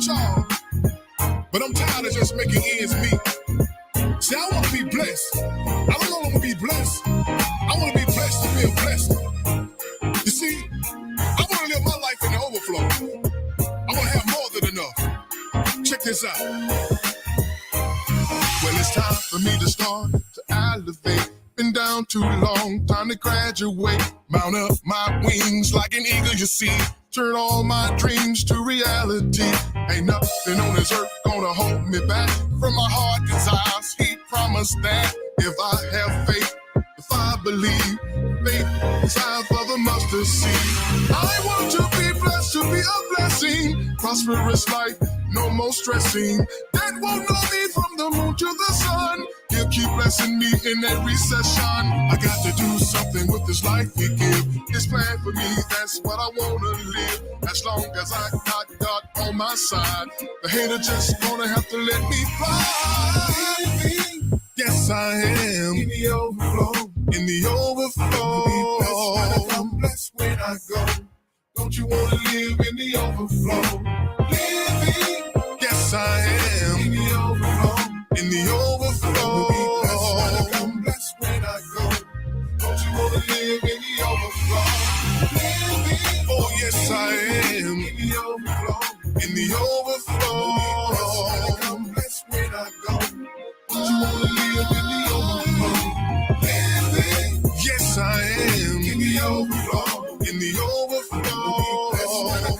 about y'all, but I'm tired of just making ends meet. See, I want to be blessed. I don't want to be blessed. I want to be blessed to be a blessing. You see, I want to live my life in the overflow. I want to have more than enough. Check this out. Well, it's time for me to start to elevate. Been down too long, time to graduate. Mount up my wings like an eagle, you see. Turn all my dreams to reality. Ain't nothing on this earth gonna hold me back from my heart desires. He promised that if I have faith, if I believe, faith the size of a mustard seed. I want to be blessed, to be a blessing. Prosperous life, no more stressing. That won't know me from the moon to the sun. He'll keep blessing me in every session. I got to do something with this life he give. His plan for me, that's what I wanna live. As long as I got God on my side, the hater just gonna have to let me fly. Yes, I am in the overflow. In the overflow. I'm blessed when I go. Don't you wanna live in the overflow? Living. Yes, I am in the overflow. In the overflow. I'm blessed when I go. Don't you wanna live in the overflow? Living. Oh yes, I am in the overflow. In the overflow. I'm blessed when I go. Don't you wanna live in the overflow? Living. Yes, I am in the overflow. In the overflow.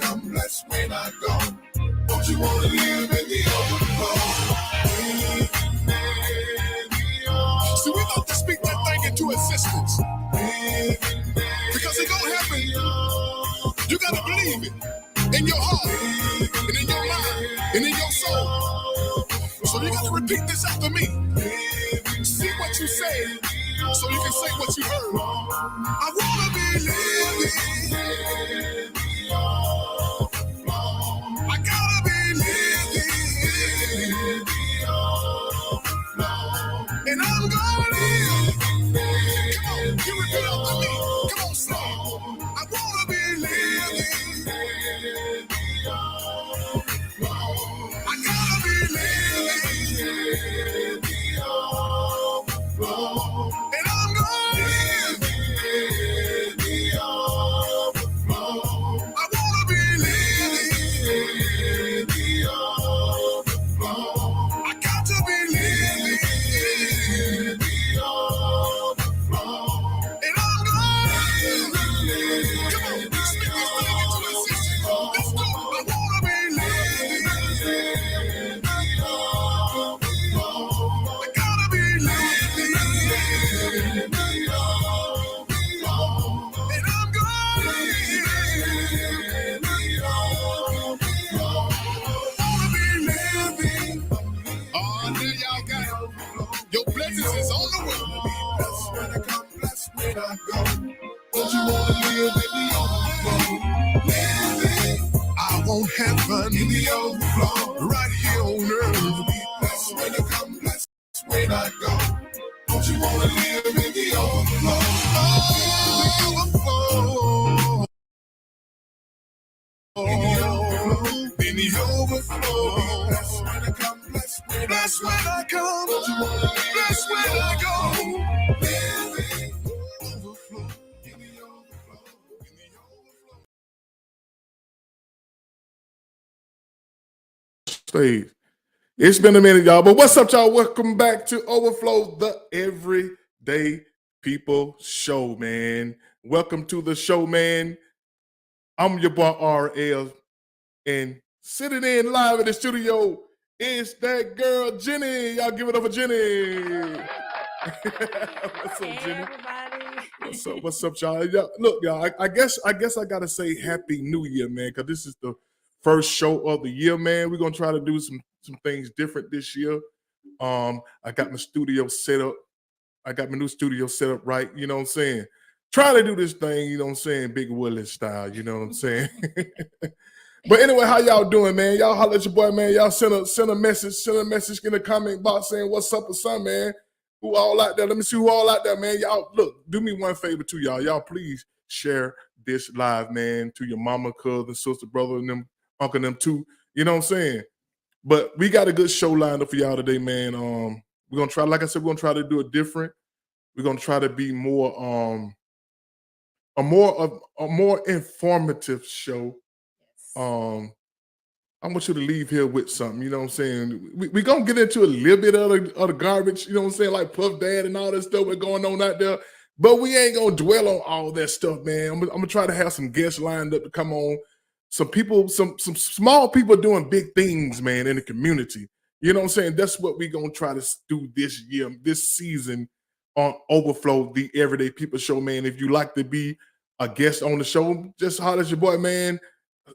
I'm blessed when I go. Don't you wanna live in the overflow? See, we got to speak that thing into existence. Because it's gonna happen. You gotta believe it. In your heart, and in your mind, and in your soul. So you gotta repeat this after me. See what you say, so you can say what you heard. I wanna be living. I gotta be living. And I'm gonna live. Come on, you repeat after me. Come on, say it. I wanna be living. I gotta be living. And I'm gonna live. I wanna be living. I got to be living. And I'm gonna live. Come on, speak this thing into existence. Let's go. I wanna be living. I gotta be living. And I'm gonna live. I wanna be living. Oh, there y'all got it. Your blessings is on the way. Blessed when I come, blessed when I go. Don't you wanna live in the overflow? Living. I want heaven in the overflow. Right here on earth. Blessed when I come, blessed when I go. Don't you wanna live in the overflow? Overflow. In the overflow. Blessed when I come, blessed when I come. Don't you wanna live? Blessed when I go. Living. Overflow. In the overflow. In the overflow. Stage. It's been a minute, y'all, but what's up, y'all? Welcome back to Overflow, the Everyday People Show, man. Welcome to the show, man. I'm your boy RL, and sitting in live in the studio is that girl Jenny. Y'all give it up for Jenny. What's up, Jenny? Everybody. What's up, y'all? Look, y'all. I guess I gotta say Happy New Year, man, because this is the first show of the year, man. We're gonna try to do some things different this year. I got my studio set up. I got my new studio set up right. You know what I'm saying? Trying to do this thing, you know what I'm saying, Big Willie style. You know what I'm saying? But anyway, how y'all doing, man? Y'all holler at your boy, man. Y'all send a message in the comment box saying what's up or something, man. Who all out there? Let me see who all out there, man. Y'all, look, do me one favor too, y'all. Y'all please share this live, man, to your mama, cousin, sister, brother, and them, uncle, and them too. You know what I'm saying? But we got a good show lined up for y'all today, man. We're gonna try, like I said, we're gonna try to do it different. We're gonna try to be more a more informative show. Yes. Um, I want you to leave here with something, you know what I'm saying? We gonna get into a little bit of the garbage, you know what I'm saying, like Puff Dad and all that stuff that's going on out there. But we ain't gonna dwell on all that stuff, man. I'm gonna try to have some guests lined up to come on. Some people, some small people doing big things, man, in the community. You know what I'm saying? That's what we gonna try to do this year, this season on Overflow, the Everyday People Show, man. If you like to be a guest on the show, just holler at your boy, man.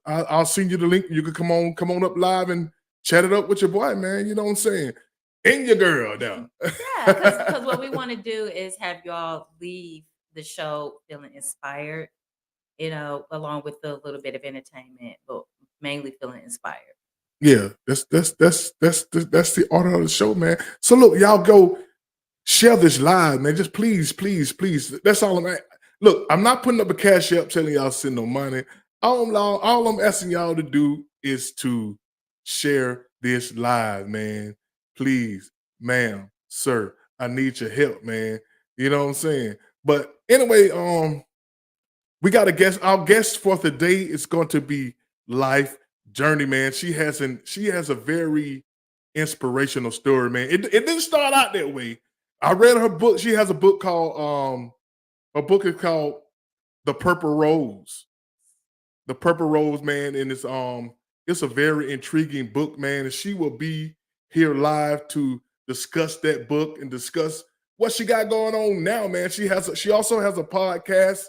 I'll send you the link. You can come on up live and chat it up with your boy, man. You know what I'm saying? And your girl down. Yeah, because what we want to do is have y'all leave the show feeling inspired, along with a little bit of entertainment, but mainly feeling inspired. Yeah, that's the order of the show, man. So look, y'all go share this live, man. Just please, please, please. That's all I'm at. Look, I'm not putting up a cash app telling y'all send no money. All I'm asking y'all to do is to share this live, man. Please, ma'am, sir. I need your help, man. You know what I'm saying? But anyway, we got a guest. Our guest for today is going to be Lyfe Journee, man. She has a very inspirational story, man. It didn't start out that way. I read her book. She has a book called her book is called The Purple Rose. The Purple Rose, man, and it's a very intriguing book, man. And she will be here live to discuss that book and discuss what she got going on now, man. She also has a podcast,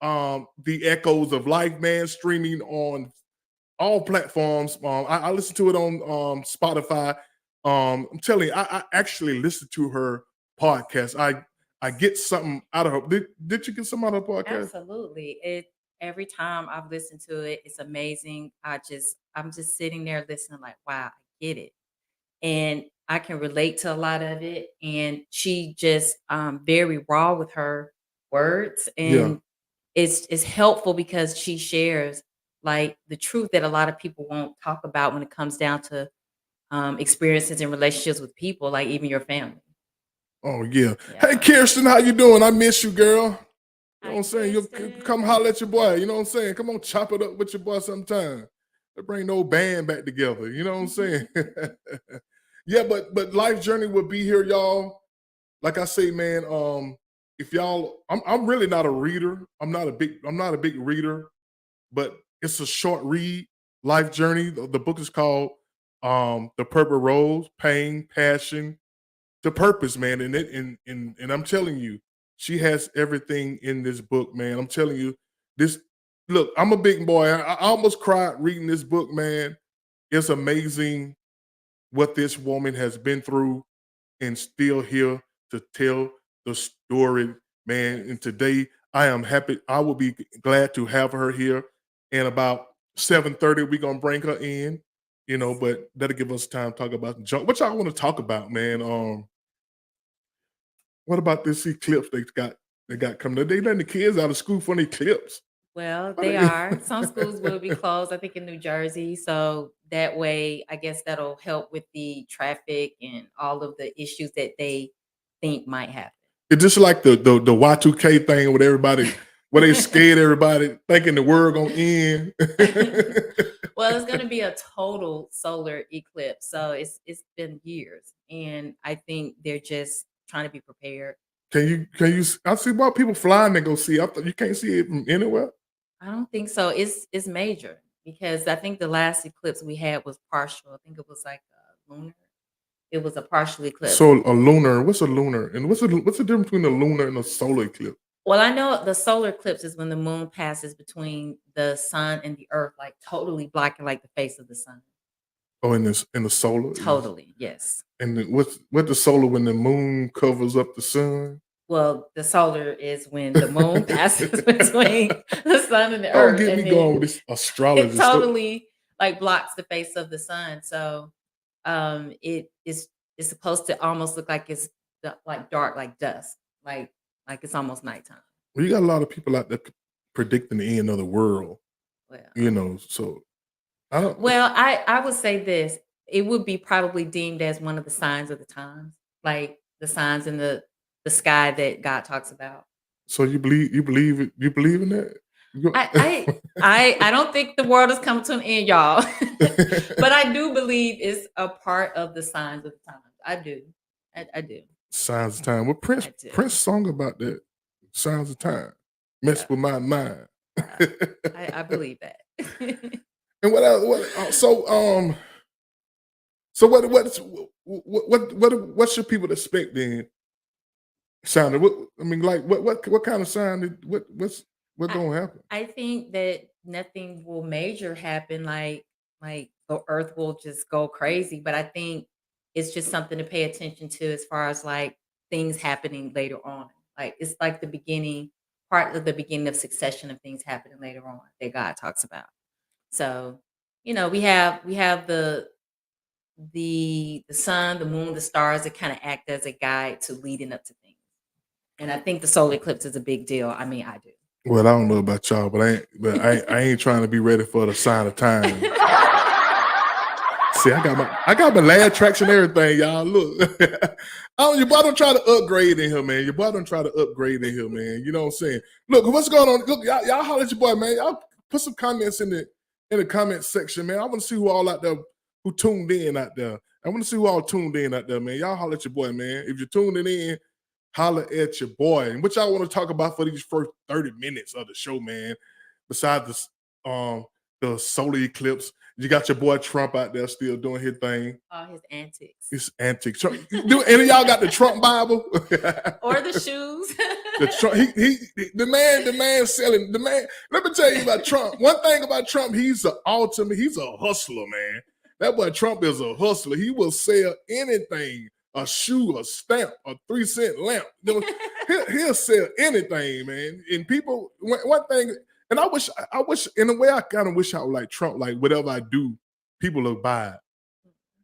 The Echoes of Life, man, streaming on all platforms. I listen to it on Spotify. I'm telling you, I actually listen to her podcast. I get something out of her. Did you get something out of her podcast? Absolutely. Every time I've listened to it, it's amazing. I'm just sitting there listening like, wow, I get it. And I can relate to a lot of it. And she just very raw with her words. Yeah. And it's helpful because she shares like the truth that a lot of people won't talk about when it comes down to experiences and relationships with people, like even your family. Oh yeah. Hey Yeah. Kirsten, how you doing? I miss you, girl. You know what Hi, I'm saying? You come Kirsten. holler at your boy. You know what I'm saying? Come on, chop it up with your boy sometime. Let's bring the old band back together. You know what I'm saying? Yeah, but Life Journey will be here, y'all. Like I say, man. If y'all, I'm really not a reader. I'm not a big reader, but it's a short read. Life Journey. The book is called The Purple Rose, Pain, Passion, the Purpose, man. And I'm telling you, she has everything in this book, man. I'm telling you, this look, I'm a big boy. I almost cried reading this book, man. It's amazing what this woman has been through and still here to tell the story, man. Yes. And today I am happy. I will be glad to have her here. And about 7:30, we're gonna bring her in, but that'll give us time to talk about the junk. What y'all want to talk about, man? What about this eclipse they got coming? They letting the kids out of school for an eclipse. Well, What they they- are. Some schools will be closed, I think in New Jersey. So that way, I guess that'll help with the traffic and all of the issues that they think might happen. It's just like the Y2K thing with everybody, where they scared everybody thinking the world gonna end. Well, it's going to be a total solar eclipse. So it's been years, and I think they're just trying to be prepared. Can you? I see why people flying to go see. I thought you can't see it from anywhere. I don't think so. It's major because I think the last eclipse we had was partial. I think it was like lunar. It was a partial eclipse. So a lunar, what's a lunar, and what's the difference between a lunar and a solar eclipse? Well, I know the solar eclipse is when the moon passes between the sun and the earth, like totally blocking like the face of the sun. Oh, in the solar is, Totally, yes. and then what the solar when the moon covers up the sun. Well, the solar is when the moon passes between the sun and the Don't earth, get me and going then with this it astrology stuff. totally like blocks the face of the sun. So it is it's supposed to almost look like it's like dark, like dusk, like it's almost nighttime. Well, you got a lot of people out there predicting the end of the world. Well, So I don't. Well, I would say this. It would be probably deemed as one of the signs of the times, like the signs in the sky that God talks about. So you believe in that? I I I don't think the world is coming to an end, y'all. But I do believe it's a part of the signs of the times. I do. I do. Signs of time. Well, I Prince do. song about that. Signs of time. Mess Yeah. with my mind. Yeah. I believe that. And what else? So what should people expect then? Sounded. What I mean, like what kind of sign? What I gonna happen? I think that nothing will major happen like the earth will just go crazy, but I think it's just something to pay attention to as far as like things happening later on. Like it's like the beginning part of the beginning of succession of things happening later on that God talks about. So, we have the sun, the moon, the stars that kind of act as a guide to leading up to things. And I think the solar eclipse is a big deal. I mean, I do. Well, I don't know about y'all, but I ain't trying to be ready for the sign of time. See, I got my laugh tracks and everything, y'all. Look, your boy don't try to upgrade in here, man. Your boy don't try to upgrade in here, man. You know what I'm saying? Look, what's going on? Look, y'all holler at your boy, man. Y'all put some comments in the comment section, man. I want to see who all out there who tuned in out there. I want to see who all tuned in out there, man. Y'all holler at your boy, man. If you're tuning in, holler at your boy. And what y'all want to talk about for these first 30 minutes of the show, man? Besides the solar eclipse, you got your boy Trump out there still doing his thing. All his antics. It's antics. Do any of y'all got the Trump Bible? Or the shoes. The Trump, the man selling the man. Let me tell you about Trump. One thing about Trump, he's he's a hustler, man. That boy Trump is a hustler. He will sell anything, a shoe, a stamp, a 3-cent lamp. He'll sell anything, man. And people, one thing, and I wish, in a way, I kind of wish I was like Trump. Like whatever I do, people will buy it.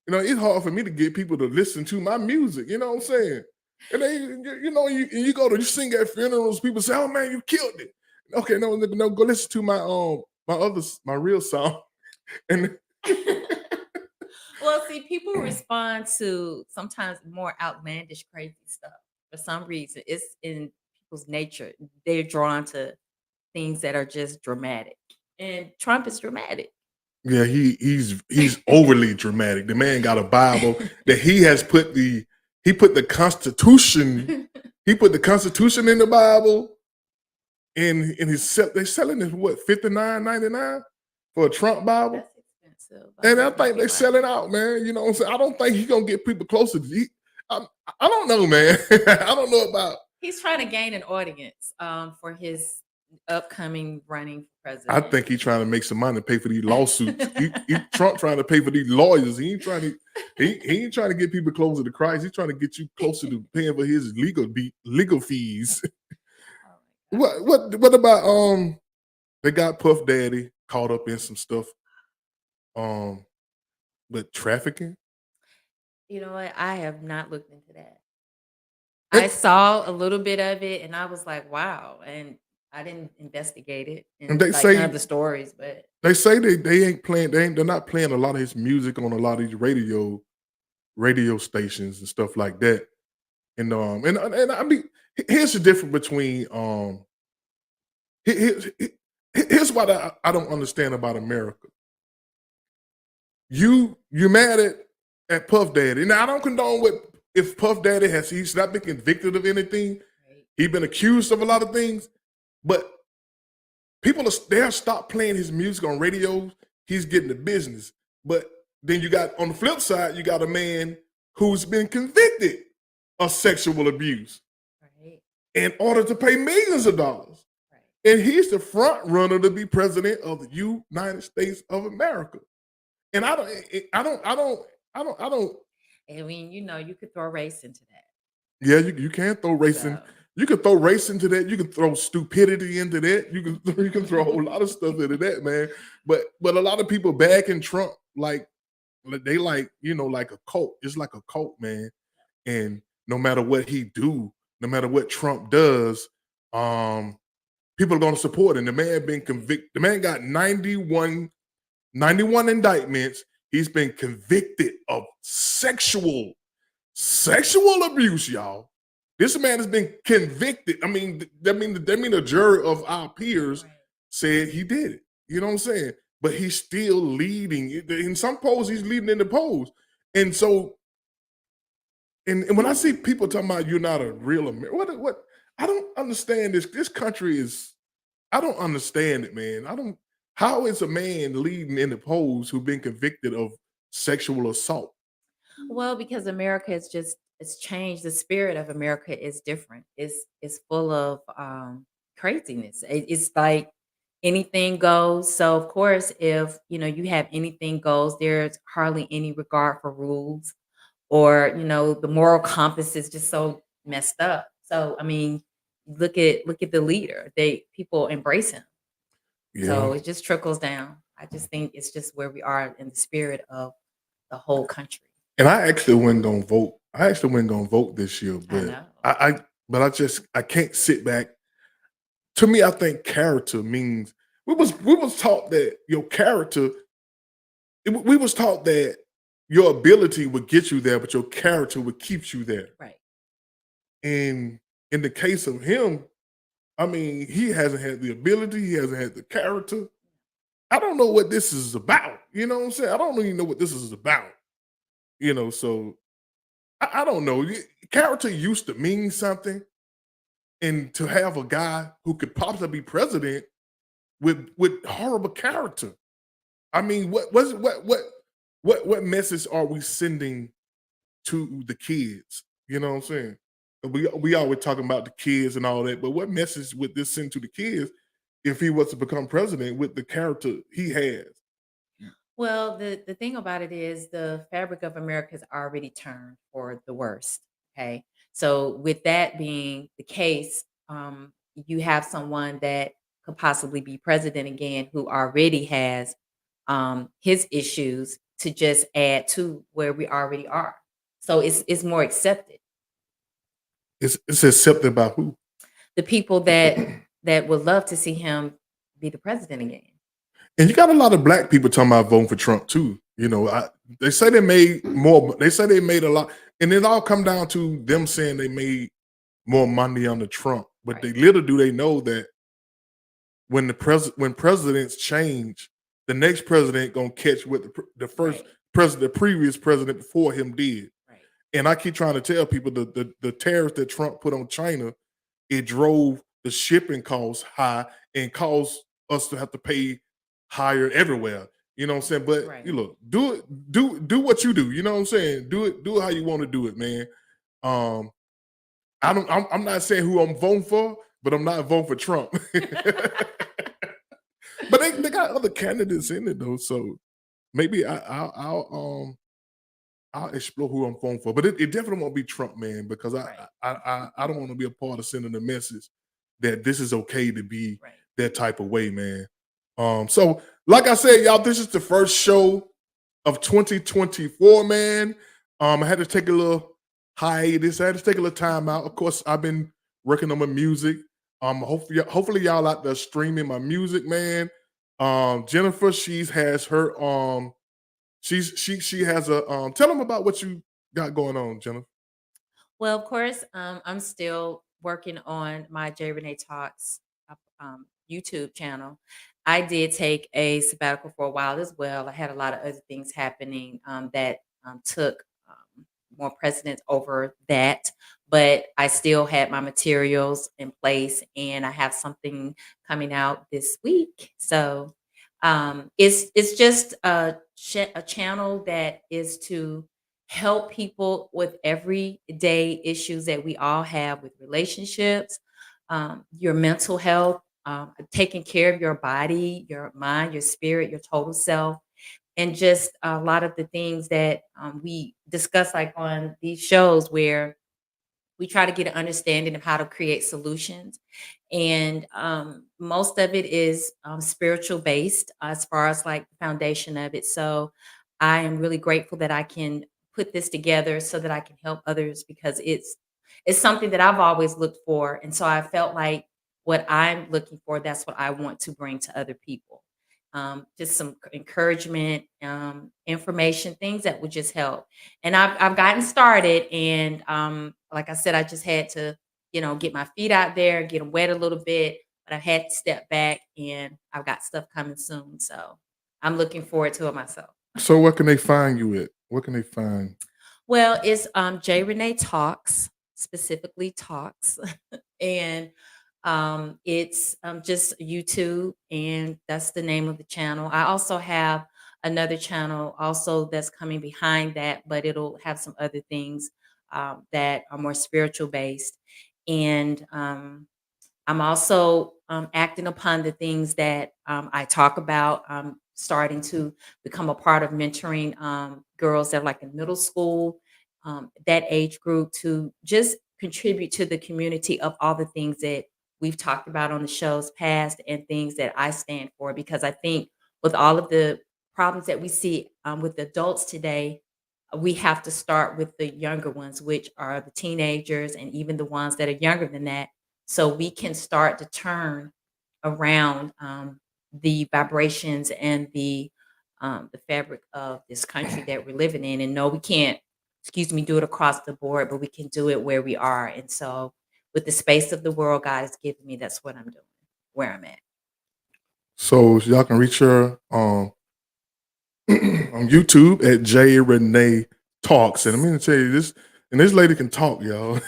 You know, it's hard for me to get people to listen to my music. You know what I'm saying? And then you sing at funerals. People say, "Oh man, you killed it." Okay, no, go listen to my real song. And Well, see, people respond to sometimes more outlandish, crazy stuff for some reason. It's in people's nature. They're drawn to things that are just dramatic. And Trump is dramatic. yeah, he's overly dramatic. The man got a Bible that he put the Constitution. He put the Constitution in the Bible, and they're selling it what $59.99 for a Trump Bible. That's expensive. And I think they sell it out, man. You know what I'm saying? I don't think he's gonna get people closer to I don't know, man. I don't know about. He's trying to gain an audience for his upcoming running for I president. think he's trying to make some money to pay for these lawsuits. Trump trying to pay for these lawyers. He ain't trying to get people closer to Christ. He's trying to get you closer to paying for his legal fees. What about they got Puff Daddy caught up in some stuff with trafficking? You know what? I have not looked into that. I saw a little bit of it and I was like, wow. And I didn't investigate it And and they like none of say the stories, but they say they ain't playing. They're not playing a lot of his music on a lot of these radio stations and stuff like that. And I mean, here's the difference between here's what I don't understand about America. You're mad at Puff Daddy. Now I don't condone what if Puff Daddy he's not been convicted of anything. right. He's been accused of a lot of things, but they'll stop playing his music on radios. He's getting the business. But then you got on the flip side, you got a man who's been convicted of sexual abuse Right. in order to pay millions of dollars. Right. And he's the front runner to be president of the United States of America. And I don't. I mean, you could throw race into that. Yeah, you can throw racing. So You can throw race into that. You can throw stupidity into that. You can throw a whole lot of stuff into that, man. But a lot of people backing Trump like they like like a cult. It's like a cult, man. And no matter what he do, no matter what Trump does, people are going to support him. The man been convicted. The man got 91 91 indictments. He's been convicted of sexual abuse, y'all. This man has been convicted. I mean, that mean a jury of our peers Right. said he did it. You know what I'm saying? But he's still leading. In some polls, he's leading in the polls. And so, and when I see people talking about you're not a real American, what I don't understand this. This country is, I don't understand it, man. I don't, how is a man leading in the polls who've been convicted of sexual assault? Well, because America is just it's changed. The spirit of America is different. It's full of craziness. It's like anything goes. So of course, if you have anything goes, there's hardly any regard for rules, or the moral compass is just so messed up. So I mean, look at the leader. People embrace him. Yeah. So it just trickles down. I just think it's just where we are in the spirit of the whole country. And I actually wasn't gonna vote. I actually wasn't gonna vote this year, I but know. I can't sit back. To me, I think character means we was taught that your character. We was taught that your ability would get you there, but your character would keep you there. Right. And in the case of him, I mean, he hasn't had the ability. He hasn't had the character. I don't know what this is about. You know what I'm saying? I don't even know what this is about. So I don't know. Character used to mean something, and to have a guy who could possibly be president with horrible character. I mean, what message are we sending to the kids? You know what I'm saying? We always talking about the kids and all that, but what message would this send to the kids if he was to become president with the character he has? Well, the thing about it is the fabric of America has already turned for the worst. Okay. So with that being the case, you have someone that could possibly be president again who already has his issues to just add to where we already are. So it's more accepted. It's accepted by who? The people that would love to see him be the president again. And you got a lot of black people talking about voting for Trump too. They say they made more. They say they made a lot, and it all come down to them saying they made more money under Trump. But Right. little do they know that when presidents change, the next president gonna catch what the first Right. president, the previous president before him did. Right. And I keep trying to tell people the tariffs that Trump put on China, it drove the shipping costs high and caused us to have to pay higher everywhere. You know what I'm saying? But Right. you look, do what you do. You know what I'm saying? Do it how you want to do it, man. Um, I'm not saying who I'm voting for, but I'm not voting for Trump. But they got other candidates in it though, so maybe I'll explore who I'm voting for. But it definitely won't be Trump, man, because Right. I don't want to be a part of sending a message that this is okay to be Right. that type of way, man. So like I said, y'all, this is the first show of 2024, man. I had to take a little hiatus. I had to take a little time out. Of course, I've been working on my music. Hopefully y'all out there streaming my music, man. Jennifer, she has a tell them about what you got going on, Jennifer. Well, of course, I'm still working on my J Renee Talks YouTube channel. I did take a sabbatical for a while as well. I had a lot of other things happening that took more precedence over that, but I still had my materials in place, and I have something coming out this week. So it's just a channel that is to help people with everyday issues that we all have with relationships, your mental health, taking care of your body, your mind, your spirit, your total self, and just a lot of the things that we discuss, like on these shows, where we try to get an understanding of how to create solutions. And most of it is spiritual based as far as like the foundation of it. So I am really grateful that I can put this together so that I can help others, because it's something that I've always looked for. And so I felt like what I'm looking for, that's what I want to bring to other people. just some encouragement, information, things that would just help. And I've gotten started, and like I said, I just had to, get my feet out there, get them wet a little bit. But I've had to step back, and I've got stuff coming soon, so I'm looking forward to it myself. So what can they find you at? What can they find? Well, it's J Renee Talks, specifically Talks. And it's just YouTube, and that's the name of the channel. I also have another channel also that's coming behind that, but it'll have some other things that are more spiritual based. And I'm also acting upon the things that I talk about. Starting to become a part of mentoring girls that are like in middle school, that age group, to just contribute to the community of all the things that we've talked about on the shows past and things that I stand for. Because I think with all of the problems that we see with adults today, we have to start with the younger ones, which are the teenagers and even the ones that are younger than that, so we can start to turn around the vibrations and the fabric of this country that we're living in. And no, we can't, excuse me, do it across the board, but we can do it where we are. And so, with the space of the world God has given me, that's what I'm doing, where I'm at. So y'all can reach her on YouTube at J Renee Talks. And I'm going to tell you this, and this lady can talk, y'all.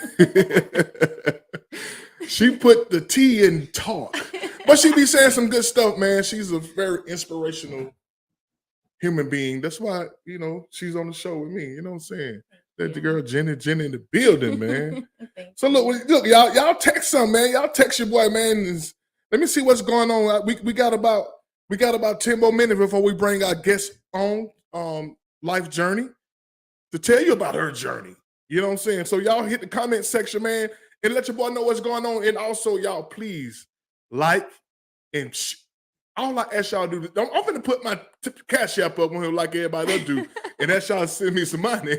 She put the T in talk, but she be saying some good stuff, man. She's a very inspirational human being. That's why, she's on the show with me. You know what I'm saying? That the girl Jenny in the building, man. So look, y'all text some, man. Y'all text your boy, man. Let me see what's going on. We got about 10 more minutes before we bring our guest on, Lyfe Journee, to tell you about her journey. You know what I'm saying? So y'all hit the comment section, man, and let your boy know what's going on. And also, y'all, please like and all I ask y'all to do, I'm going to put my cash app up on here like everybody else do, and ask y'all to send me some money.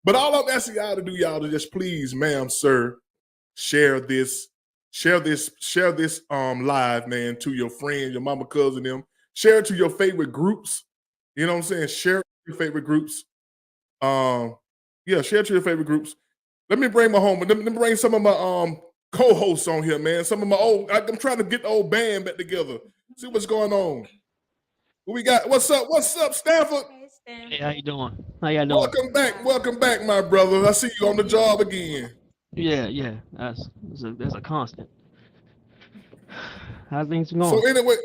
But all I'm asking y'all to do, y'all, to just please, ma'am, sir, share this live, man, to your friends, your mama, cousin, them. Share it to your favorite groups. You know what I'm saying? Share it to your favorite groups. Share it to your favorite groups. Let me bring my home. Let me bring some of my co-hosts on here, man. Some of my I'm trying to get the old band back together. See what's going on. What we got? What's up, Stanford? Hey, how you doing? How y'all doing? Welcome back, my brother. I see you on the job again. Yeah. That's a constant. How things going? So anyway,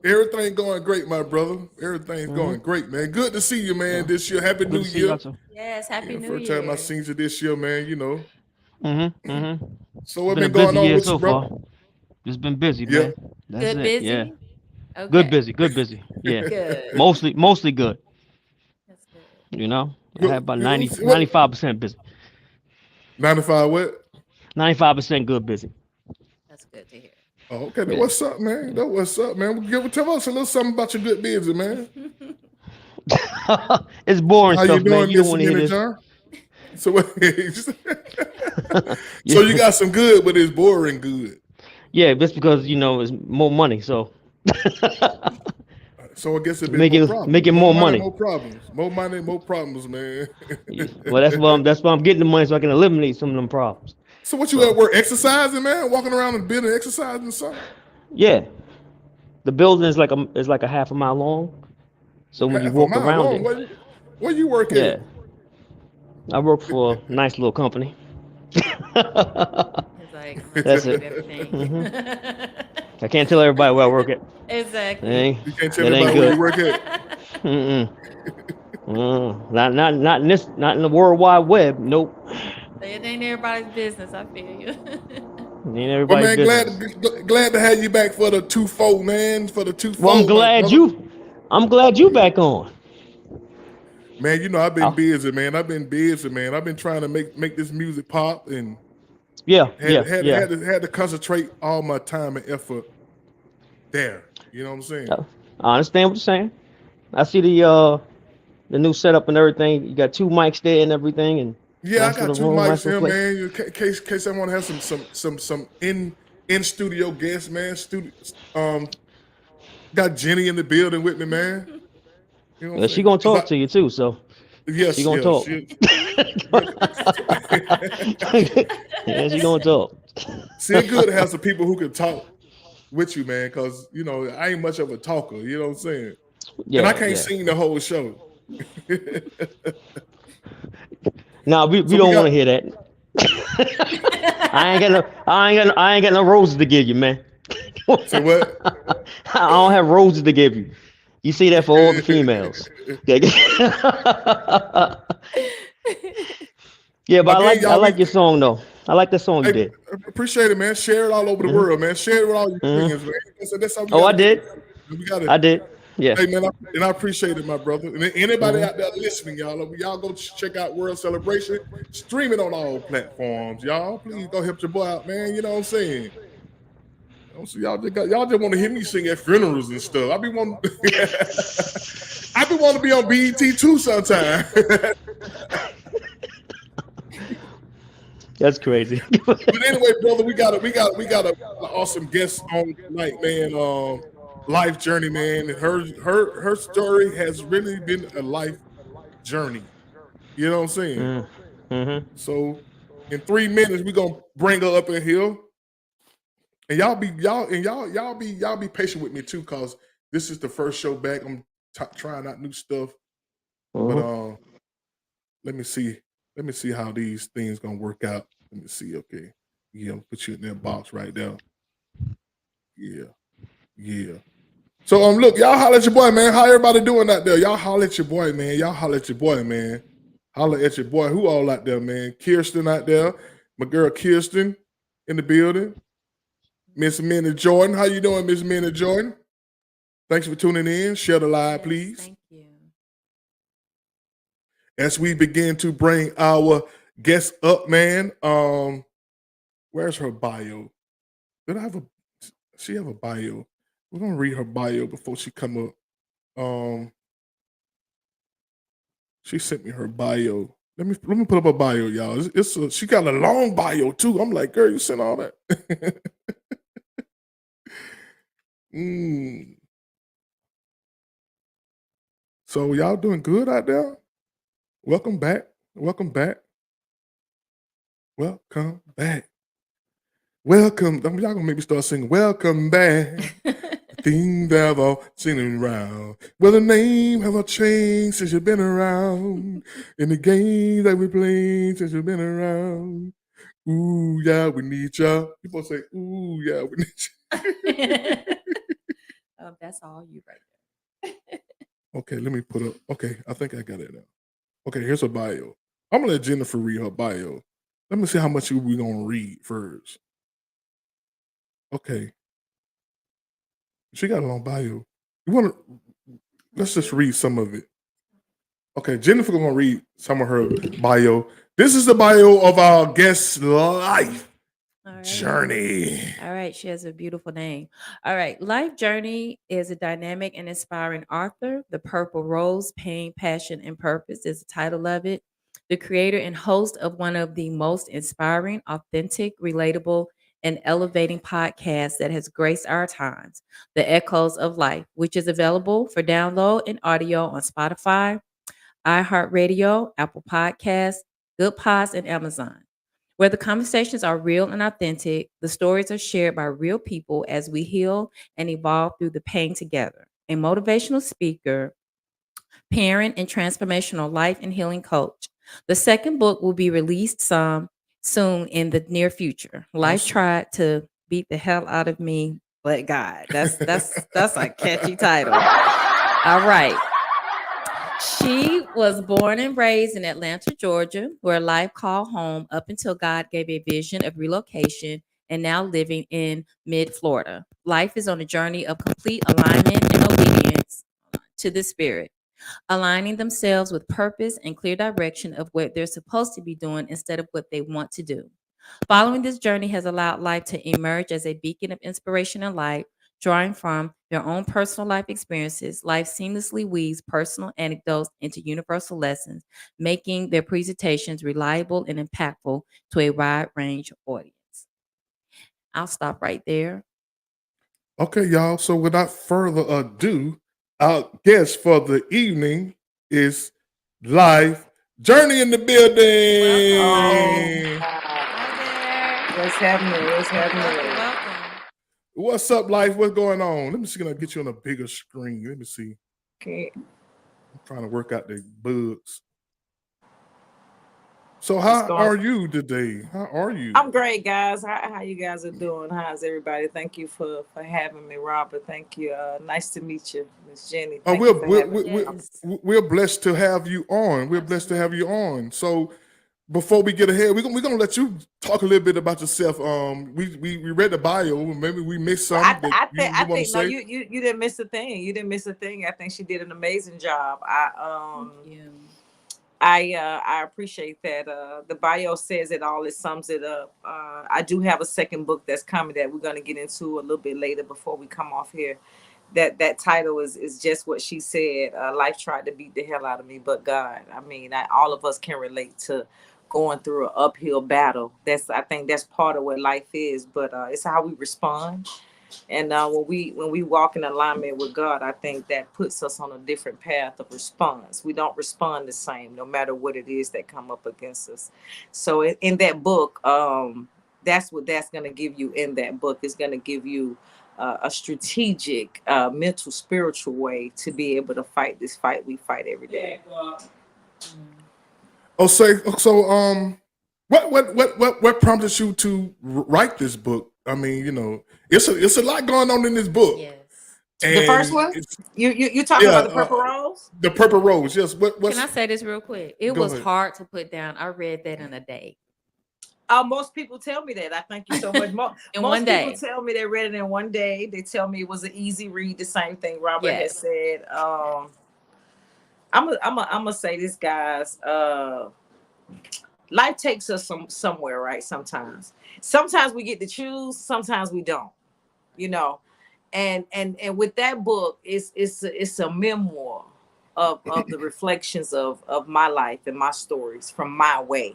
everything going great, my brother. Everything's going great, man. Good to see you, man, this year. Happy New Year. Yes, Happy New Year. First time I seen you this year, man, So what's been been going on with so you, bro? far. Just been busy, man. That's Good it. busy? Yeah. Okay. Good busy. Yeah. Good. Mostly good. That's good. I had about 95% busy. 95 what? 95% good busy. That's good to hear. Oh, okay. What's up, man? What's up, man? Tell us a little something about your good busy, man. It's boring How stuff, you doing, man. You don't Mr. want to hear this. John? So you got some good, but it's boring good. Yeah, that's because it's more money. So So I guess it'd be more problems. Making more money. More problems. More money, more problems, man. Well, that's why I'm getting the money so I can eliminate some of them problems. So what you at work exercising, man? Walking around the building exercising or something? Yeah, the building is like a half a mile long. So when you walk around it, where you work at? I work for a nice little company. It's like That's it. Everything. I can't tell everybody where I work at. Exactly. You can't tell everybody where you work at. Not in the World Wide Web. Nope. It ain't everybody's business. I feel you. Ain't everybody's business. Glad to have you back for the 2-4, man. For the 2-4. Well, I'm glad you back on. Man, I've been busy, man. I've been trying to make this music pop, and had to concentrate all my time and effort there. You know what I'm saying? I understand what you're saying. I see the new setup and everything. You got 2 mics there and everything, and yeah, I got 2 mics here, man. In case I want to have some in studio guests, man. Got Jenny in the building with me, man. You know what I'm She saying? gonna talk to you too, so she Yes, gonna yes, talk. she, Yeah, she gonna talk. see, it's good to have some people who can talk with you, man, because I ain't much of a talker. You know what I'm saying? And I Yeah, can't yeah. sing the whole show. Now we So we don't want got to hear that. I ain't got no roses to give you, man. say what? I don't have roses to give you. You see that for all the females. Okay. Yeah, but Again, I y'all, we like your song though. I like the song you I did. appreciate it, man. Share it all over the Hmm. world, man. Share it with all your Hmm. friends, man. That's how we Oh, got I to get did. together. We got to. I did. Yeah. Hey man, and I appreciate it, my brother. And anybody Hmm. out there listening, y'all go check out World Celebration. Stream it on all platforms, y'all. Please go help your boy out, man. You know what I'm saying? So y'all just want to hear me sing at funerals and stuff. I be want I be want to be on BET too sometime. That's crazy. But anyway, brother, we got an awesome guest on tonight, man. Life journey, man. And her story has really been a life journey. You know what I'm saying? Mm. Hmm. So in 3 minutes, we're gonna bring her up in here. And y'all be patient with me too, cause this is the first show back. I'm trying out new stuff. But Hmm. let me see. Let me see how these things gonna work out. Let me see. Okay. Yeah, put you in that box right there. Yeah. Yeah. So look, y'all holler at your boy, man. How everybody doing out there? Y'all holler at your boy, man. Y'all holler at your boy, man. Holler at your boy. Who all out there, man? Kirsten out there. My girl Kirsten in the building. Miss Minna Jordan. How you doing, Miss Minna Jordan? Thanks for tuning in. Share the live, Yes, please. thank you. As we begin to bring our guest up, man. Where's her bio? Did I have a she have a bio? We're gonna read her bio before she come up. She sent me her bio. Let me put up a bio, y'all. She got a long bio too. I'm like, girl, you sent all that. mm. So y'all doing good out there? Welcome back. Welcome back. Welcome back. Welcome. Y'all gonna make me start singing. Welcome back. Thing that I've singing around. Well, the name have a changed since you've been around. In the game that we played since you've been around. Ooh, yeah, we need ya. People say, ooh, yeah, we need ya. That's all you right there. Okay, let me put up. Okay, I think I got it now. Okay, here's her bio. I'm gonna let Jennifer read her bio. Let me see how much we gonna read first. Okay, she got a long bio. You wanna? Let's just read some of it. Okay, Jennifer gonna read some of her bio. This is the bio of our guest Life All right. Journee. All right, she has a beautiful name. All right, Life Journee is a dynamic and inspiring author. The Purple Rose, Pain, Passion, and Purpose is the title of it. The creator and host of one of the most inspiring, authentic, relatable, and elevating podcasts that has graced our times, The Echoes of Life, which is available for download and audio on Spotify, iHeartRadio, Apple Podcasts, Good Pods, and Amazon. Where the conversations are real and authentic, the stories are shared by real people as we heal and evolve through the pain together. A motivational speaker, parent, and transformational life and healing coach. The second book will be released soon in the near future. Life Awesome. tried to beat the hell out of me, but God. That's a catchy title. All right. She was born and raised in Atlanta, Georgia, where life called home up until God gave a vision of relocation and now living in mid Florida. Life is on a journey of complete alignment and obedience to the Spirit, aligning themselves with purpose and clear direction of what they're supposed to be doing instead of what they want to do. Following this journey has allowed Life to emerge as a beacon of inspiration and light, drawing from their own personal life experiences. Life seamlessly weaves personal anecdotes into universal lessons, making their presentations reliable and impactful to a wide range of audience. I'll stop right there. Okay, y'all. So without further ado, our guest for the evening is Life Journey in the Welcome, Oh, Life. building. Hi there. what's happening? What's Welcome, happening? welcome. What's up, Life? What's going on? Let me see. Can I get you on a bigger screen? Let me see. Okay, I'm trying to work out the bugs. So what's how going? are you today? How are you? I'm great, guys. How you guys are doing? How's everybody? Thank you for having me, Robert. Thank you. Nice to meet you, Miss Jenny. Oh, Thank you for having me. Yes, we're blessed to have you on. We're blessed to have absolutely. you on. So before we get ahead, we're gonna let you talk a little bit about yourself. We read the bio. Maybe we missed Well, something that I you want to think no, say. you didn't miss a thing. You didn't miss a thing. I think she did an amazing job. Thank you. I appreciate that. The bio says it all. It sums it up. I do have a second book that's coming that we're going to get into a little bit later before we come off here. That title is just what she said. Life tried to beat the hell out of me, but God. I mean, all of us can relate to going through an uphill battle. I think that's part of what life is. But it's how we respond. And when we walk in alignment with God, I think that puts us on a different path of response. We don't respond the same, no matter what it is that come up against us. So in that book, that's what that's going to give you. In that book, is going to give you a strategic, mental, spiritual way to be able to fight this fight we fight every day. Mm. Oh, what prompted you to write this book? I mean, it's a lot going on in this book, Yes. The first and one, it's you talking yeah, about the Purple Rose? the Purple Rose. Yes, Can what's I say this real quick? It go was ahead. hard to put down. I read that in a day. Most people tell me that. I thank you so much. In one Most people day. tell me they read it in one day. They tell me it was an easy read. The same thing Robert has Yes. said. I'm gonna say this, guys. Life takes us somewhere, right? Sometimes we get to choose. Sometimes we don't. You know, and with that book, it's a memoir of the reflections of my life and my stories from my way,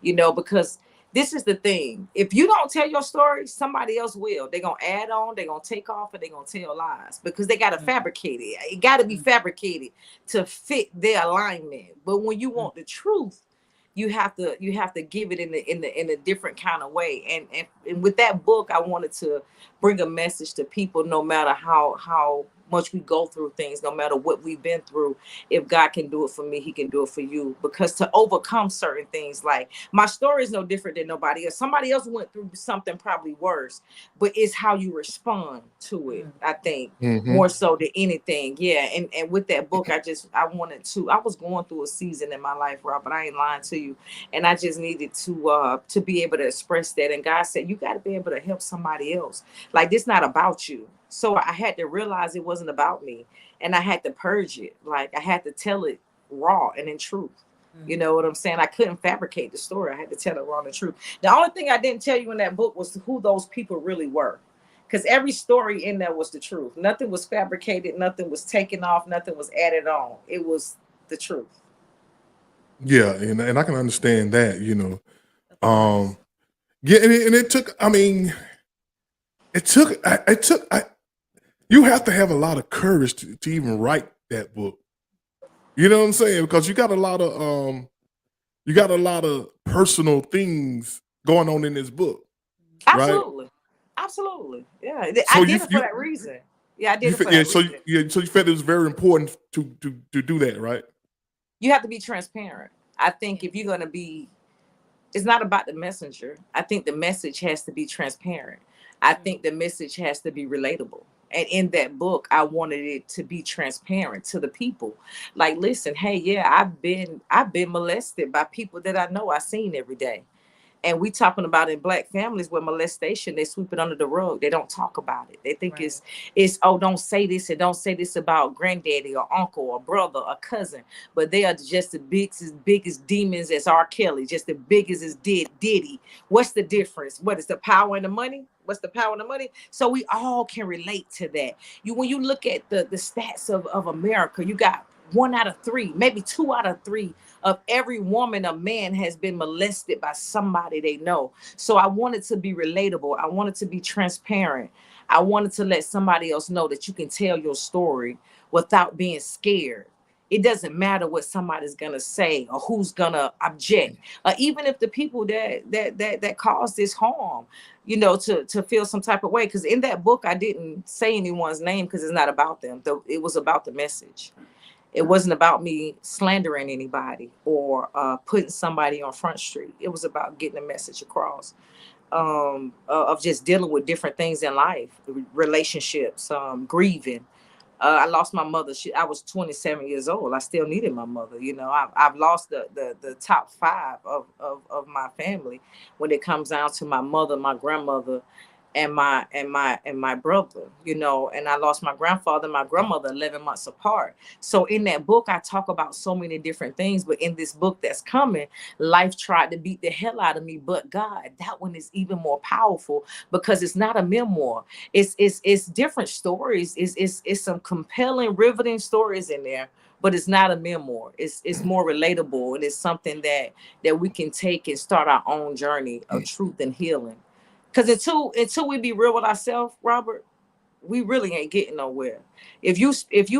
because this is the thing. If you don't tell your story, somebody else will. They're gonna add on, they're gonna take off, and they're gonna tell lies because they gotta Mm, fabricate it. It gotta be mm, fabricated to fit their alignment. But when you mm. want the truth, you have to give it in a different kind of way. And with that book, I wanted to bring a message to people. No matter how much we go through things, no matter what we've been through, if God can do it for me, he can do it for you. Because to overcome certain things, like my story is no different than nobody else. Somebody else went through something probably worse, but it's how you respond to it, Mm. I think, Hmm. more so than anything. Yeah. And with that book, I was going through a season in my life, Rob, but I ain't lying to you. And I just needed to be able to express that. And God said, you got to be able to help somebody else. Like, this not about you. So I had to realize it wasn't about me, and I had to purge it. Like, I had to tell it raw and in truth. You Mm. know what I'm saying? I couldn't fabricate the story. I had to tell it raw and in truth. The only thing I didn't tell you in that book was who those people really were, because every story in there was the truth. Nothing was fabricated. Nothing was taken off. Nothing was added on. It was the truth. Yeah, and I can understand that. Of Um, course. yeah, and it took. I mean, it took. It took. You have to have a lot of courage to even write that book. You know what I'm saying? Because you got a lot of personal things going on in this book, right? Absolutely. Absolutely. Yeah. So I did it for that reason. Yeah, I did it for yeah, that reason. so you felt it was very important to do that, right? You have to be transparent. I think if you're Yes. going to be, it's not about the messenger. I think the message has to be transparent. I Mm. think the message has to be relatable. And in that book, I wanted it to be transparent to the people. Like, listen, hey, yeah, I've been molested by people that I know I seen every day. And we talking about in black families where molestation, they sweep it under the rug. They don't talk about it. They think Right. it's oh, don't say this, and don't say this about granddaddy or uncle or brother or cousin. But they are just the biggest demons as R. Kelly, just the biggest as Diddy. What's the difference? What is the power and the money? What's the power and the money? So we all can relate to that. When you look at the stats of America, you got 1 out of 3, maybe 2 out of 3 of every woman or man has been molested by somebody they know. So I wanted to be relatable. I wanted to be transparent. I wanted to let somebody else know that you can tell your story without being scared. It doesn't matter what somebody's gonna say or who's gonna object, even if the people that caused this harm, to feel some type of way. Because in that book, I didn't say anyone's name because it's not about them. Though it was about the message. It wasn't about me slandering anybody or putting somebody on Front Street. It was about getting a message across, of just dealing with different things in life, relationships, grieving. I lost my mother. I was 27 years old. I still needed my mother. I've lost the top five of my family when it comes down to my mother, my grandmother, and my brother. And I lost my grandfather and my grandmother 11 months apart. So in that book, I talk about so many different things. But in this book that's coming, life tried to beat the hell out of me. But God, that one is even more powerful because it's not a memoir. It's different stories. It's some compelling, riveting stories in there, but it's not a memoir. It's more relatable, and it's something that we can take and start our own journey of truth and healing. Because until we be real with ourselves, Robert, we really ain't getting nowhere. If you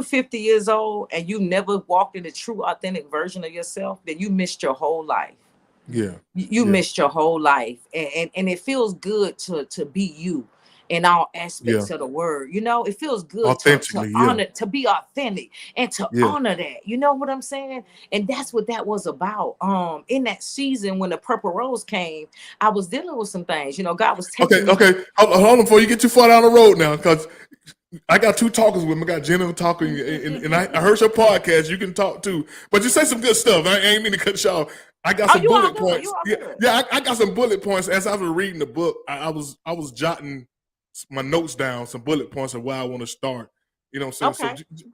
50 years old and you never walked in the true, authentic version of yourself, then you missed your whole life. Yeah. You missed your whole life, and it feels good to be you in all aspects of the word. It feels good Authentically, to honor, to be authentic, and to Yeah. honor that. You know what I'm saying? And that's what that was about. In that season when the purple rose came, I was dealing with some things. God was taking me. Okay. Hold on before you get too far down the road now, because I got two talkers with me. I got Jenna talking, and I heard your podcast. You can talk too, but you say some good stuff. I ain't mean to cut you off. I got some bullet points. I got some bullet points. As I was reading the book, I was jotting my notes down, some bullet points of where I want to start. You know what I'm saying? Okay.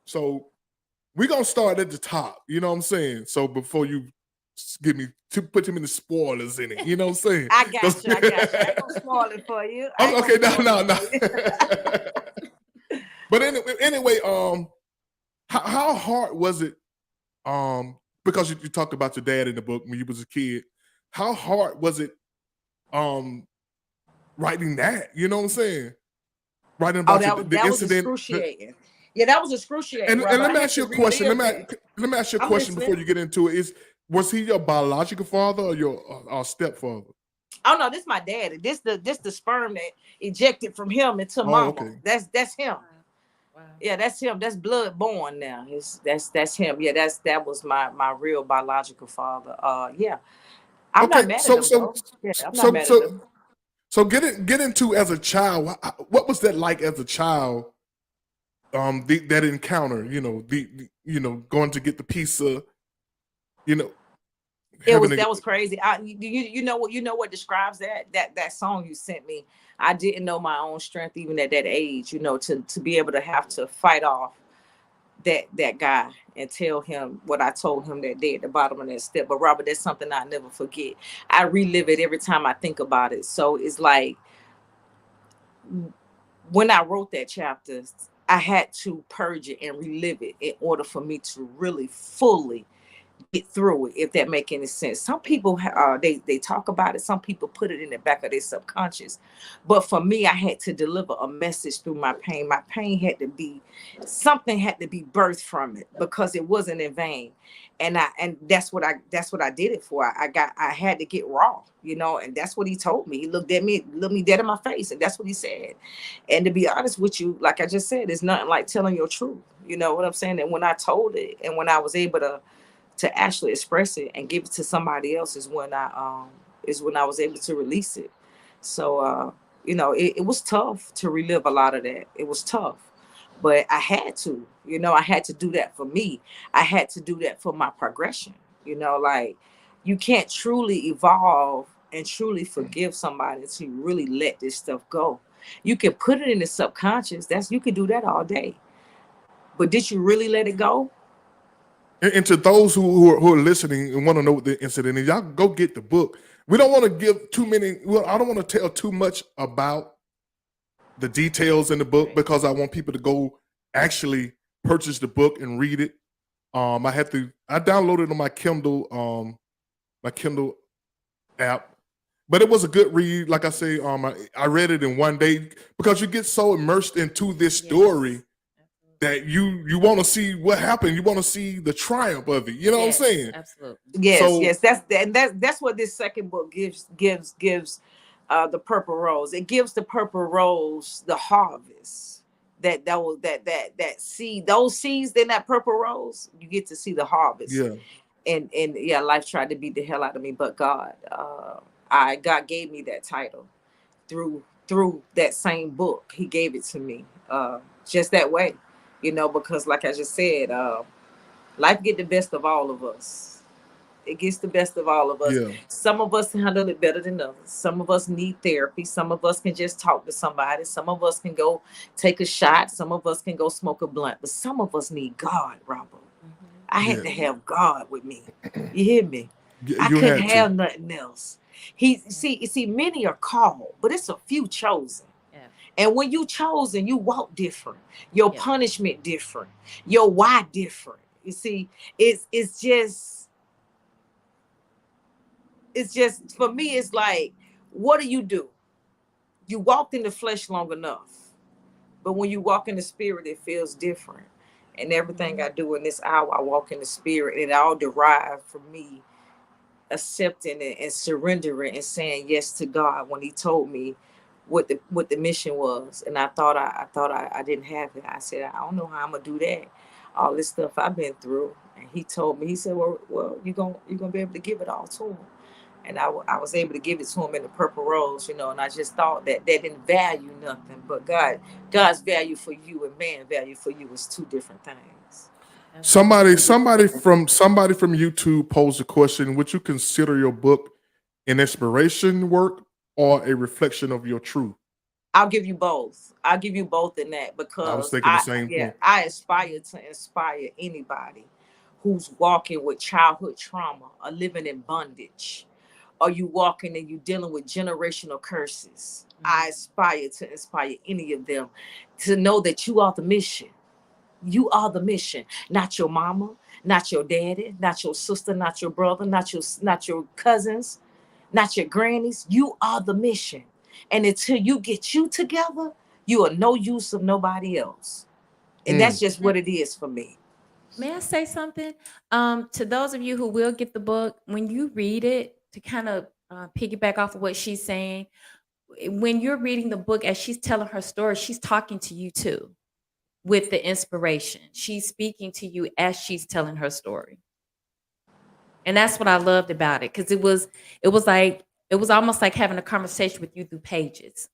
So we're gonna start at the top. You know what I'm saying? So before you give me put too many spoilers in it, you know what I'm saying? I got you. I ain't gonna spoil it for you. Okay, no. But anyway, how hard was it? Because you talked about your dad in the book when you was a kid. How hard was it? Writing that, you know what I'm saying? Writing about the that was incident. excruciating. Yeah, that was excruciating. And let me ask you a question. Let me ask you a question before you get into it. Was he your biological father or your stepfather? Oh no, this is my daddy. This the sperm that ejected from him into mama. Okay. That's him. Wow. Yeah, that's him. That's blood born now. That's him. Yeah, that was my real biological father. Yeah. I'm not mad at him, though. Yeah, I'm not mad at him. So get into as a child. What was that like as a child? That encounter, going to get the pizza, That was crazy. You know what describes that song you sent me. I didn't know my own strength even at that age, to be able to have to fight off that guy and tell him what I told him that day at the bottom of that step. But Robert, that's something I never forget. I relive it every time I think about it. So it's like when I wrote that chapter, I had to purge it and relive it in order for me to really fully get through it, if that make any sense. Some people they talk about it, some people put it in the back of their subconscious, but for me, I had to deliver a message through my pain. My pain had to be something, had to be birthed from it, because it wasn't in vain. And that's what I did it for. I had to get raw, and that's what he told me. He looked me dead in my face, and that's what he said. And to be honest with you, like I just said, it's nothing like telling your truth. You know what I'm saying? And when I told it, and when I was able to actually express it and give it to somebody else, is when I was able to release it. So it was tough to relive a lot of that. It was tough, but I had to. I had to do that for me. I had to do that for my progression. Like, you can't truly evolve and truly forgive somebody until you really let this stuff go. You can put it in the subconscious. You can do that all day, but did you really let it go? And to those who are listening and want to know what the incident is, y'all go get the book. We don't want to give too many. Well, I don't want to tell too much about the details in the book, because I want people to go actually purchase the book and read it. I downloaded it on my Kindle app, but it was a good read. Like I say, I read it in one day because you get so immersed into this story that you want to see what happened. You want to see the triumph of it. You know what I'm saying? Absolutely. Yes, that's what this second book gives the purple rose. It gives the purple rose the harvest. That seed, those seeds in that purple rose, you get to see the harvest. Yeah. And yeah, life tried to beat the hell out of me, but God gave me that title through that same book. He gave it to me just that way, because like I just said, life get the best of all of us. It gets the best of all of us. Yeah. Some of us handle it better than others. Some of us need therapy. Some of us can just talk to somebody. Some of us can go take a shot. Some of us can go smoke a blunt. But some of us need God, Robert. I had to have God with me. You hear me? I You couldn't had have to. nothing else. See, many are called, but it's a few chosen. Yeah. And when you chosen, you walk different. Your Yeah. punishment different. Your why different. You see, it's just for me, it's like, what do? You walked in the flesh long enough, but when you walk in the spirit, it feels different. And everything I do in this hour, I walk in the spirit, and it all derived from me accepting it and surrendering and saying yes to God when He told me what the mission was. And I thought I didn't have it. I said, I don't know how I'm gonna do that. All this stuff I've been through. And He told me, He said, well, you're gonna be able to give it all to Him. And I was able to give it to Him in the purple rose, and I just thought that didn't value nothing. But God's value for you and man value for you is two different things. Somebody from YouTube posed a question: would you consider your book an inspiration work or a reflection of your truth? I'll give you both. I'll give you both in that, I was because thinking the same thing. I aspire to inspire anybody who's walking with childhood trauma or living in bondage, or you walking and you dealing with generational curses. I aspire to inspire any of them to know that you are the mission. You are the mission, not your mama, not your daddy, not your sister, not your brother, not your cousins, not your grannies. You are the mission. And until you get you together, you are no use of nobody else. And that's just what it is for me. May I say something? To those of you who will get the book, when you read it, to kind of piggyback off of what she's saying, when you're reading the book as she's telling her story, she's talking to you too with the inspiration. She's speaking to you as she's telling her story. And that's what I loved about it, because it was almost like having a conversation with you through pages.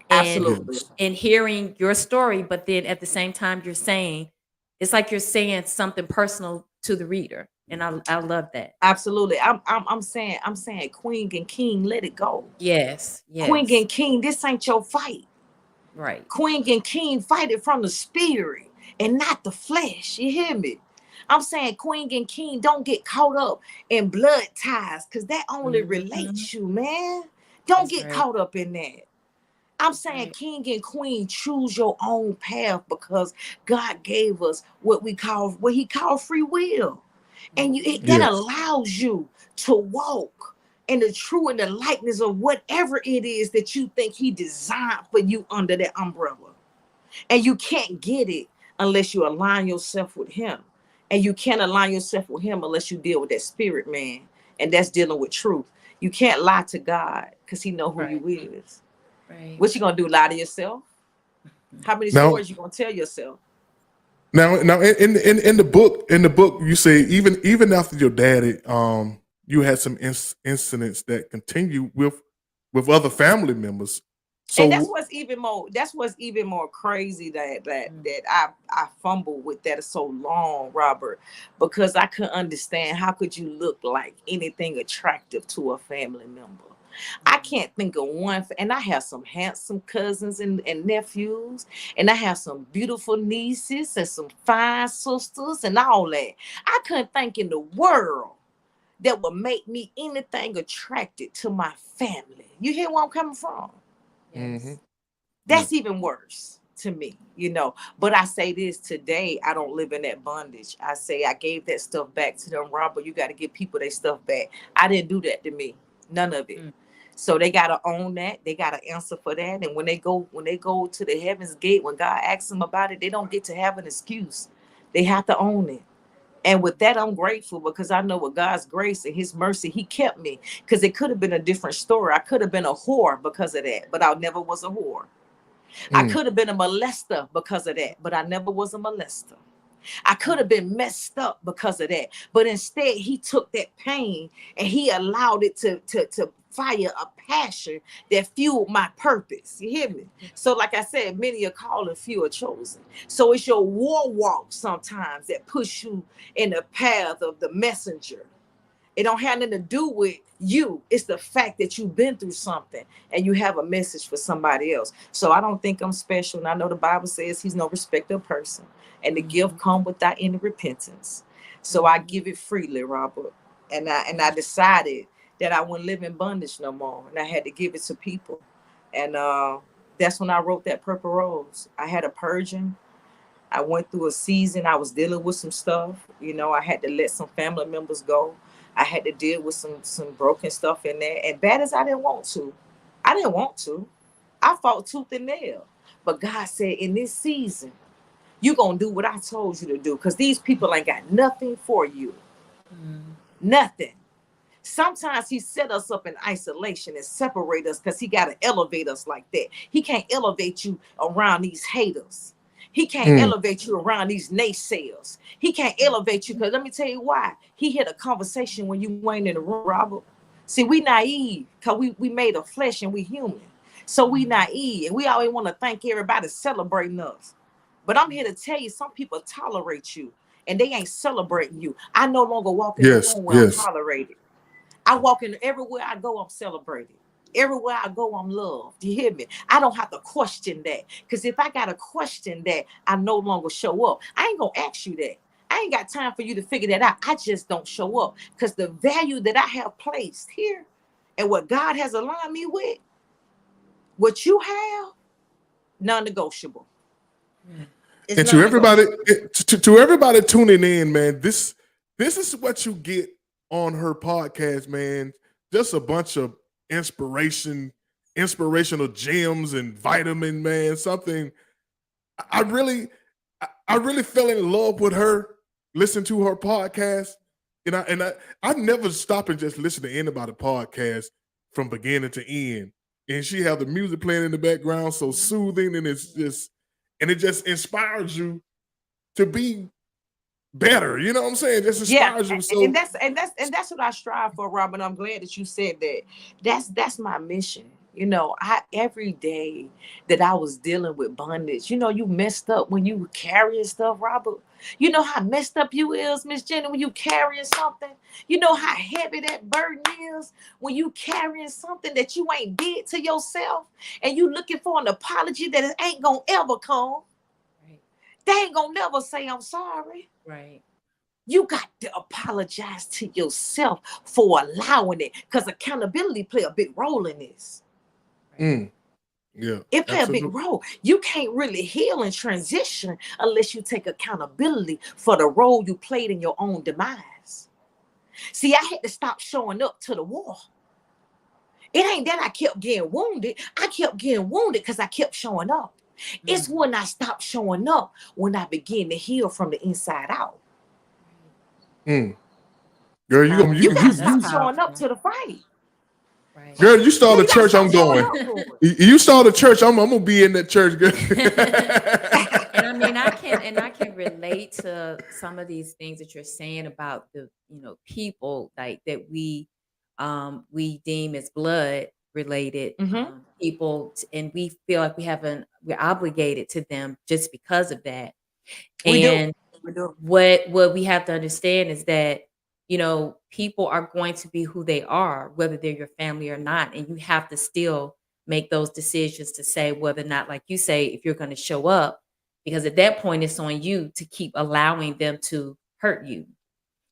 And Absolutely. and hearing your story, but then at the same time it's like you're saying something personal to the reader. And I love that. Absolutely. I'm saying queen and king, let it go. Yes. Queen Yes. and king, this ain't your fight. Right. Queen and king, fight it from the spirit and not the flesh. You hear me? I'm saying queen and king, don't get caught up in blood ties, because that only relates you, man. Don't That's get right. caught up in that. I'm saying Right. king and queen, choose your own path, because God gave us what He called free will. And that Yes. allows you to walk in the true and the likeness of whatever it is that you think He designed for you under that umbrella. And you can't get it unless you align yourself with Him. And you can't align yourself with Him unless you deal with that spirit, man. And that's dealing with truth. You can't lie to God, because He know who Right. you is. Right. What you gonna do? Lie to yourself? How many Now, stories you gonna tell yourself? now, in the book, you say even after your daddy, you had some incidents that continue with other family members. And that's So what's even more. That's what's even more crazy, that I fumbled with that so long, Robert, because I couldn't understand how could you look like anything attractive to a family member. I can't think of one. And I have some handsome cousins and nephews, and I have some beautiful nieces and some fine sisters and all that. I couldn't think in the world that would make me anything attracted to my family. You hear where I'm coming from? Yes. That's even worse to me. But I say this today, I don't live in that bondage. I say I gave that stuff back to them, Robert. You got to give people their stuff back. I didn't do that to me. None of it. So they gotta own that. They gotta answer for that. And when they go to the heaven's gate, when God asks them about it, they don't get to have an excuse. They have to own it. And with that, I'm grateful because I know with God's grace and his mercy, he kept me. Because it could have been a different story. I could have been a whore because of that, but I never was a whore. I could have been a molester because of that, but I never was a molester. I could have been messed up because of that, but instead he took that pain and he allowed it to fire a passion that fueled my purpose. You hear me? So like I said, many are called and few are chosen. So it's your war walk sometimes that push you in the path of the messenger. It don't have nothing to do with you. It's the fact that you've been through something and you have a message for somebody else. So I don't think I'm special. And I know the Bible says he's no respecter of person. And the gift come without any repentance. So I give it freely, Robert. And I decided that I wouldn't live in bondage no more. And I had to give it to people. And that's when I wrote that Purple Rose. I had a purging. I went through a season. I was dealing with some stuff. You know, I had to let some family members go. I had to deal with some broken stuff in there. And bad as I didn't want to. I fought tooth and nail. But God said, in this season, you're going to do what I told you to do. Because these people ain't got nothing for you. Nothing. Sometimes he set us up in isolation and separate us because he got to elevate us like that. He can't elevate you around these haters. He can't elevate you around these naysayers. He can't elevate you because let me tell you why. He had a conversation when you weren't in the room, Robert. See, we naive because we made of flesh and we human. So we naive and we always want to thank everybody celebrating us. But I'm here to tell you, some people tolerate you and they ain't celebrating you. I no longer walk in the room where I'm tolerated. I walk in everywhere I go, I'm celebrated. Everywhere I go, I'm loved. You hear me? I don't have to question that. Because if I got to question that, I no longer show up. I ain't going to ask you that. I ain't got time for you to figure that out. I just don't show up. Because the value that I have placed here and what God has aligned me with, what you have, non-negotiable. It's And to everybody tuning in, man, this is what you get on her podcast, man. Just a bunch of inspirational gems and vitamin, man. Something I really fell in love with her. Listen to her podcast, and I never stop and just listen to anybody podcast from beginning to end. And she have the music playing in the background, so soothing, and it just inspires you to be better. You know what I'm saying? Just inspires you. So and that's what I strive for, Robin. I'm glad that you said that. That's my mission. You know, every day that I was dealing with bondage, you know, you messed up when you were carrying stuff, Robert. You know how messed up you is, Miss Jenny, when you carrying something. You know how heavy that burden is when you carrying something that you ain't did to yourself, and you looking for an apology that it ain't gonna ever come. Right. They ain't gonna never say I'm sorry. Right. You got to apologize to yourself for allowing it, because accountability play a big role in this. Yeah, it play a big role. You can't really heal and transition unless you take accountability for the role you played in your own demise. See, I had to stop showing up to the war. It ain't that I kept getting wounded. I kept getting wounded because I kept showing up. It's when I stopped showing up when I began to heal from the inside out. Girl, you gotta stop showing up to the fight. Right. Girl, you start a church, I'm going. You start a church, I'm gonna be in that church, girl. And I mean, I can relate to some of these things that you're saying about the, people like that we deem as blood related people, and we feel like we're obligated to them just because of that. We do. What we have to understand is that, people are going to be who they are, whether they're your family or not. And you have to still make those decisions to say whether or not, like you say, if you're going to show up, because at that point it's on you to keep allowing them to hurt you.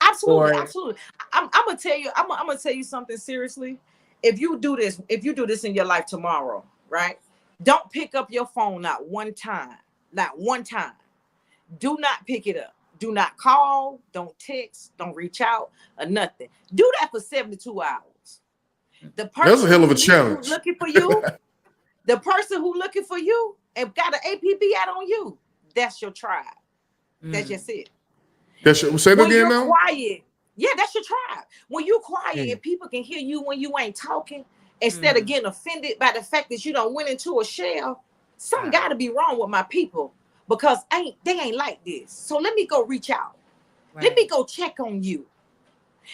Absolutely. I'm gonna tell you, I'm gonna tell you something seriously. If you do this in your life tomorrow, right? Don't pick up your phone not one time. Do not pick it up. Do not call, don't text, don't reach out or nothing. Do that for 72 hours. The That's a person hell of a who's challenge. looking for you, the person who looking for you and got an APB out on you, that's your tribe. That's just it. Say that When again you're now. quiet, yeah, that's your tribe. When you're quiet and people can hear you when you ain't talking, instead of getting offended by the fact that you don't went into a shell, something got to be wrong with my people because they ain't like this. So let me go reach out. Right. Let me go check on you.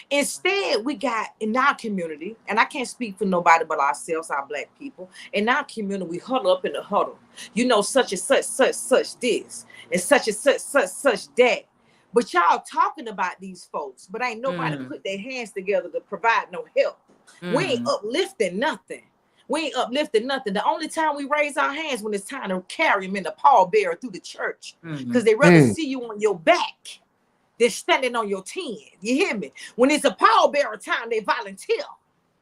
Instead, we got in our community, and I can't speak for nobody but ourselves, our Black people. In our community, we huddle up in the huddle. You know, such and such this, and such that. But y'all talking about these folks, but ain't nobody put their hands together to provide no help. We ain't uplifting nothing. We ain't uplifting nothing. The only time we raise our hands when it's time to carry them in the pallbearer through the church, because they rather see you on your back. They're standing on your 10. You hear me? When it's a pallbearer time, they volunteer.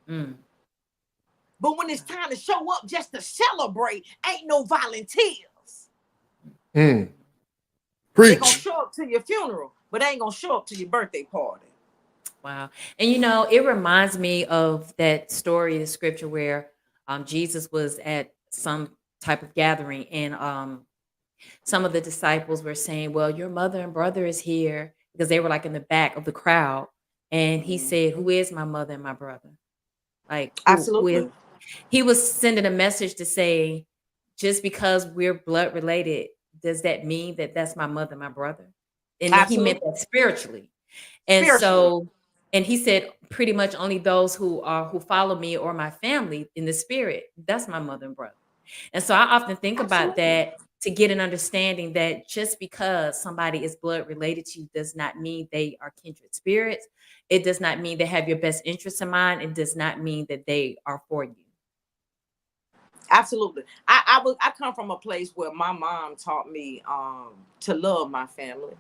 But when it's time to show up just to celebrate, ain't no volunteers. They're going to show up to your funeral, but they ain't going to show up to your birthday party. Wow. And you know, it reminds me of that story, the scripture where Jesus was at some type of gathering and some of the disciples were saying, well, your mother and brother is here because they were like in the back of the crowd. And he said, who is my mother and my brother? Like, who is? He was sending a message to say, just because we're blood related, does that mean that that's my mother and my brother? And he meant that spiritually. And so, and he said, pretty much only those who follow me or my family in the spirit, that's my mother and brother. And so I often think about that to get an understanding that just because somebody is blood related to you does not mean they are kindred spirits. It does not mean they have your best interests in mind. It does not mean that they are for you. Absolutely. I come from a place where my mom taught me to love my family.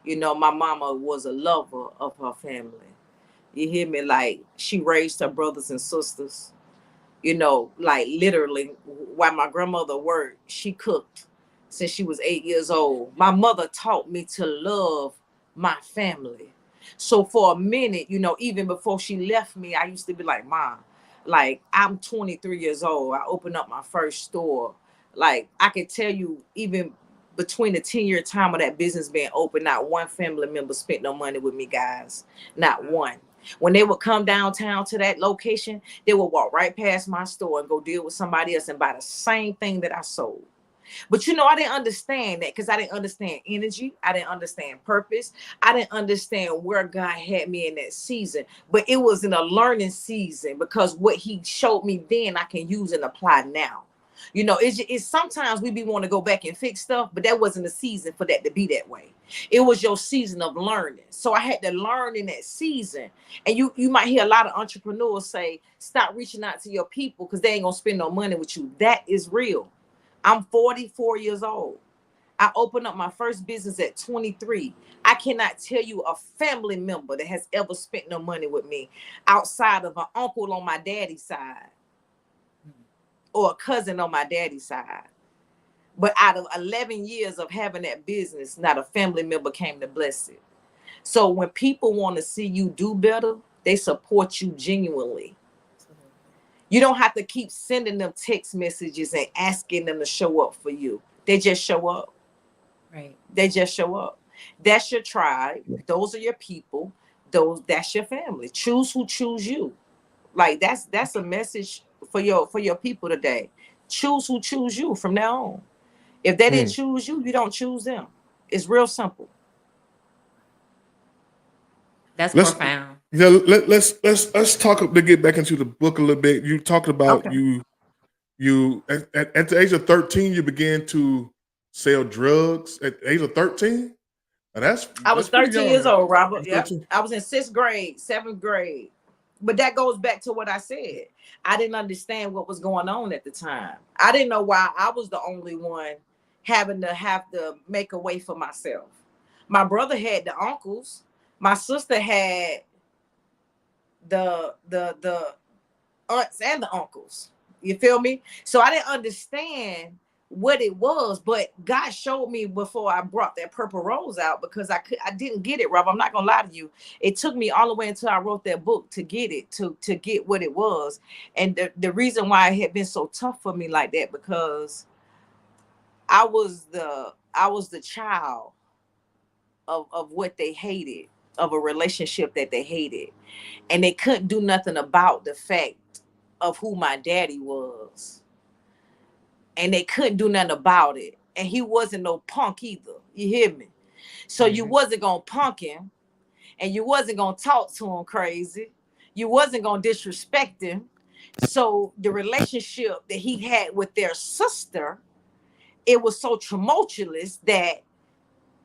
You know, my mama was a lover of her family. You hear me? Like, she raised her brothers and sisters. You know, like literally, while my grandmother worked, she cooked since she was 8 years old. My mother taught me to love my family. So for a minute, you know, even before she left me, I used to be like, Mom, like, I'm 23 years old. I opened up my first store. Like, I can tell you, even between the 10-year time of that business being open, not one family member spent no money with me, guys. Not one. When they would come downtown to that location, they would walk right past my store and go deal with somebody else and buy the same thing that I sold. But you know, I didn't understand that because I didn't understand energy. I didn't understand purpose. I didn't understand where God had me in that season. But it was in a learning season because what he showed me then I can use and apply now. You know, it's sometimes we want to go back and fix stuff, but that wasn't a season for that to be that way. It was your season of learning. So I had to learn in that season. And you might hear a lot of entrepreneurs say, stop reaching out to your people because they ain't going to spend no money with you. That is real. I'm 44 years old. I opened up my first business at 23. I cannot tell you a family member that has ever spent no money with me outside of an uncle on my daddy's side or a cousin on my daddy's side. But out of 11 years of having that business, not a family member came to bless it. So when people want to see you do better, they support you genuinely. You don't have to keep sending them text messages and asking them to show up for you. They just show up. Right. They just show up. That's your tribe. Those are your people. That's your family. Choose who choose you. Like that's a message for your people today. Choose who choose you from now on. If they didn't choose you, you don't choose them. It's real simple. That's profound. Yeah, let's talk to get back into the book a little bit. You talked about you at the age of 13 you began to sell drugs at the age of 13. I was 13 years old, Robert. Yep. 13. I was in 6th grade, 7th grade. But that goes back to what I said. I didn't understand what was going on at the time. I didn't know why I was the only one having to have to make a way for myself. My brother had the uncles. My sister had the aunts and the uncles. You feel me? So I didn't understand what it was, but God showed me before I brought that purple rose out, because I didn't get it, Rob. I'm not gonna lie to you. It took me all the way until I wrote that book to get it, to get what it was. And the reason why it had been so tough for me like that, because I was the child of what they hated, of a relationship that they hated. And they couldn't do nothing about the fact of who my daddy was. And they couldn't do nothing about it. And he wasn't no punk either. You hear me? So you wasn't gonna punk him, and you wasn't gonna talk to him crazy. You wasn't gonna disrespect him. So the relationship that he had with their sister, it was so tumultuous that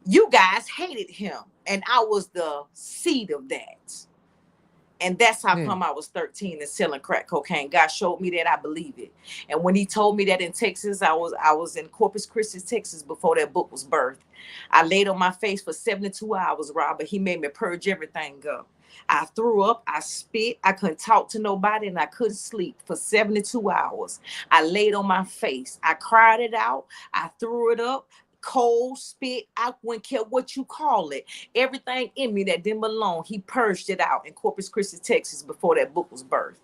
you guys hated him. And I was the seed of that. And that's how come I was 13 and selling crack cocaine. God showed me that, I believe it. And when he told me that in Texas, I was in Corpus Christi, Texas, before that book was birthed. I laid on my face for 72 hours, Rob, but he made me purge everything up. I threw up, I spit, I couldn't talk to nobody, and I couldn't sleep for 72 hours. I laid on my face. I cried it out. I threw it up. Cold spit, I wouldn't care what you call it. Everything in me that didn't belong, he purged it out in Corpus Christi, Texas, before that book was birthed.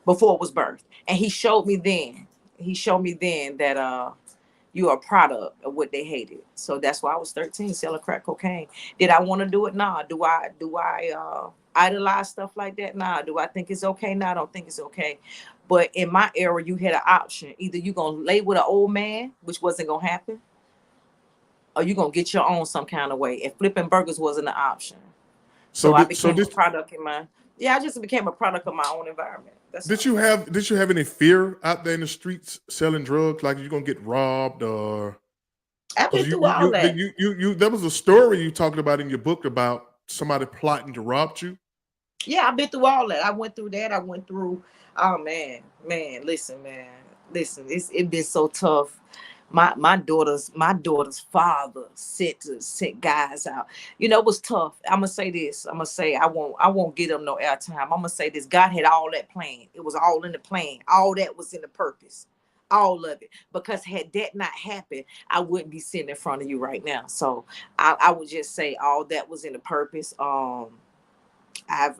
Before it was birthed. And he showed me then that you're a product of what they hated. So that's why I was 13 selling crack cocaine. Did I want to do it? Nah. Do I idolize stuff like that? Nah. Do I think it's okay? Nah, I don't think it's okay. But in my era, you had an option. Either you're gonna lay with an old man, which wasn't gonna happen, or you're gonna get your own some kind of way. And flipping burgers wasn't an option. So I became a product in my I just became a product of my own environment. Did you have any fear out there in the streets selling drugs, like you're gonna get robbed, or I've been through all that. There was a story you talked about in your book about somebody plotting to rob you? Yeah, I've been through all that. I went through that. I went through, oh man, listen, it's been so tough. My daughter's father sent guys out. You know, it was tough. I'm gonna say this. I'm gonna say I won't get them no airtime. I'm gonna say this. God had all that planned. It was all in the plan. All that was in the purpose. All of it. Because had that not happened, I wouldn't be sitting in front of you right now. So I would just say all that was in the purpose. I've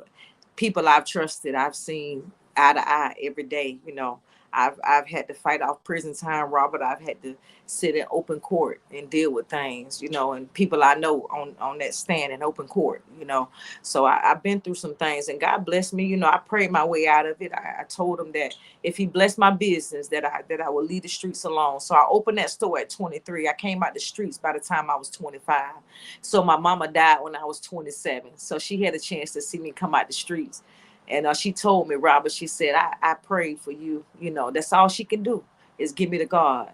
trusted, I've seen eye to eye every day. You know, I've had to fight off prison time, Robert. I've had to sit in open court and deal with things, you know, and people I know on that stand in open court, you know. So I've been through some things, and God blessed me. You know, I prayed my way out of it. I told him that if he blessed my business, that I would leave the streets alone. So I opened that store at 23. I came out the streets by the time I was 25. So my mama died when I was 27. So she had a chance to see me come out the streets. And she told me, Robert, she said, I prayed for you. You know, that's all she can do is give me the God.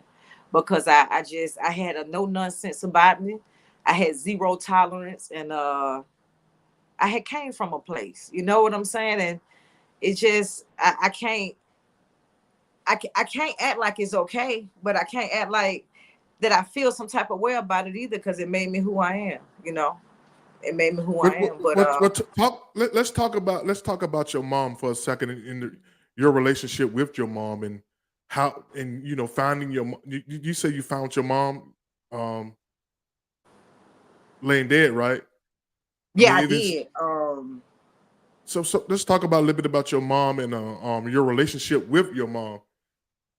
Because I had a no nonsense about me. I had zero tolerance. And I had came from a place, you know what I'm saying? And it just, I can't act like it's okay, but I can't act like that I feel some type of way about it either, because it made me who I am, you know. It made me who I am. But let's talk about your mom for a second, in your relationship with your mom, and how, and you know, finding your you say you found your mom laying dead, right? I did. So let's talk about a little bit about your mom and your relationship with your mom.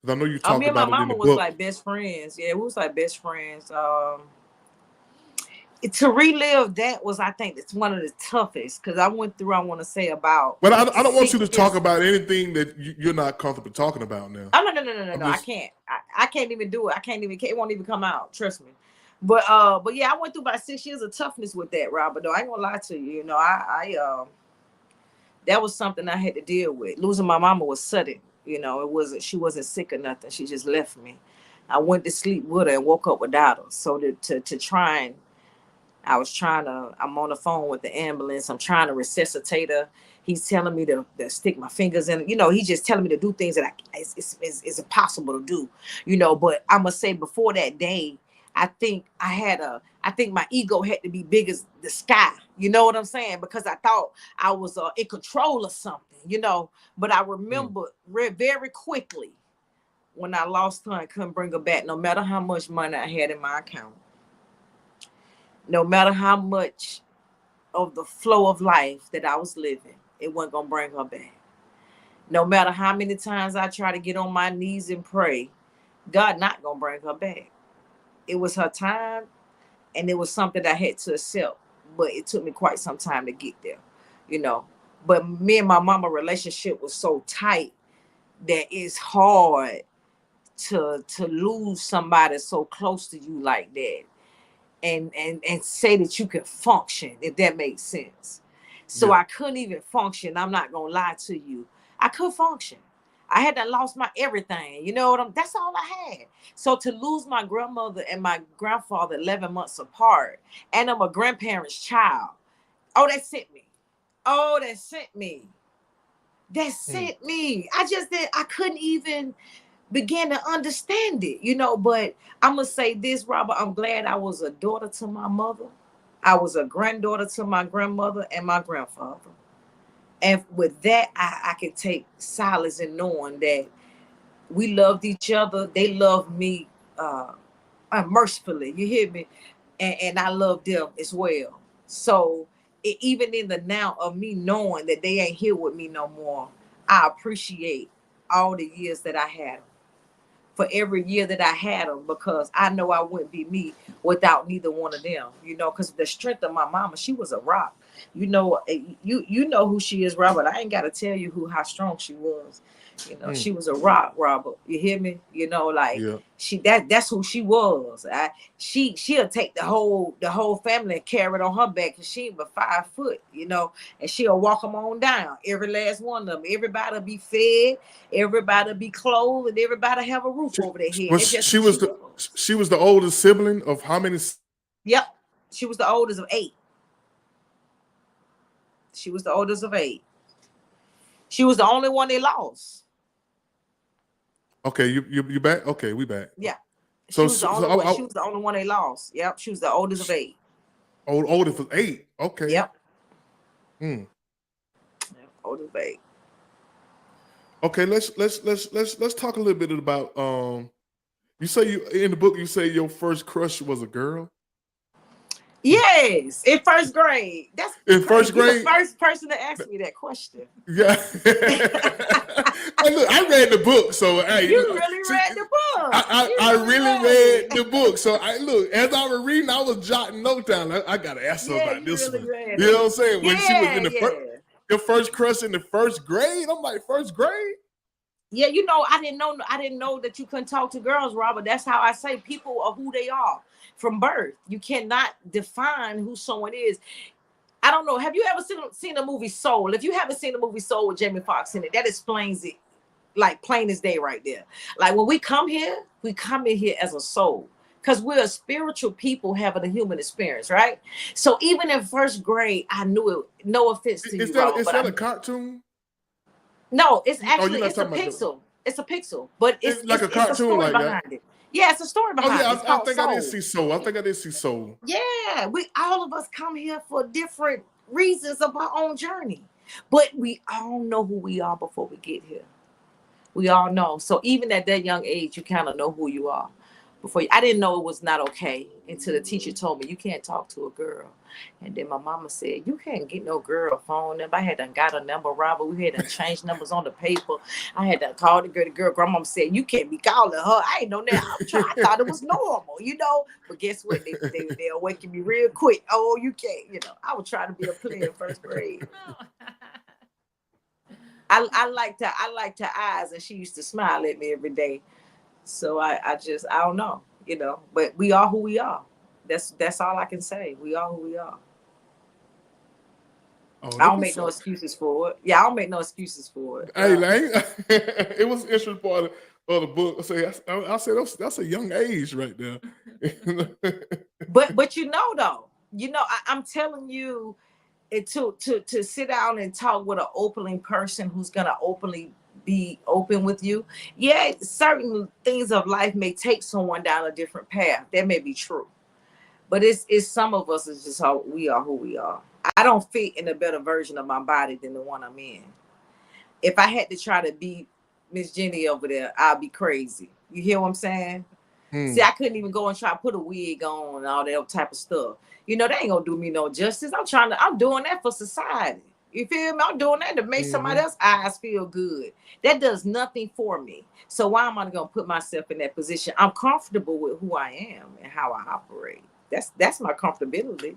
Because I know you talked me and my about it in mama the was book. like best friends. Yeah, we was like best friends. To relive that was, I think, it's one of the toughest, because I went through, I want to say about. But I don't want you to talk about anything that you're not comfortable talking about now. Oh no! I can't. I can't even do it. It won't even come out. Trust me. But yeah, I went through about 6 years of toughness with that, Robert. Though I ain't gonna lie to you. You know, that was something I had to deal with. Losing my mama was sudden. You know, she wasn't sick or nothing. She just left me. I went to sleep with her and woke up without her. So to try and, I'm on the phone with the ambulance. I'm trying to resuscitate her. He's telling me to stick my fingers in. You know, he's just telling me to do things that it's impossible to do. You know, but I must say, before that day, I think my ego had to be big as the sky. You know what I'm saying? Because I thought I was in control of something, you know. But I remember very quickly when I lost her and couldn't bring her back, no matter how much money I had in my account, no matter how much of the flow of life that I was living, it wasn't gonna bring her back. No matter how many times I try to get on my knees and pray, God not gonna bring her back. It was her time, and it was something that I had to accept. But it took me quite some time to get there, you know. But me and my mama relationship was so tight that it's hard to lose somebody so close to you like that, and say that you can function, if that makes sense. So Yeah. I couldn't even function. I'm not gonna lie to you. I could function. I had to lost my everything. You know what that's all I had. So to lose my grandmother and my grandfather 11 months apart, and I'm a grandparent's child. Oh, that sent me. Oh, that sent me. That sent me. I couldn't even begin to understand it, you know. But I'm gonna say this, Robert, I'm glad I was a daughter to my mother. I was a granddaughter to my grandmother and my grandfather. And with that, I can take solace in knowing that we loved each other. They loved me mercifully. You hear me? And I love them as well. So even in the now of me knowing that they ain't here with me no more, I appreciate all the years that I had them, for every year that I had them, because I know I wouldn't be me without neither one of them, you know, because the strength of my mama, she was a rock. You know, you know who she is, Robert. I ain't got to tell you how strong she was. You know, she was a rock, Robert. You hear me? You know, like Yeah. that's who she was. She'll take the whole family and carry it on her back, because she ain't but 5 foot, you know, and she'll walk them on down. Every last one of them. Everybody be fed, everybody be clothed, and everybody have a roof over their head. That's just She who was she was. she was the oldest sibling of how many? Yep. She was the oldest of 8. She was the oldest of 8. She was the only one they lost. Okay, you back? Okay, we back. Yeah. So, She was the only one. She was the only one they lost. Yep. She was the oldest of 8. oldest was 8. Okay. Yep. Mm. Oldest of 8. Okay, let's talk a little bit about you say you in the book you say your first crush was a girl? Yes, in first grade. That's In first You're grade? the first person to ask me that question. Yeah. Hey, look, I read the book, so hey, You really read the book. I really read the book. So I look, as I was reading, I was jotting notes down. I gotta ask her about you this really one. read You it. know what I'm saying? When she was in the Yeah. your first crush in the first grade, I'm like, first grade? Yeah, you know, I didn't know that you couldn't talk to girls, Robert. That's how I say people are who they are from birth. You cannot define who someone is. I don't know. Have you ever seen the movie Soul? If you haven't seen the movie Soul with Jamie Foxx in it, that explains it like plain as day right there. Like when we come in here as a soul, because we're a spiritual people having a human experience, right? So even in first grade, I knew it. No offense to you, Robert, Is but that a cartoon? no, it's Oh, you're actually not it's a talking about pixel. It's a pixel, but it's like a it's a cartoon story like that. behind it. Yeah, it's a story Oh behind it. yeah, It's I called think I did Soul. see Soul. I think I did see Soul. Yeah, we all of us come here for different reasons of our own journey, but we all know who we are before we get here. We all know. So even at that young age, you kind of know who you are. I didn't know it was not okay until the teacher told me you can't talk to a girl. And then my mama said, you can't get no girl phone number. I had done got a number, Robert. We had done changed numbers on the paper. I had done called the girl. The girl grandmama said, you can't be calling her. I ain't know that. I thought it was normal, you know. But guess what? They awakened me real quick. Oh, you can't, you know. I was trying to be a player in first grade. I liked her eyes, and she used to smile at me every day. So I don't know, you know, but we are who we are. That's all I can say. We are who we are. Oh, I look don't make what's no up. excuses for it. Yeah, I don't make no excuses for it. Hey, Lang, it was an interesting part of the book. I said that's a young age right there. But you know though, you know, I'm telling you, to sit down and talk with an opening person who's gonna openly be open with you. Yeah, certain things of life may take someone down a different path. That may be true. But it's some of us is just how we are who we are. I don't fit in a better version of my body than the one I'm in. If I had to try to be Miss Jenny over there, I'll be crazy. You hear what I'm saying? See, Mm. I couldn't even go and try to put a wig on and all that type of stuff. You know, they ain't gonna do me no justice. I'm doing that for society. You feel me? I'm doing that to make somebody else's eyes feel good. That does nothing for me. So why am I gonna put myself in that position? I'm comfortable with who I am and how I operate. That's my comfortability.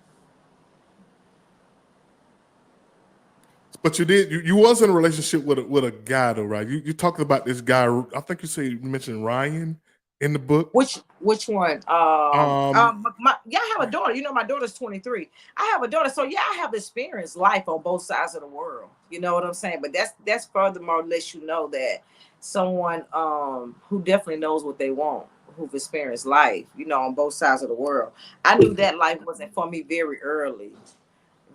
But you was in a relationship with a guy though, right? You talked about this guy. I think you mentioned Ryan in the book. Which one? Yeah, I have a daughter. You know, my daughter's 23. I have a daughter, so yeah, I have experienced life on both sides of the world. You know what I'm saying? But that's furthermore lets you know that someone who definitely knows what they want, who've experienced life, you know, on both sides of the world. I knew that life wasn't for me very early.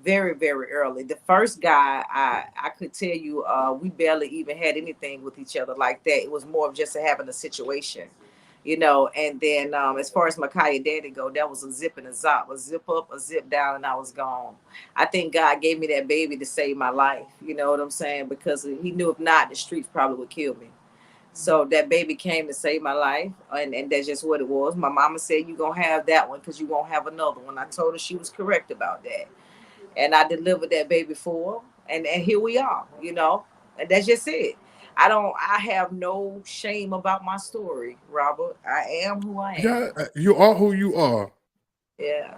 Very, very early. The first guy, I could tell you, we barely even had anything with each other like that. It was more of just having a situation, you know. And then as far as Micaiah daddy go, that was a zip and a zop, a zip up, a zip down, and I was gone. I think God gave me that baby to save my life. You know what I'm saying? Because he knew if not, the streets probably would kill me. So that baby came to save my life, and that's just what it was. My mama said, "You gonna have that one because you won't have another one." I told her she was correct about that. And I delivered that baby for her, and here we are, you know, and that's just it. I have no shame about my story, Robert. I am who I am. Yeah, you are who you are. Yeah.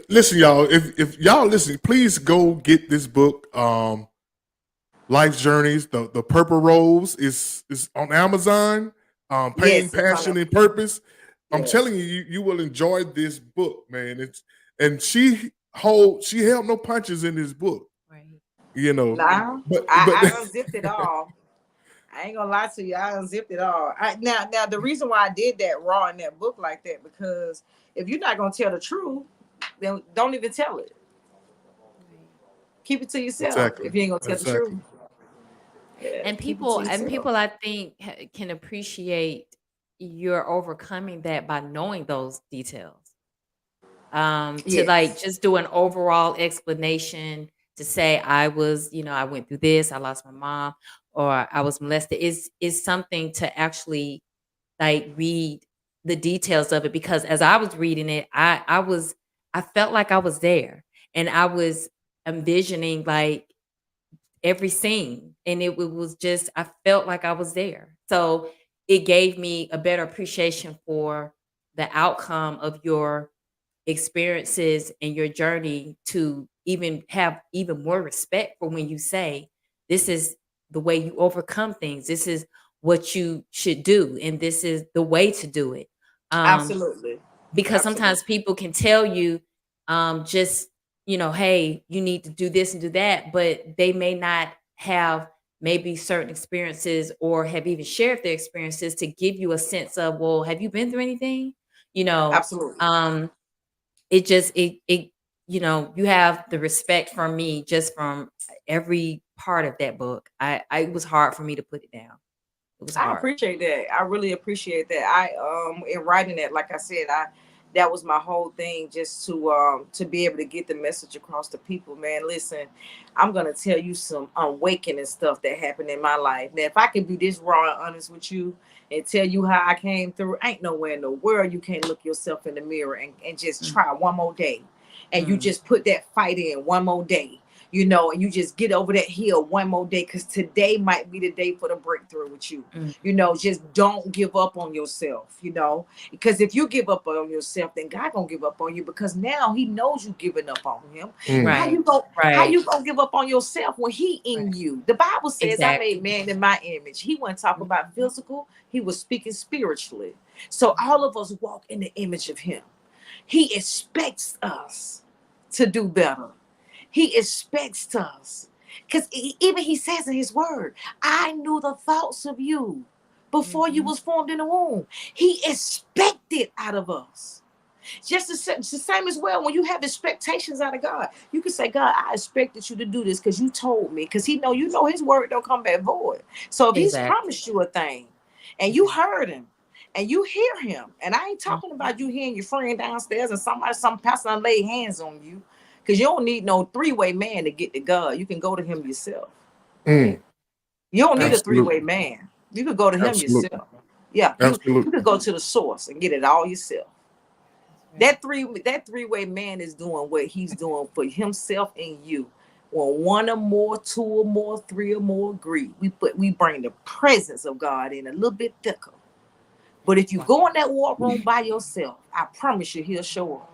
Listen, y'all. If y'all listen, please go get this book. Life's Journeys. The Purple Rose is on Amazon. Pain, Yes, Passion, and Purpose. I'm yes. telling you, you will enjoy this book, man. She held no punches in this book. Right. You know, Nah, but I unzipped it all. I ain't gonna lie to you. I unzipped it all. Now the reason why I did that raw in that book like that, because if you're not gonna tell the truth, then don't even tell it. Right. Keep it to yourself exactly, if you ain't gonna tell the truth. exactly. Yeah, And keep it to yourself. people I think can appreciate you're overcoming that by knowing those details. To like Yes, just do an overall explanation to say I was, I went through this, I lost my mom, or I was molested is something to actually like read the details of it, because as I was reading it, I felt like I was there, and I was envisioning like every scene, and it was just I felt like I was there. So it gave me a better appreciation for the outcome of your experiences and your journey, to even have even more respect for when you say this is the way you overcome things, this is what you should do, and this is the way to do it. um absolutely, because absolutely. sometimes people can tell you, just, hey, you need to do this and do that, but they may not have maybe certain experiences or have even shared their experiences to give you a sense of, well, have you been through anything, you know Absolutely. um it just you have the respect from me just from every part of that book. I It was hard for me to put it down. It was I hard. appreciate that. I really appreciate that. In writing that, like I said, that was my whole thing, just to be able to get the message across to people. Man, listen, I'm gonna tell you some awakening stuff that happened in my life. Now, if I can be this raw and honest with you and tell you how I came through, ain't nowhere in the world you can't look yourself in the mirror and just Mm, try one more day. And you mm, just put that fight in one more day, you know, and you just get over that hill one more day, because today might be the day for the breakthrough with you. mm. You know, just don't give up on yourself, you know, because if you give up on yourself, then God gonna give up on you, because now he knows you giving up on him. Mm. How Right. you go how Right. you gonna give up on yourself when he in Right. you? The Bible says I made Exactly. man in my image. He wasn't talking about Mhm, physical, he was speaking spiritually. So all of us walk in the image of him. He expects us to do better. He expects us. Because even he says in his word, I knew the thoughts of you before you mhm. was formed in the womb. He expected out of us. Just the same as well, when you have expectations out of God, you can say, God, I expected you to do this because you told me, because you know his word don't come back void. So if he's Exactly. promised you a thing and you Exactly. heard him and you hear him, and I ain't talking Mhm. about you hearing your friend downstairs and some pastor lay hands on you, because you don't need no three-way man to get to God. You can go to him yourself. Mm. Right. You don't need a Absolutely. three-way man. You could go to him Absolutely. yourself. Yeah, you Absolutely. could go to the source and get it all yourself. Right. That three-way man is doing what he's doing for himself and you. When one or more, two or more, three or more agree, we bring the presence of God in a little bit thicker. But if you Wow. go in that war room by yourself, I promise you he'll show up.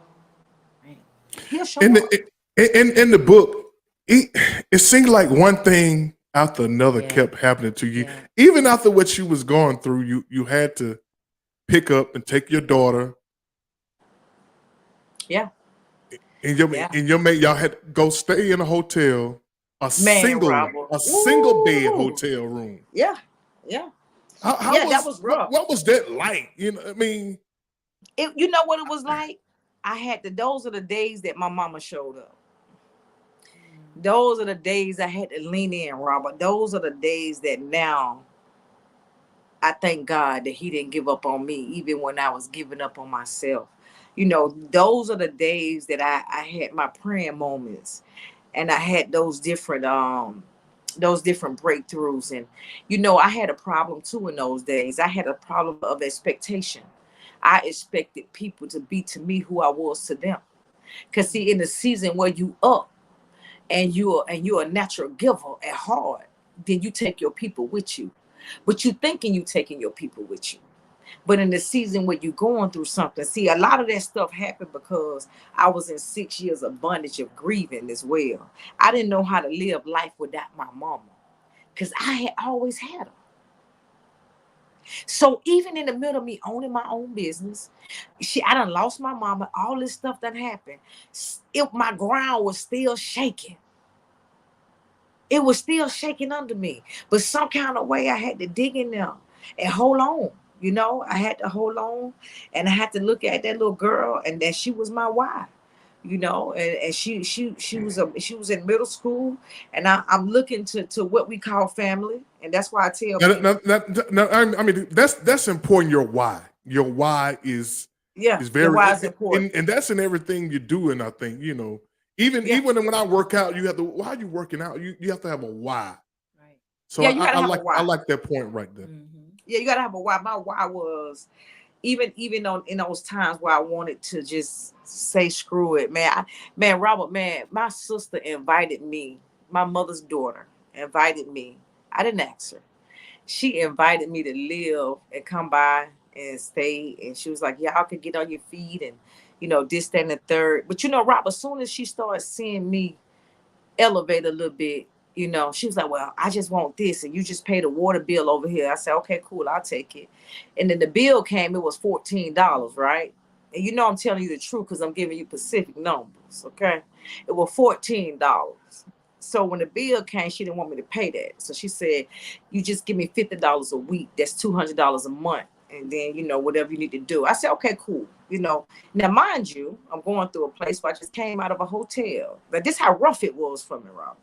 Right. He'll show In up. in the book, it seemed like one thing after another Yeah. kept happening to you. Yeah. Even after what you was going through, you had to pick up and take your daughter Yeah. and Yeah. your mate. Y'all had to go stay in a hotel, Man, Robert. a single bed Ooh. hotel room. Yeah. Yeah. How Yeah, that was was rough. what was that like? You know, I mean, You know what it was like? Those are the days that my mama showed up. Those are the days I had to lean in, Robert. Those are the days that now I thank God that he didn't give up on me, even when I was giving up on myself. Those are the days that I had my praying moments, and I had those different breakthroughs. And I had a problem too in those days. I had a problem of expectation. I expected people to be to me who I was to them. Cause see, in the season where you up and you're a natural giver at heart, then you take your people with you. But you thinking you taking your people with you. But in the season where you're going through something, see, a lot of that stuff happened because I was in 6 years of bondage of grieving as well. I didn't know how to live life without my mama because I had always had her. So even in the middle of me owning my own business, I done lost my mama, all this stuff that happened. My ground was still shaking. It was still shaking under me. But some kind of way I had to dig in there and hold on. I had to hold on, and I had to look at that little girl, and that she was my why. And she was in middle school, and I'm looking to what we call family, and that's why I tell people. I mean that's important. Your why is Yeah, your very why is important. and that's in everything you do. And I think Yeah, even when I work out, you have to. Why are you working out? You have to have a why. Right. So yeah, you gotta have a I why. like that point right there. Mm-hmm. Yeah, you gotta have a why. My why was even on in those times where I wanted to just say screw it, man, Robert, man, my sister invited me, my mother's daughter invited me. I didn't ask her. She invited me to live and come by and stay. And she was like, y'all could get on your feet and this, that, and the third. But Rob, as soon as she started seeing me elevate a little bit, she was like, well, I just want this. And you just pay the water bill over here. I said, okay, cool, I'll take it. And then the bill came, it was $14, right? And I'm telling you the truth because I'm giving you specific numbers, okay? It was $14. So when the bill came, she didn't want me to pay that. So she said, you just give me $50 a week. That's $200 a month. And then, whatever you need to do. I said, okay, cool. Now, mind you, I'm going through a place where I just came out of a hotel. But this is how rough it was for me, Robert.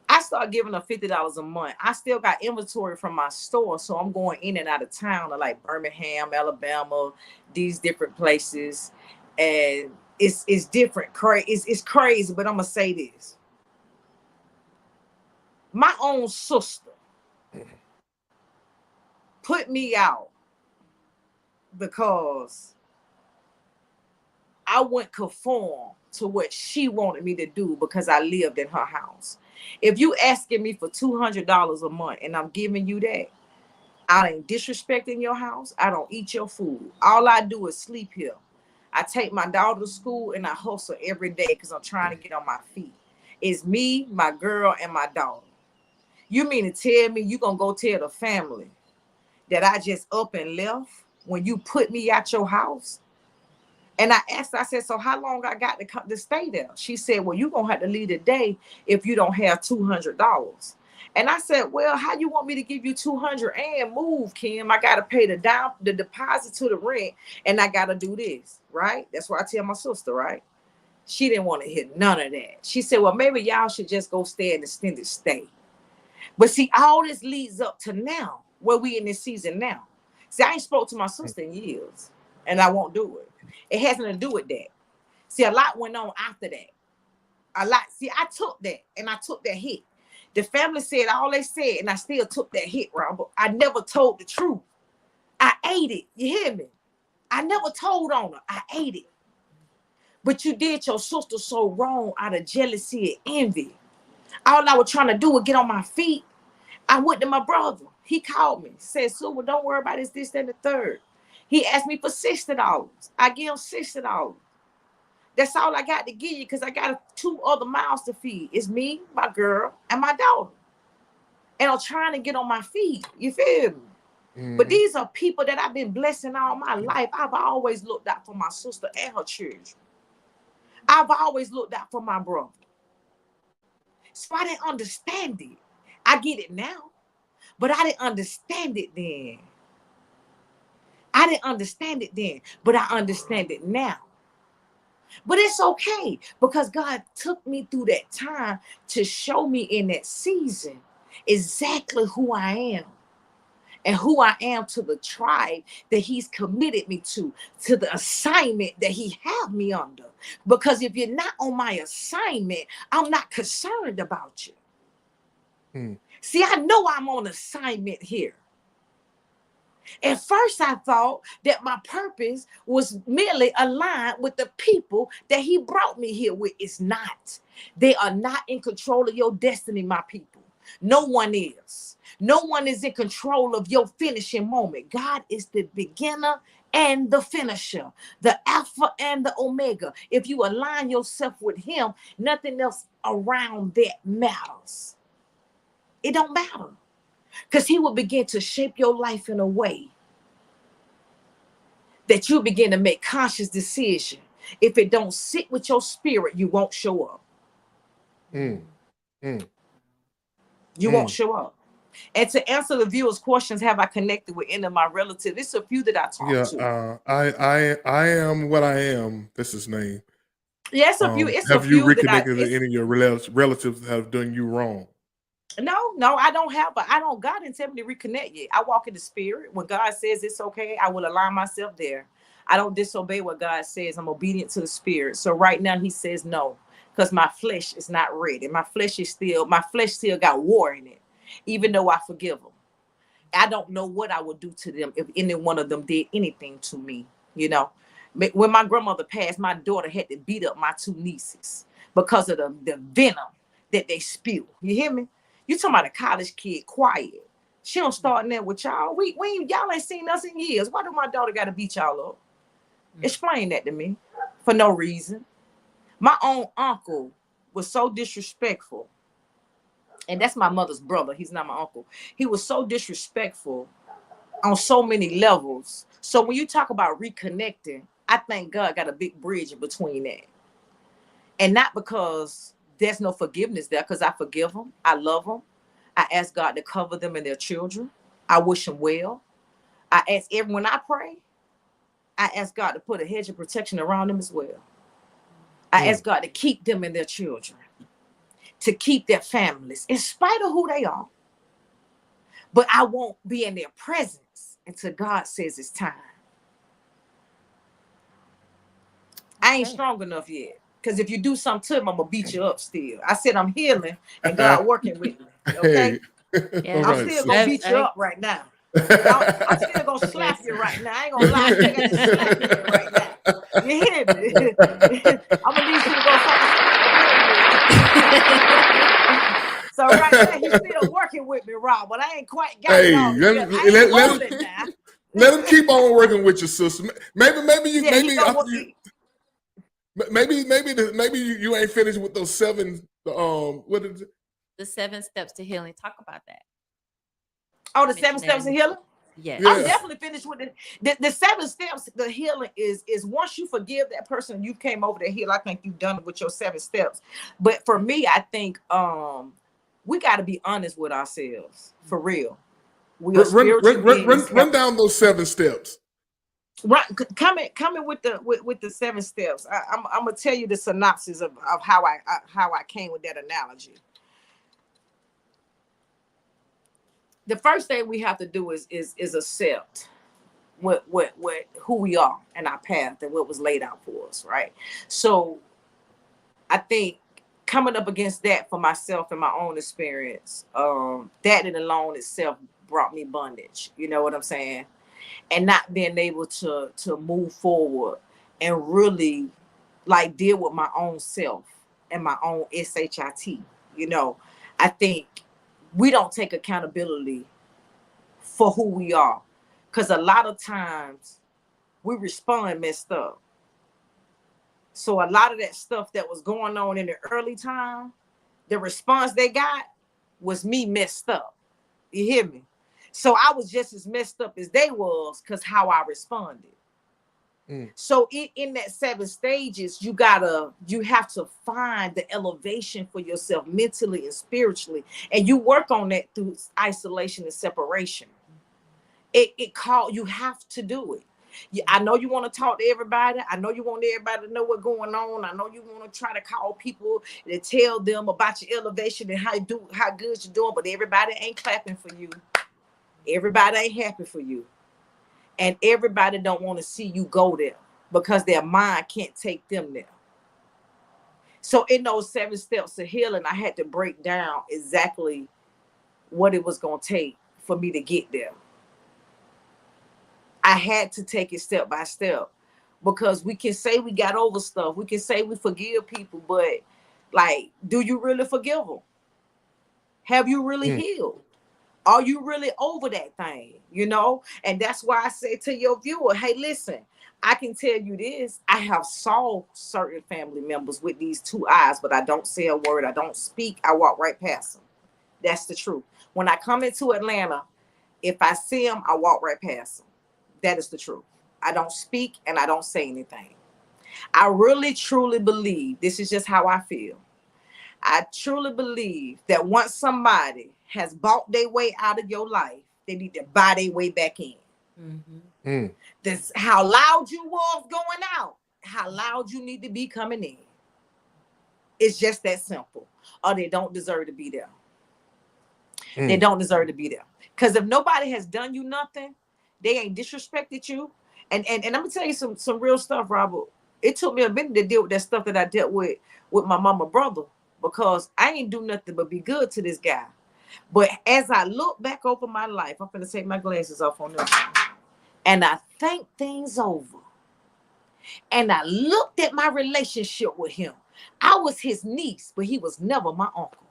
I started giving her $50 a month. I still got inventory from my store, so I'm going in and out of town to like Birmingham, Alabama, these different places. And it's different. It's crazy, but I'm going to say this. My own sister put me out because I wouldn't conform to what she wanted me to do because I lived in her house. If you asking me for $200 a month and I'm giving you that, I ain't disrespecting your house. I don't eat your food. All I do is sleep here. I take my daughter to school and I hustle every day because I'm trying to get on my feet. It's me, my girl, and my daughter. You mean to tell me you gonna go tell the family that I just up and left when you put me out your house? And I asked her, I said, so how long I got to stay there? She said, well, you're going to have to leave today if you don't have $200. And I said, well, how you want me to give you $200 and move, Kim? I got to pay the deposit to the rent, and I got to do this, right? That's what I tell my sister, right? She didn't want to hear none of that. She said, well, maybe y'all should just go stay in extended stay. But see, all this leads up to now, where we in this season now. See, I ain't spoke to my sister in years, and I won't do it. It has nothing to do with that. See, a lot went on after that. A lot. See, I took that, and I took that hit. The family said all they said, and I still took that hit, Robert. I never told the truth. I ate it. You hear me? I never told on her. I ate it. But you did your sister so wrong out of jealousy and envy. All I was trying to do was get on my feet. I went to my brother. He called me. Said, "Sue, don't worry about this, and the third." He asked me for $60. I give him $60. That's all I got to give you because I got 2 other mouths to feed. It's me, my girl, and my daughter. And I'm trying to get on my feet. You feel me? Mm-hmm. But these are people that I've been blessing all my life. I've always looked out for my sister and her children. I've always looked out for my brother. So I didn't understand it. I get it now, but I didn't understand it then. I didn't understand it then, but I understand it now. But it's okay because God took me through that time to show me in that season exactly who I am. And who I am to the tribe that he's committed me to the assignment that he have me under. Because if you're not on my assignment, I'm not concerned about you. See, I know I'm on assignment here. At first, I thought that my purpose was merely aligned with the people that he brought me here with. It's not. They are not in control of your destiny, my people. No one is. No one is in control of your finishing moment. God is the beginner and the finisher, the Alpha and the Omega. If you align yourself with him, nothing else around that matters. It don't matter. Because he will begin to shape your life in a way that you begin to make conscious decision. If it don't sit with your spirit, you won't show up. You won't show up. And to answer the viewers' questions, have I connected with any of my relatives? It's a few that I talked to. I am what I am. That's his name. Yes, a few. It's a have you few that reconnected with any of your relatives that have done you wrong? No, I don't have, but God didn't tell me to reconnect yet. I walk in the spirit. When God says it's okay, I will align myself there. I don't disobey what God says. I'm obedient to the spirit. So right now he says no, because my flesh is not ready. My flesh still got war in it, even though I forgive them. I don't know what I would do to them if any one of them did anything to me. You know, when my grandmother passed, my daughter had to beat up my 2 nieces because of the venom that they spew. You hear me? You talking about a college kid, quiet. She don't start in there with y'all. Y'all ain't seen us in years. Why do my daughter got to beat y'all up? Explain that to me. For no reason. My own uncle was so disrespectful. And that's my mother's brother. He's not my uncle. He was so disrespectful on so many levels. So when you talk about reconnecting, I think God got a big bridge in between that. And not because there's no forgiveness there, because I forgive them. I love them. I ask God to cover them and their children. I wish them well. I ask when I pray, I ask God to put a hedge of protection around them as well. I ask God to keep them and their children, to keep their families, in spite of who they are. But I won't be in their presence until God says it's time. I ain't strong enough yet. Because if you do something to them, I'm going to beat you up still. I said I'm healing and God working with me. Okay? Yeah. I'm still going to beat you up right now. I'm still going to slap you right now. I ain't going to lie. I got to slap you right now. You hear me? I'm going to need you to go fucking So right now, he's still working with me, Rob, but I ain't quite got it all together. Let him keep on working with your sister. Maybe you ain't finished with those 7. What is it? The 7 steps to healing. Talk about that. Oh, the 7 steps of healing? Yes. I'm definitely finished with the 7 steps. The healing is once you forgive that person, you came over to heal. I think you've done it with your 7 steps. But for me, I think we got to be honest with ourselves for real. We are run down those 7 steps. Right, coming with the 7 steps. I'm gonna tell you the synopsis of how I came with that analogy. The first thing we have to do is accept what who we are and our path and what was laid out for us, right? So I think coming up against that for myself and my own experience, that in alone itself brought me bondage. You know what I'm saying? And not being able to move forward and really like deal with my own self and my own shit. You know, I think we don't take accountability for who we are, because a lot of times we respond messed up. So a lot of that stuff that was going on in the early time, the response they got was me messed up. You hear me? So I was just as messed up as they was, because how I responded. So in that 7 stages, you have to find the elevation for yourself mentally and spiritually. And you work on that through isolation and separation. You have to do it. I know you want to talk to everybody. I know you want everybody to know what's going on. I know you want to try to call people to tell them about your elevation and how good you're doing, but everybody ain't clapping for you. Everybody ain't happy for you. And everybody don't want to see you go there because their mind can't take them there. So in those 7 steps of healing, I had to break down exactly what it was going to take for me to get there. I had to take it step by step, because we can say we got over stuff. We can say we forgive people, but like, do you really forgive them? Have you really healed? Are you really over that thing? You know? And that's why I say to your viewer, hey, listen, I can tell you this. I have saw certain family members with these 2 eyes, but I don't say a word. I don't speak. I walk right past them. That's the truth. When I come into Atlanta, if I see them, I walk right past them. That is the truth. I don't speak and I don't say anything. I really, truly believe, this is just how I feel. I truly believe that once somebody has bought their way out of your life, they need to buy their way back in. This how loud you was going out, how loud you need to be coming in. It's just that simple. Or they don't deserve to be there. They don't deserve to be there. Because if nobody has done you nothing, they ain't disrespected you. And I'm gonna tell you some real stuff, Robert. It took me a minute to deal with that stuff that I dealt with my mama brother, because I ain't do nothing but be good to this guy. But as I look back over my life, I'm gonna take my glasses off on this one, and I think things over. And I looked at my relationship with him. I was his niece, but he was never my uncle.